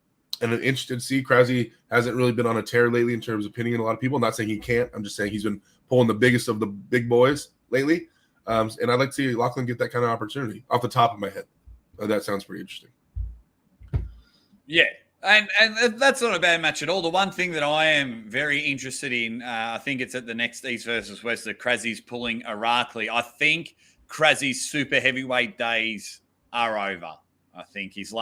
Speaker 3: And I'm interested to see. Krasny hasn't really been on a tear lately in terms of pinning in a lot of people. I'm not saying he can't. I'm just saying he's been pulling the biggest of the big boys lately. And I'd like to see Lachlan get that kind of opportunity off the top of my head. That sounds pretty interesting.
Speaker 1: Yeah. And that's not a bad match at all. The one thing that I am very interested in, I think it's at the next East versus West, that Krasny's pulling Irakli. I think Krasny's super heavyweight days are over. I think he's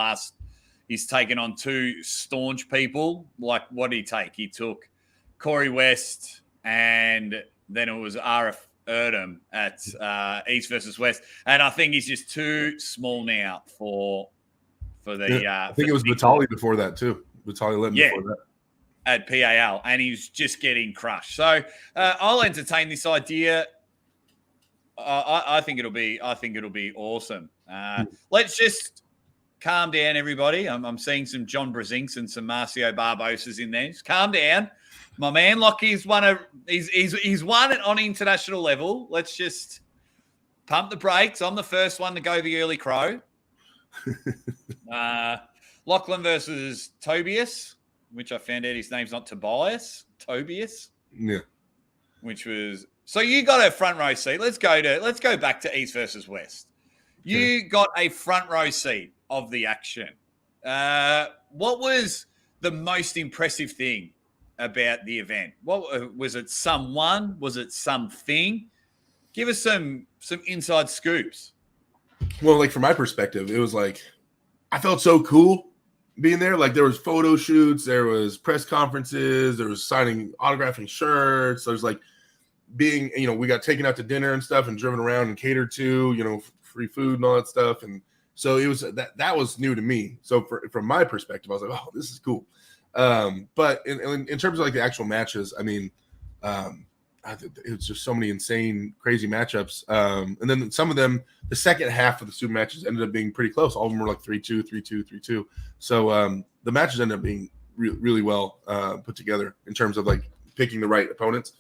Speaker 1: taken on two staunch people. Like, what did he take? He took Corey West, and then it was RF Erdem at East versus West. And I think he's just too small now for the.
Speaker 3: I think it was Vitali before that too. Vitali led before that
Speaker 1: at PAL, and he's just getting crushed. So I'll entertain this idea. I think it'll be awesome. Let's just calm down, everybody. I'm seeing some John Brazinks and some Marcio Barbosas in there. Just calm down. My man Lockie's he's won it on international level. Let's just pump the brakes. I'm the first one to go the early crow. Lachlan versus Tobias, which I found out his name's not Tobias. Tobias.
Speaker 3: Yeah.
Speaker 1: Which was so you got a front row seat. Let's go back to East versus West. You got a front row seat of the action. What was the most impressive thing about the event? What was it? Someone? Was it something? Give us some inside scoops.
Speaker 3: Well, like from my perspective, it was like I felt so cool being there. Like there was photo shoots, there was press conferences, there was signing autographing shirts. There's like being, we got taken out to dinner and stuff and driven around and catered to, free food and all that stuff. And so it was that was new to me. So from my perspective, I was like, oh, this is cool. But in terms of like the actual matches, I mean, it was just so many insane, crazy matchups. And then some of them, the second half of the super matches ended up being pretty close. All of them were like 3-2, 3-2, 3-2. So the matches ended up being really well put together in terms of like picking the right opponents.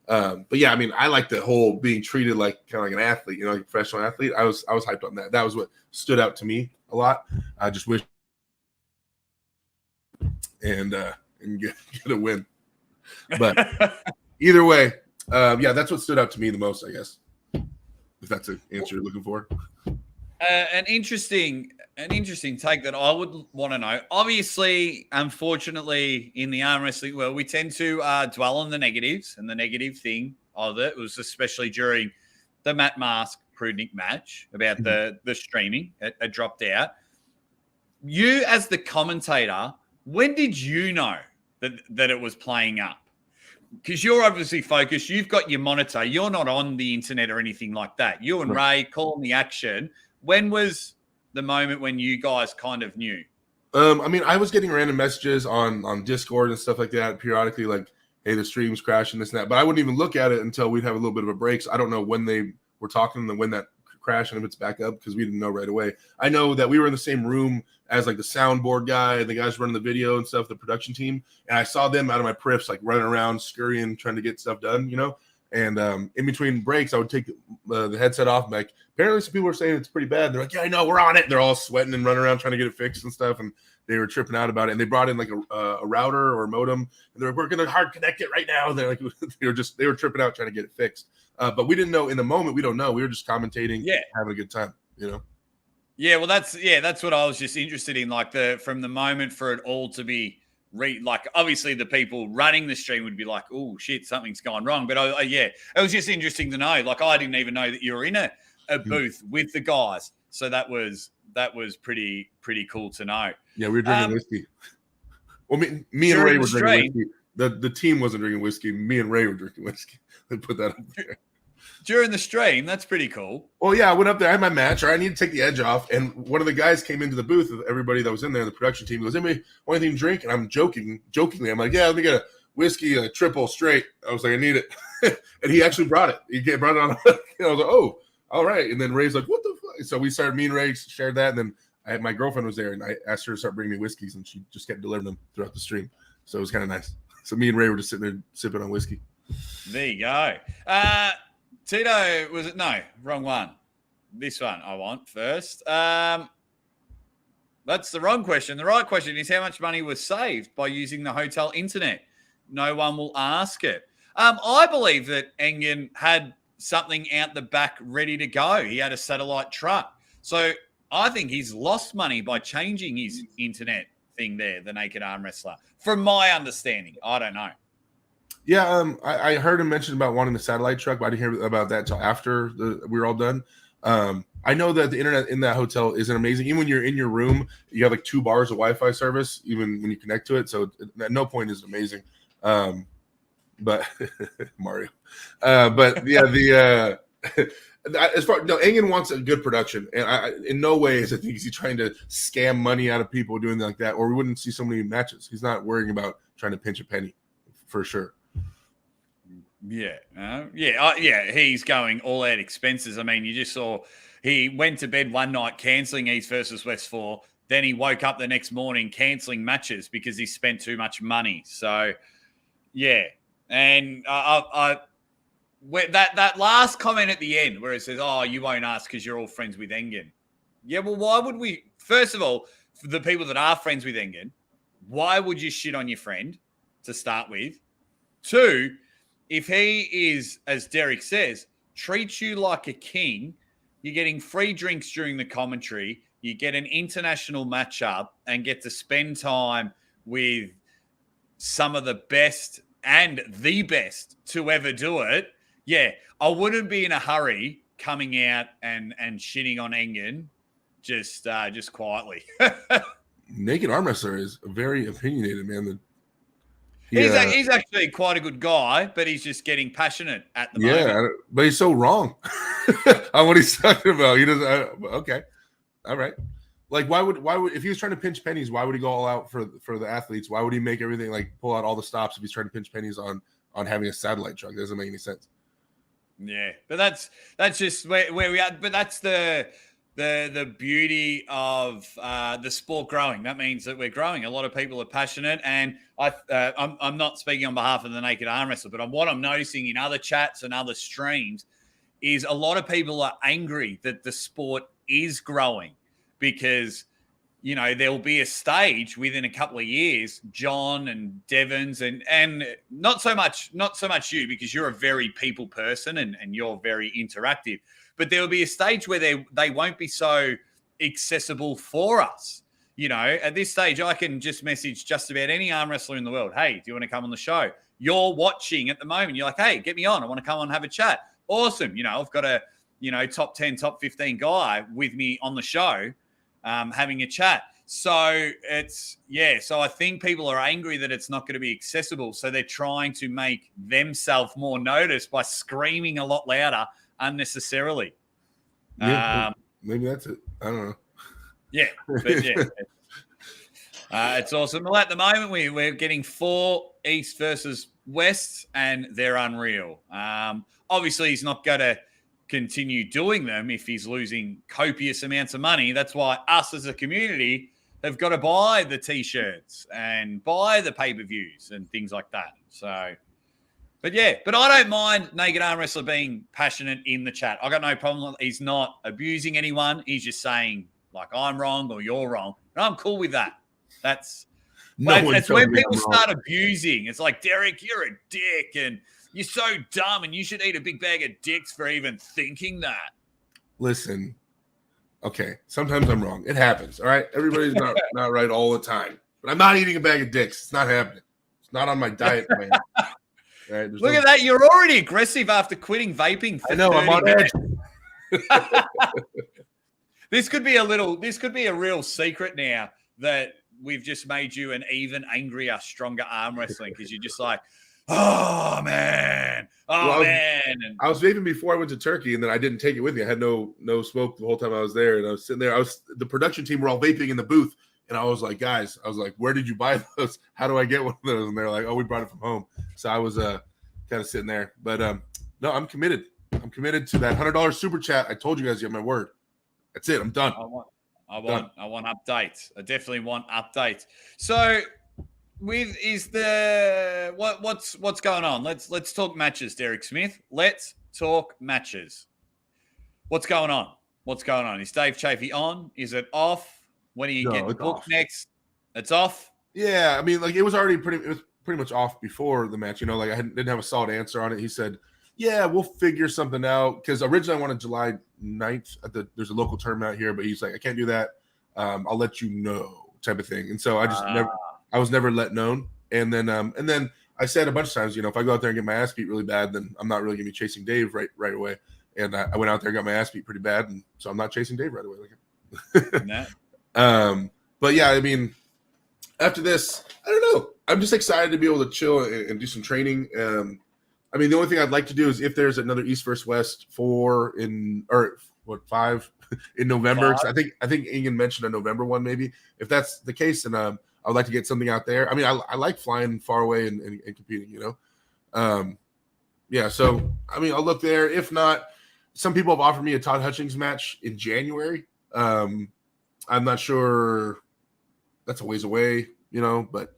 Speaker 3: But yeah, I mean, I like the whole being treated like kind of like an athlete, like a professional athlete. I was hyped on that. That was what stood out to me a lot. I just wish and get a win. But either way, yeah, that's what stood out to me the most, I guess. If that's an answer you're looking for.
Speaker 1: An interesting take that I would want to know. Obviously, unfortunately, in the arm wrestling world, we tend to dwell on the negatives, and the negative thing of it was especially during the Matt Mask Prudnik match about the streaming. It dropped out. You, as the commentator, when did you know that it was playing up? Because you're obviously focused. You've got your monitor. You're not on the internet or anything like that. You and Ray calling the action. When was the moment when you guys kind of knew?
Speaker 3: I mean, I was getting random messages on Discord and stuff like that periodically, like, hey, the stream's crashing, this and that. But I wouldn't even look at it until we'd have a little bit of a break. So I don't know when they were talking and when that crashed and if it's back up because we didn't know right away. I know that we were in the same room as like the soundboard guy and the guys running the video and stuff, the production team. And I saw them out of my periffs, like running around, scurrying, trying to get stuff done, And in between breaks, I would take the headset off. And like, apparently some people were saying it's pretty bad. They're like, yeah, I know, we're on it. And they're all sweating and running around trying to get it fixed and stuff. And they were tripping out about it. And they brought in like a router or a modem. And they're like, we're going to hard connect it right now. And they're like, they were tripping out trying to get it fixed. But we didn't know in the moment. We don't know. We were just commentating, having a good time,
Speaker 1: Yeah, well, that's what I was just interested in. Like from the moment for it all to be like obviously the people running the stream would be like, oh shit, something's gone wrong. But it was just interesting to know. Like I didn't even know that you were in a booth with the guys. So that was pretty cool to know.
Speaker 3: Yeah, we were drinking whiskey. Well, me and Ray were drinking whiskey. The team wasn't drinking whiskey. Me and Ray were drinking whiskey. They put that up there.
Speaker 1: During the stream, that's pretty cool.
Speaker 3: Well, yeah, I went up there. I had my match. I need to take the edge off. And one of the guys came into the booth with everybody that was in there, the production team. He goes, anybody want anything to drink? And I'm jokingly, I'm like, yeah, let me get a whiskey, a triple straight. I was like, I need it. And he actually brought it. He brought it on. I was like, oh, all right. And then Ray's like, what the fuck? So we started, me and Ray shared that. And then my girlfriend was there, and I asked her to start bringing me whiskeys, and she just kept delivering them throughout the stream. So it was kind of nice. So me and Ray were just sitting there sipping on whiskey.
Speaker 1: There you go. Tito, was it? No, wrong one. This one I want first. That's the wrong question. The right question is how much money was saved by using the hotel internet? No one will ask it. I believe that Engen had something out the back ready to go. He had a satellite truck. So I think he's lost money by changing his internet thing there, the Naked Arm Wrestler. From my understanding, I don't know.
Speaker 3: Yeah, I heard him mention about wanting the satellite truck, but I didn't hear about that until after we were all done. I know that the internet in that hotel isn't amazing. Even when you're in your room, you have like 2 bars of Wi-Fi service, even when you connect to it. So at no point is it amazing. But Mario. But yeah, Engen wants a good production, and in no way is he trying to scam money out of people doing like that, or we wouldn't see so many matches. He's not worrying about trying to pinch a penny, for sure.
Speaker 1: Yeah. He's going all out expenses. I mean, you just saw he went to bed one night cancelling East versus West 4. Then he woke up the next morning cancelling matches because he spent too much money. So, yeah. And that last comment at the end where it says, oh, you won't ask because you're all friends with Engen. Yeah, well, why would we? First of all, for the people that are friends with Engen, why would you shit on your friend to start with? 2, if he is, as Derek says, treats you like a king, you're getting free drinks during the commentary, you get an international matchup and get to spend time with some of the best and the best to ever do it, yeah, I wouldn't be in a hurry coming out and shitting on Engen just quietly.
Speaker 3: Naked arm wrestler is very opinionated, man.
Speaker 1: He's actually quite a good guy, but he's just getting passionate at the moment.
Speaker 3: But he's so wrong on what he's talking about. He doesn't. Okay, all right. Like, why would if he was trying to pinch pennies, why would he go all out for the athletes? Why would he make everything like pull out all the stops if he's trying to pinch pennies on having a satellite truck? It doesn't make any sense.
Speaker 1: Yeah, but that's just where we are. But that's the beauty of the sport growing. That means that we're growing. A lot of people are passionate, and I'm not speaking on behalf of the Naked Arm Wrestler, but what I'm noticing in other chats and other streams is a lot of people are angry that the sport is growing because, you know, there'll be a stage within a couple of years, John and Devons and not so much you, because you're a very people person and you're very interactive. But there will be a stage where they won't be so accessible for us. You know, at this stage, I can just message just about any arm wrestler in the world. Hey, do you want to come on the show? You're watching at the moment. You're like, hey, get me on. I want to come on and have a chat. Awesome. You know, I've got a, top 10, top 15 guy with me on the show having a chat. So so I think people are angry that it's not going to be accessible. So they're trying to make themselves more noticed by screaming a lot louder unnecessarily.
Speaker 3: Yeah, maybe that's it. I don't know.
Speaker 1: Yeah, but yeah. It's awesome. Well, at the moment, we're getting 4 East versus West, and they're unreal. Obviously, he's not going to continue doing them if he's losing copious amounts of money. That's why us as a community have got to buy the T-shirts and buy the pay-per-views and things like that. So, but I don't mind Naked Arm Wrestler being passionate in the chat. I got no problem. He's not abusing anyone. He's just saying, like, I'm wrong or you're wrong. And I'm cool with that. It's when people start abusing. It's like, Derek, you're a dick and you're so dumb and you should eat a big bag of dicks for even thinking that.
Speaker 3: Listen, okay, sometimes I'm wrong. It happens, all right? Everybody's not right all the time. But I'm not eating a bag of dicks. It's not happening. It's not on my diet plan. Right,
Speaker 1: look at that. You're already aggressive after quitting vaping for 30
Speaker 3: I'm on
Speaker 1: minutes.
Speaker 3: edge.
Speaker 1: This could be a real secret now that we've just made you an even angrier, stronger arm wrestling because you're just like, oh man. And
Speaker 3: I was vaping before I went to Turkey, and then I didn't take it with me. I had no smoke the whole time I was there, and I was sitting there. The production team were all vaping in the booth, and I was like, guys, where did you buy those? How do I get one of those? And they're like, oh, we brought it from home. So I was kind of sitting there, but no, I'm committed. I'm committed to that $100 super chat. I told you guys, you have my word. That's it. I'm done.
Speaker 1: I want updates. I definitely want updates. So what's going on? Let's talk matches, Derek Smith. Let's talk matches. What's going on? Is Dave Chafee on? Is it off? When are you getting booked off next? It's off.
Speaker 3: Yeah, I mean, like it was pretty much off before the match. You know, like I didn't have a solid answer on it. He said, yeah, we'll figure something out. Because originally I wanted July 9th. There's a local tournament out here, but he's like, I can't do that. I'll let you know, type of thing. And so I was never let known. And then I said a bunch of times, you know, if I go out there and get my ass beat really bad, then I'm not really gonna be chasing Dave right away. And I went out there and got my ass beat pretty bad, and so I'm not chasing Dave right away. But yeah, I mean, after this, I don't know. I'm just excited to be able to chill and do some training. I mean, the only thing I'd like to do is if there's another East versus West 5 in November. I think Ingen mentioned a November one, maybe. If that's the case, then I would like to get something out there. I mean, I like flying far away and competing, you know. Yeah, so I mean, I'll look there. If not, some people have offered me a Todd Hutchings match in January. I'm not sure. That's a ways away, you know, but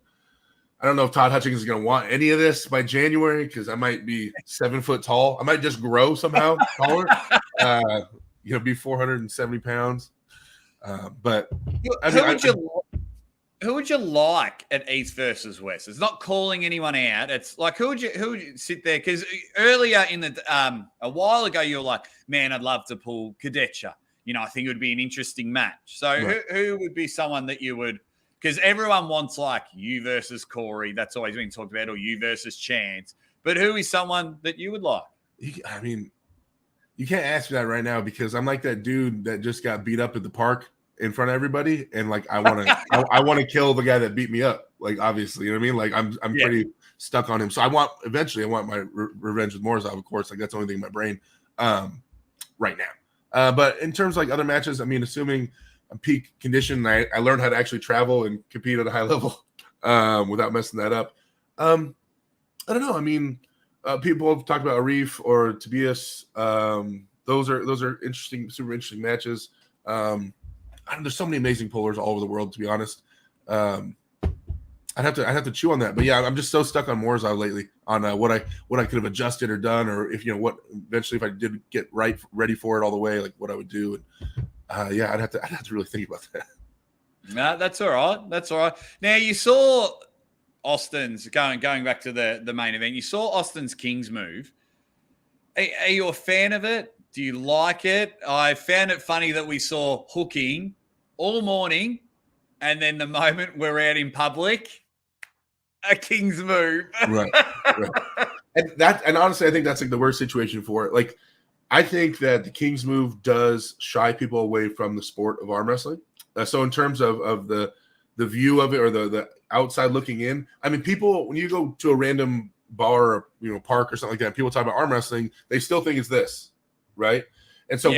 Speaker 3: I don't know if Todd Hutchings is going to want any of this by January because I might be 7 foot tall. I might just grow somehow taller, be 470 pounds. But
Speaker 1: who would you like at East versus West? It's not calling anyone out. It's like who would you sit there? Because earlier in the a while ago, you were like, man, I'd love to pull Kadecha. You know, I think it would be an interesting match. So right. who would be someone that you would Because everyone wants like you versus Corey. That's always been talked about, or you versus Chance. But who is someone that you would like?
Speaker 3: I mean, you can't ask me that right now because I'm like that dude that just got beat up at the park in front of everybody, and like I want to, I want to kill the guy that beat me up. Like obviously, you know what I mean. Like I'm pretty stuck on him. So I want my revenge with Morozov, of course. Like that's the only thing in my brain right now. But in terms of like other matches, I mean, assuming I'm peak condition, I learned how to actually travel and compete at a high level without messing that up. I don't know. I mean, people have talked about Arif or Tobias. Those are interesting, super interesting matches. There's so many amazing pullers all over the world, to be honest. I'd have to chew on that, but yeah, I'm just so stuck on Morozov lately on what I could have adjusted or done, or if what eventually if I did get ready for it all the way, like what I would do. And yeah, I'd have to really think about that.
Speaker 1: No, that's all right. That's all right. Now you saw Austin's going back to the main event. You saw Austin's Kings move. Are you a fan of it? Do you like it? I found it funny that we saw hooking all morning, and then the moment we're out in public, a Kings move.
Speaker 3: Right. And honestly, I think that's like the worst situation for it. Like, I think that the Kings move does shy people away from the sport of arm wrestling. So in terms of the view of it or the outside looking in, I mean, people, when you go to a random bar or park or something like that, people talk about arm wrestling, they still think it's this, right? And so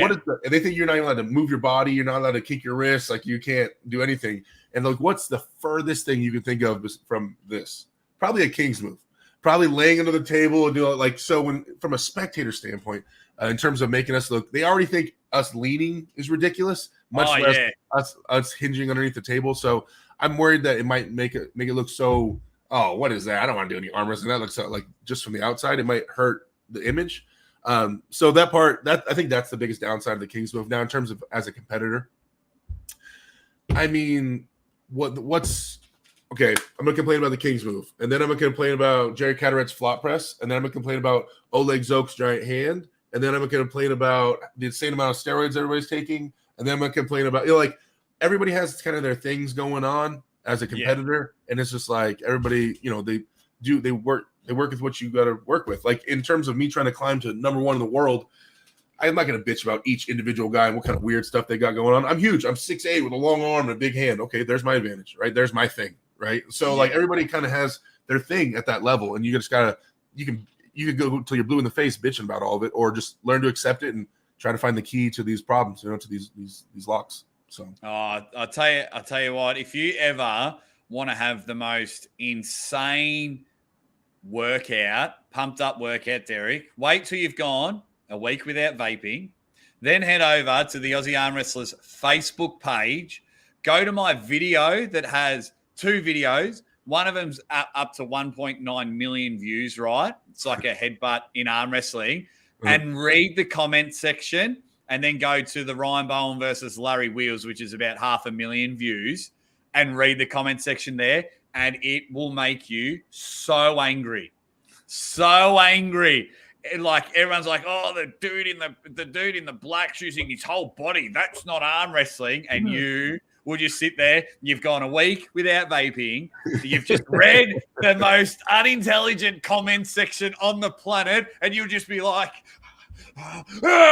Speaker 3: they think you're not allowed to move your body, you're not allowed to kick your wrists, like you can't do anything. And like, what's the furthest thing you can think of from this? Probably a Kings move. Probably laying under the table and do it like so. When from a spectator standpoint, in terms of making us look, they already think us leaning is ridiculous, much less us hinging underneath the table. So I'm worried that it might make it look so. Oh, what is that? I don't want to do any arm wrestling. That looks like just from the outside, it might hurt the image. So that part, I think that's the biggest downside of the Kings move. Now, in terms of as a competitor, I mean, what's okay? I'm gonna complain about the Kings move, and then I'm gonna complain about Jerry Cataret's flop press, and then I'm gonna complain about Oleg Zok's giant hand, and then I'm gonna complain about the insane amount of steroids everybody's taking, and then I'm gonna complain about like everybody has kind of their things going on as a competitor, and it's just like everybody, they work with what you got to work with. Like in terms of me trying to climb to number one in the world, I'm not going to bitch about each individual guy and what kind of weird stuff they got going on. I'm huge. I'm 6'8" with a long arm and a big hand. Okay, there's my advantage, right? There's my thing, right? So like everybody kind of has their thing at that level, and you just gotta you can go till you're blue in the face bitching about all of it, or just learn to accept it and try to find the key to these problems, to these locks. So
Speaker 1: I'll tell you what, if you ever want to have the most insane pumped up workout, Derek, wait till you've gone a week without vaping, then head over to the Aussie Arm Wrestlers Facebook page, go to my video that has 2 videos. One of them's up to 1.9 million views, right? It's like a headbutt in arm wrestling. And read the comment section, and then go to the Ryan Bowen versus Larry Wheels, which is about 500,000 views, and read the comment section there, and it will make you so angry. So angry. Like everyone's like, oh, the dude in the black using his whole body, that's not arm wrestling. And you will just sit there. You've gone a week without vaping. You've just read the most unintelligent comment section on the planet, and you'll just be like,
Speaker 3: well,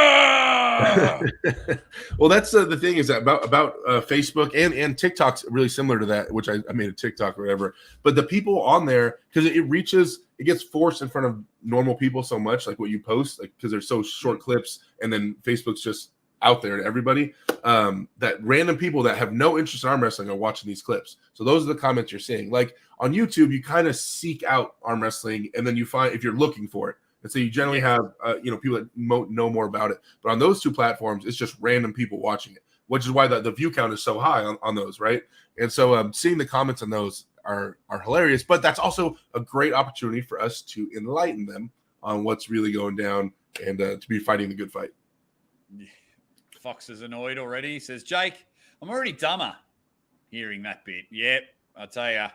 Speaker 3: that's the thing is that about Facebook and TikTok's really similar to that, which I made a TikTok or whatever. But the people on there, because it gets forced in front of normal people so much, like what you post, like because they're so short clips, and then Facebook's just out there to everybody. That random people that have no interest in arm wrestling are watching these clips. So those are the comments you're seeing. Like on YouTube, you kind of seek out arm wrestling, and then you find if you're looking for it. And so you generally have, people that know more about it. But on those 2 platforms, it's just random people watching it, which is why the view count is so high on those, right? And so seeing the comments on those are hilarious. But that's also a great opportunity for us to enlighten them on what's really going down and to be fighting the good fight.
Speaker 1: Fox is annoyed already. He says, Jake, I'm already dumber hearing that bit. Yep, I'll tell you,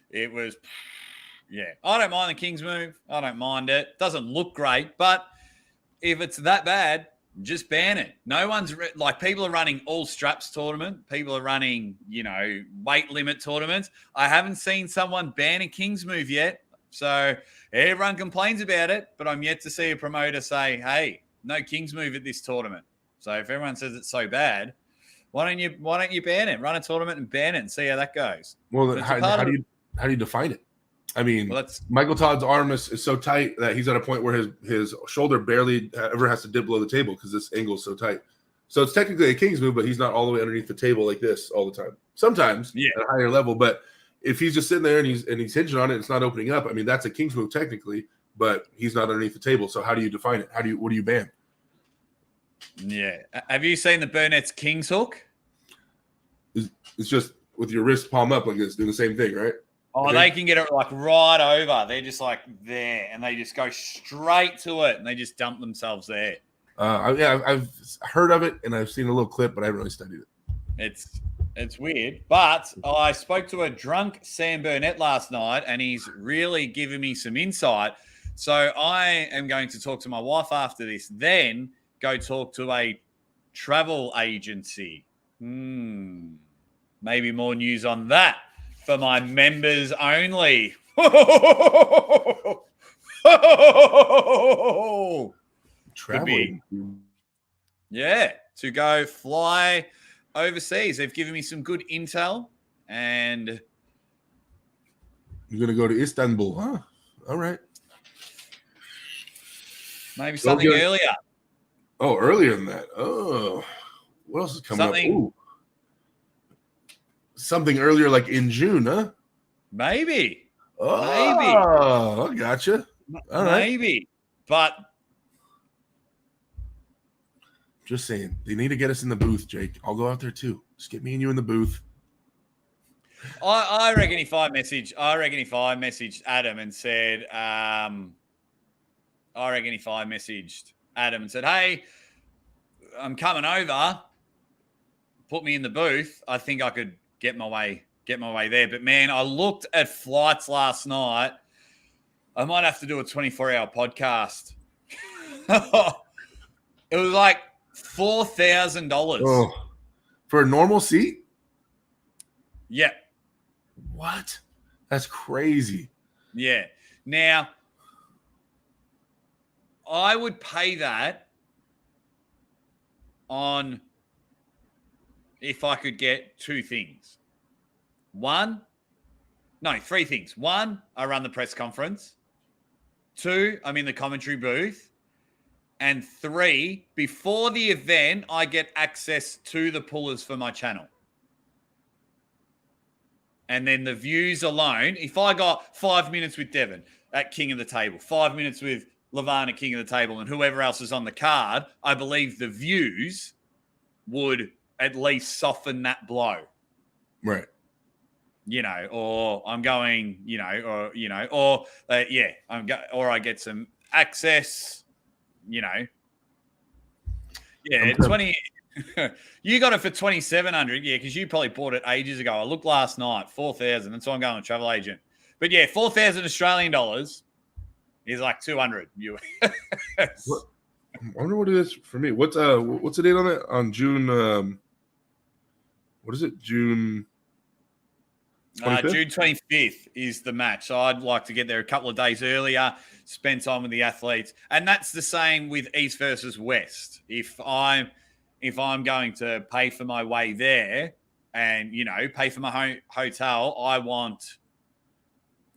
Speaker 1: it was... Yeah, I don't mind the Kings move. I don't mind it. Doesn't look great, but if it's that bad, Just ban it. No one's like people are running all straps tournament. People are running, weight limit tournaments. I haven't seen someone ban a King's move yet. So everyone complains about it, but I'm yet to see a promoter say, hey, no King's move at this tournament. So if everyone says it's so bad, why don't you ban it? Run a tournament and ban it and see how that goes.
Speaker 3: Well, how do you define it? I mean, Michael Todd's arm is so tight that he's at a point where his shoulder barely ever has to dip below the table because this angle is so tight. So it's technically a King's move, but he's not all the way underneath the table like this all the time. Sometimes at a higher level, but if he's just sitting there and he's hinging on it, it's not opening up. I mean, that's a King's move technically, but he's not underneath the table. So how do you define it? What do you ban?
Speaker 1: Yeah. Have you seen the Burnett's King's hook?
Speaker 3: It's just with your wrist palm up like this, doing the same thing, right?
Speaker 1: Oh, okay. They can get it like right over. They're just like there, and they just go straight to it, and they just dump themselves there.
Speaker 3: I've heard of it, and I've seen a little clip, but I haven't really studied it.
Speaker 1: It's weird. But I spoke to a drunk Sam Burnett last night, and he's really given me some insight. So I am going to talk to my wife after this, then go talk to a travel agency. Maybe more news on that. For my members only.
Speaker 3: Traveling.
Speaker 1: Yeah, to go fly overseas. They've given me some good intel, and
Speaker 3: you're gonna go to Istanbul, huh? All right.
Speaker 1: Maybe something earlier.
Speaker 3: Oh, earlier than that. Oh, what else is coming up? Ooh. Something earlier, like in June, huh?
Speaker 1: Maybe.
Speaker 3: Oh, I gotcha. All right.
Speaker 1: Maybe. But
Speaker 3: just saying, they need to get us in the booth, Jake. I'll go out there too. Just get me and you in the booth.
Speaker 1: I reckon if I messaged Adam and said, hey, I'm coming over, put me in the booth, I think I could get my way there. But man, I looked at flights last night. I might have to do a 24-hour podcast. It was like $4,000.
Speaker 3: Oh, for a normal seat?
Speaker 1: Yeah.
Speaker 3: What? That's crazy.
Speaker 1: Yeah. Now, I would pay that on if I could get three things. One, I run the press conference. Two, I'm in the commentary booth. And three, before the event, I get access to the pullers for my channel. And then the views alone, if I got 5 minutes with Devon at King of the Table, 5 minutes with Levan at King of the Table, and whoever else is on the card, I believe the views would at least soften that blow.
Speaker 3: Right.
Speaker 1: Or I'm going, or I get some access, Yeah, 20. You got it for $2,700, yeah, because you probably bought it ages ago. I looked last night, $4,000. That's why I'm going to travel agent. But yeah, 4,000 Australian dollars is like 200 US.
Speaker 3: I wonder what it is for me. What's the date on that? On June. What is it? June 25th?
Speaker 1: June 25th is the match. So I'd like to get there a couple of days earlier, spend time with the athletes. And that's the same with East versus West. If I'm going to pay for my way there and, pay for my hotel, I want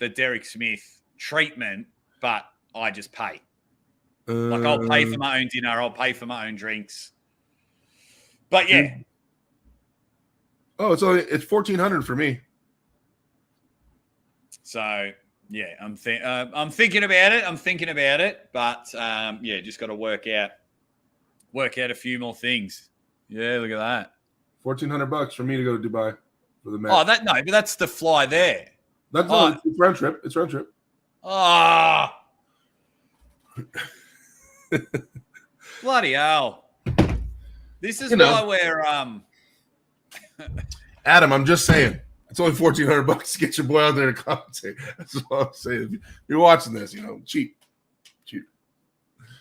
Speaker 1: the Derek Smith treatment, but I just pay. Like I'll pay for my own dinner. I'll pay for my own drinks. But yeah.
Speaker 3: Oh, it's $1,400 for me.
Speaker 1: So yeah, I'm thinking about it. But just got to work out a few more things. Yeah, look at that.
Speaker 3: $1,400 for me to go to Dubai for the match.
Speaker 1: Oh, but that's the fly there.
Speaker 3: It's round trip. It's round trip.
Speaker 1: Ah. Bloody hell. This is why we're
Speaker 3: Adam, I'm just saying. It's only $1,400 to get your boy out there to commentate. That's what I'm saying. If you're watching this, cheap.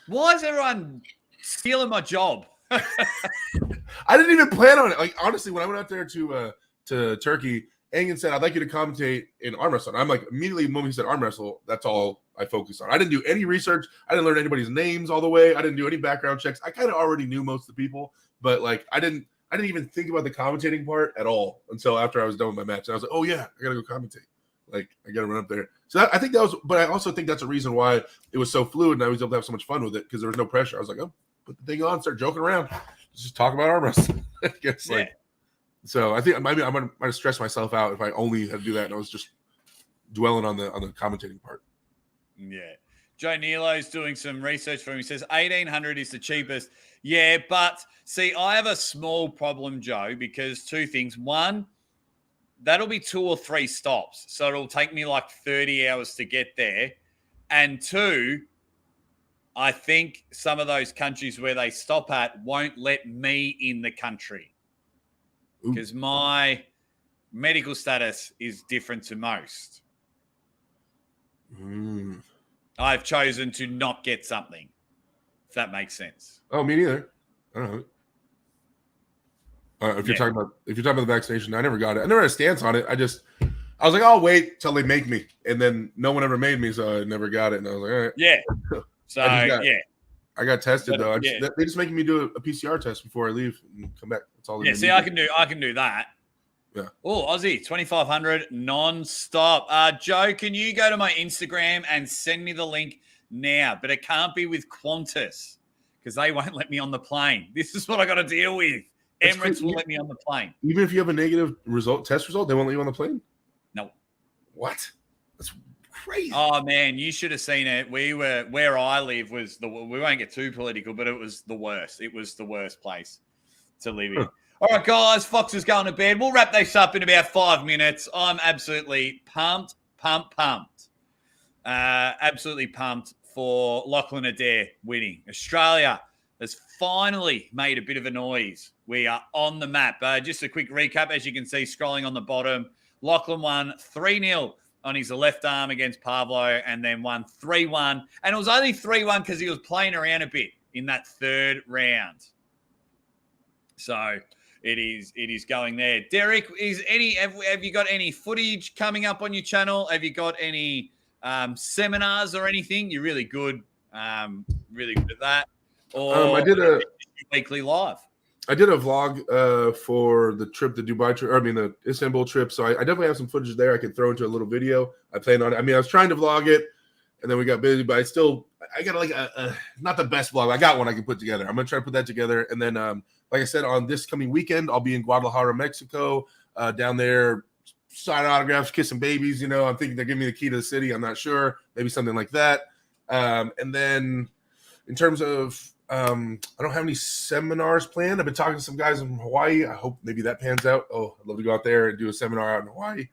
Speaker 1: Why is everyone stealing my job.
Speaker 3: I didn't even plan on it. Like, honestly, when I went out there to Turkey, Engen said, I'd like you to commentate in arm wrestling. I'm like, immediately, the moment he said arm wrestle, that's all I focused on. I didn't do any research. I didn't learn anybody's names all the way. I didn't do any background checks. I kind of already knew most of the people, but like, I didn't even think about the commentating part at all until after I was done with my match. And I was like, oh yeah, I got to go commentate. Like, I got to run up there. So I think that was, but I also think that's a reason why it was so fluid and I was able to have so much fun with it because there was no pressure. I was like, oh, put the thing on, start joking around. Let's just talk about arm wrestling. I guess,
Speaker 1: Yeah.
Speaker 3: So I think maybe I might stress myself out if I only had to do that and I was just dwelling on the commentating part.
Speaker 1: Yeah. Joe Nilo's doing some research for him. He says 1,800 is the cheapest. Yeah, but see, I have a small problem, Joe, because two things. One, that'll be 2 or 3 stops. So it'll take me like 30 hours to get there. And two, I think some of those countries where they stop at won't let me in the country because my medical status is different to most. I've chosen to not get something, if that makes sense.
Speaker 3: Oh, me neither. I don't know. If you're talking about the vaccination, I never got it. I never had a stance on it. I was like, I'll wait till they make me, and then no one ever made me, so I never got it. And I was like, all right.
Speaker 1: Yeah. So
Speaker 3: I got tested though.
Speaker 1: Yeah.
Speaker 3: They just making me do a PCR test before I leave and come back. That's all.
Speaker 1: Yeah. See, I can do that.
Speaker 3: Yeah.
Speaker 1: Oh, Aussie 2,500 non-stop. Joe, can you go to my Instagram and send me the link now? But it can't be with Qantas because they won't let me on the plane. This is what I got to deal with. Emirates will let me on the plane.
Speaker 3: Even if you have a negative test result, they won't let you on the plane?
Speaker 1: No.
Speaker 3: What? That's crazy.
Speaker 1: Oh, man, you should have seen it. Where I live was we won't get too political, but it was the worst. It was the worst place to live in. All right, guys, Fox is going to bed. We'll wrap this up in about 5 minutes. I'm absolutely pumped. Absolutely pumped for Lachlan Adair winning. Australia has finally made a bit of a noise. We are on the map. Just a quick recap, as you can see, scrolling on the bottom. Lachlan won 3-0 on his left arm against Pavlo and then won 3-1. And it was only 3-1 because he was playing around a bit in that third round. So it is going there. Derek, have you got any footage coming up on your channel? Have you got any seminars or anything? You're really good at that. Or
Speaker 3: I did a
Speaker 1: weekly live.
Speaker 3: I did a vlog for the trip, the Dubai trip, the Istanbul trip. So I definitely have some footage there I could throw into a little video. I plan on it. I mean, I was trying to vlog it, and then we got busy, but I got like a not the best vlog. I got one I can put together. I'm going to try to put that together. And then, like I said, on this coming weekend, I'll be in Guadalajara, Mexico, down there, sign autographs, kissing babies. I'm thinking they're giving me the key to the city. I'm not sure. Maybe something like that. And then in terms of, I don't have any seminars planned. I've been talking to some guys in Hawaii. I hope maybe that pans out. Oh, I'd love to go out there and do a seminar out in Hawaii.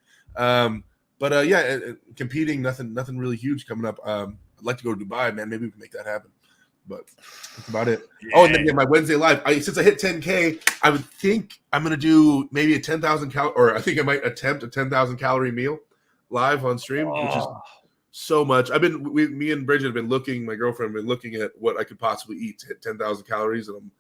Speaker 3: Competing, nothing really huge coming up. I'd like to go to Dubai, man. Maybe we can make that happen. But that's about it. Yeah. Oh, and then my Wednesday live. Since I hit 10K, I would think I'm going to do maybe a 10,000 or I think I might attempt a 10,000 calorie meal live on stream, which is so much. Me and Bridget have been looking. My girlfriend have been looking at what I could possibly eat to hit 10,000 calories, and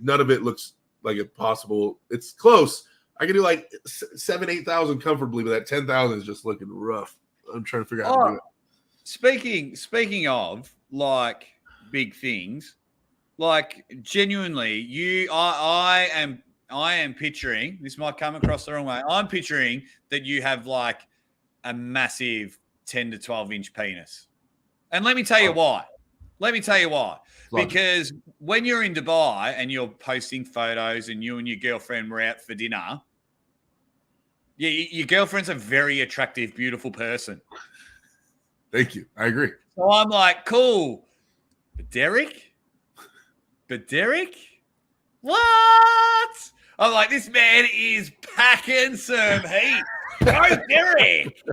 Speaker 3: none of it looks like it's possible. It's close. I can do like 7,000-8,000 comfortably, but that 10,000 is just looking rough. I'm trying to figure out how to do it.
Speaker 1: Speaking of like big things, like genuinely, I am picturing. This might come across the wrong way. I'm picturing that you have like a massive 10 to 12 inch penis. And let me tell you why. Because when you're in Dubai and you're posting photos and you and your girlfriend were out for dinner, your girlfriend's a very attractive, beautiful person.
Speaker 3: Thank you. I agree.
Speaker 1: So I'm like, cool. But Derek? What? I'm like, this man is packing some heat. Go, Derek.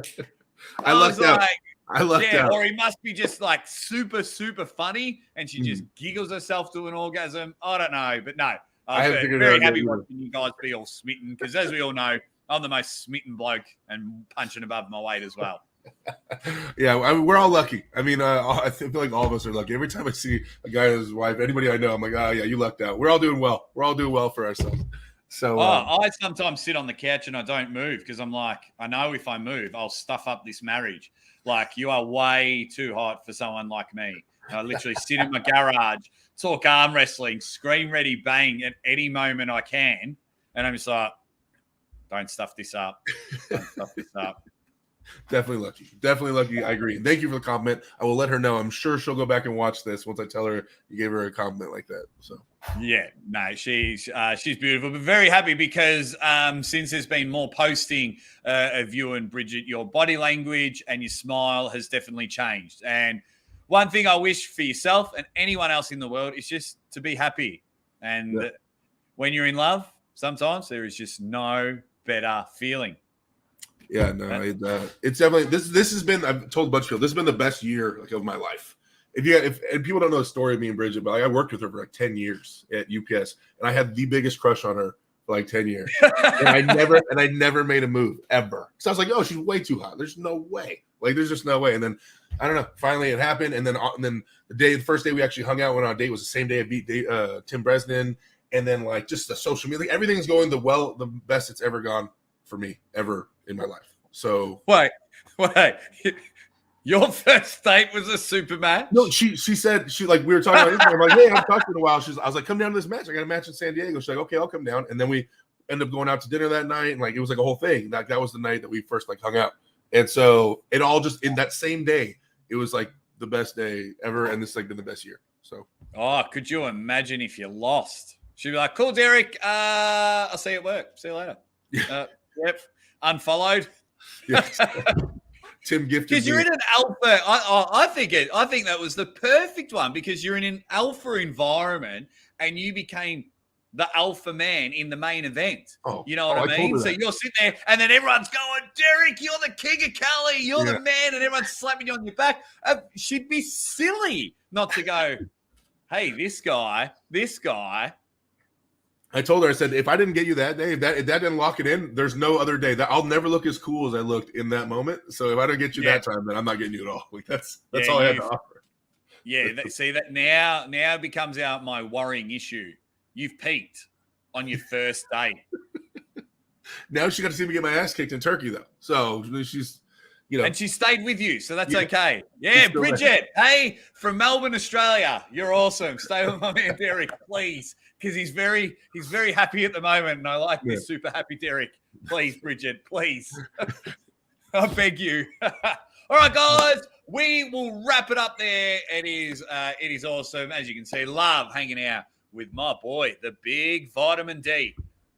Speaker 3: I lucked out.
Speaker 1: Or he must be just like super, super funny, and she just giggles herself to an orgasm. I don't know, but no. I'm very happy watching you guys be all smitten because, as we all know, I'm the most smitten bloke and punching above my weight as well.
Speaker 3: Yeah, I mean, we're all lucky. I mean, I feel like all of us are lucky. Every time I see a guy and his wife, anybody I know, I'm like, oh yeah, you lucked out. We're all doing well. We're all doing well for ourselves. So,
Speaker 1: I sometimes sit on the couch and I don't move because I'm like, I know if I move, I'll stuff up this marriage. Like, you are way too hot for someone like me. I literally sit in my garage, talk arm wrestling, scream ready, bang at any moment I can. And I'm just like, don't stuff this up. Don't stuff this up.
Speaker 3: Definitely lucky. I agree. Thank you for the compliment. I will let her know. I'm sure she'll go back and watch this once I tell her you gave her a compliment like that. So
Speaker 1: yeah, no, she's beautiful, but very happy because since there's been more posting of you and Bridget, your body language and your smile has definitely changed. And one thing I wish for yourself and anyone else in the world is just to be happy. And when you're in love, sometimes there is just no better feeling.
Speaker 3: Yeah, no, it's definitely this has been. I've told a bunch of people this has been the best year of my life. If people don't know the story of me and Bridget, but I worked with her for like 10 years at UPS, and I had the biggest crush on her for like 10 years, and I never made a move ever. So I was like, oh, she's way too hot. There's no way. Like, there's just no way. And then I don't know. Finally, it happened, and then the first day we actually hung out, went on a date, was the same day I beat Tim Bresnan, and then like just the social media, everything's going the best it's ever gone for me ever in my life. So
Speaker 1: wait, your first date was a super match?
Speaker 3: No, she said we were talking about this. I'm like, hey, I've talked to her in a while. I was like, come down to this match. I got a match in San Diego. She's like, okay, I'll come down. And then we ended up going out to dinner that night, and like it was like a whole thing. That was the night that we first like hung out. And so it all just in that same day, it was like the best day ever, and this has like been the best year. So
Speaker 1: could you imagine if you lost? She'd be like, cool, Derek. I'll see you at work. See you later. Yep. Unfollowed.
Speaker 3: Yes. Tim gifted
Speaker 1: because you're in an alpha. I think that was the perfect one because you're in an alpha environment and you became the alpha man in the main event. You know what I mean? So you're sitting there and then everyone's going, Derek, you're the king of Cali. You're the man, and everyone's slapping you on your back. She'd be silly not to go, hey, this guy.
Speaker 3: I told her, I said, if I didn't get you that day, if that didn't lock it in, there's no other day. That I'll never look as cool as I looked in that moment. So if I don't get you that time, then I'm not getting you at all. Like that's all I had to offer.
Speaker 1: Yeah, see that now becomes my worrying issue. You've peaked on your first date.
Speaker 3: Now she got to see me get my ass kicked in Turkey, though. So she's,
Speaker 1: and she stayed with you, so that's okay. Yeah, Bridget, hey, from Melbourne, Australia, you're awesome. Stay with my man Derek, please. Because he's very happy at the moment, and I like this super happy Derek. Please, Bridget, please. I beg you. All right, guys, we will wrap it up there. It is awesome. As you can see, love hanging out with my boy, the big vitamin D,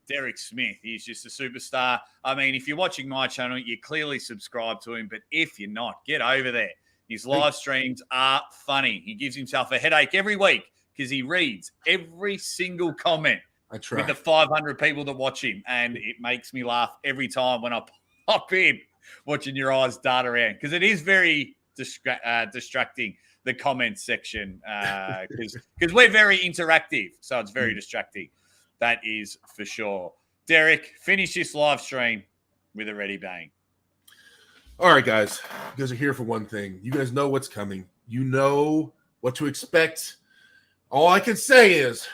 Speaker 1: Derek Smith. He's just a superstar. I mean, if you're watching my channel, you clearly subscribe to him, but if you're not, get over there. His live streams are funny. He gives himself a headache every week because he reads every single comment with the 500 people that watch him. And it makes me laugh every time when I pop in watching your eyes dart around because it is very distracting, the comments section, because we're very interactive. So it's very distracting. That is for sure. Derek, finish this live stream with a ready bang.
Speaker 3: All right, guys. You guys are here for one thing. You guys know what's coming. You know what to expect. All I can say is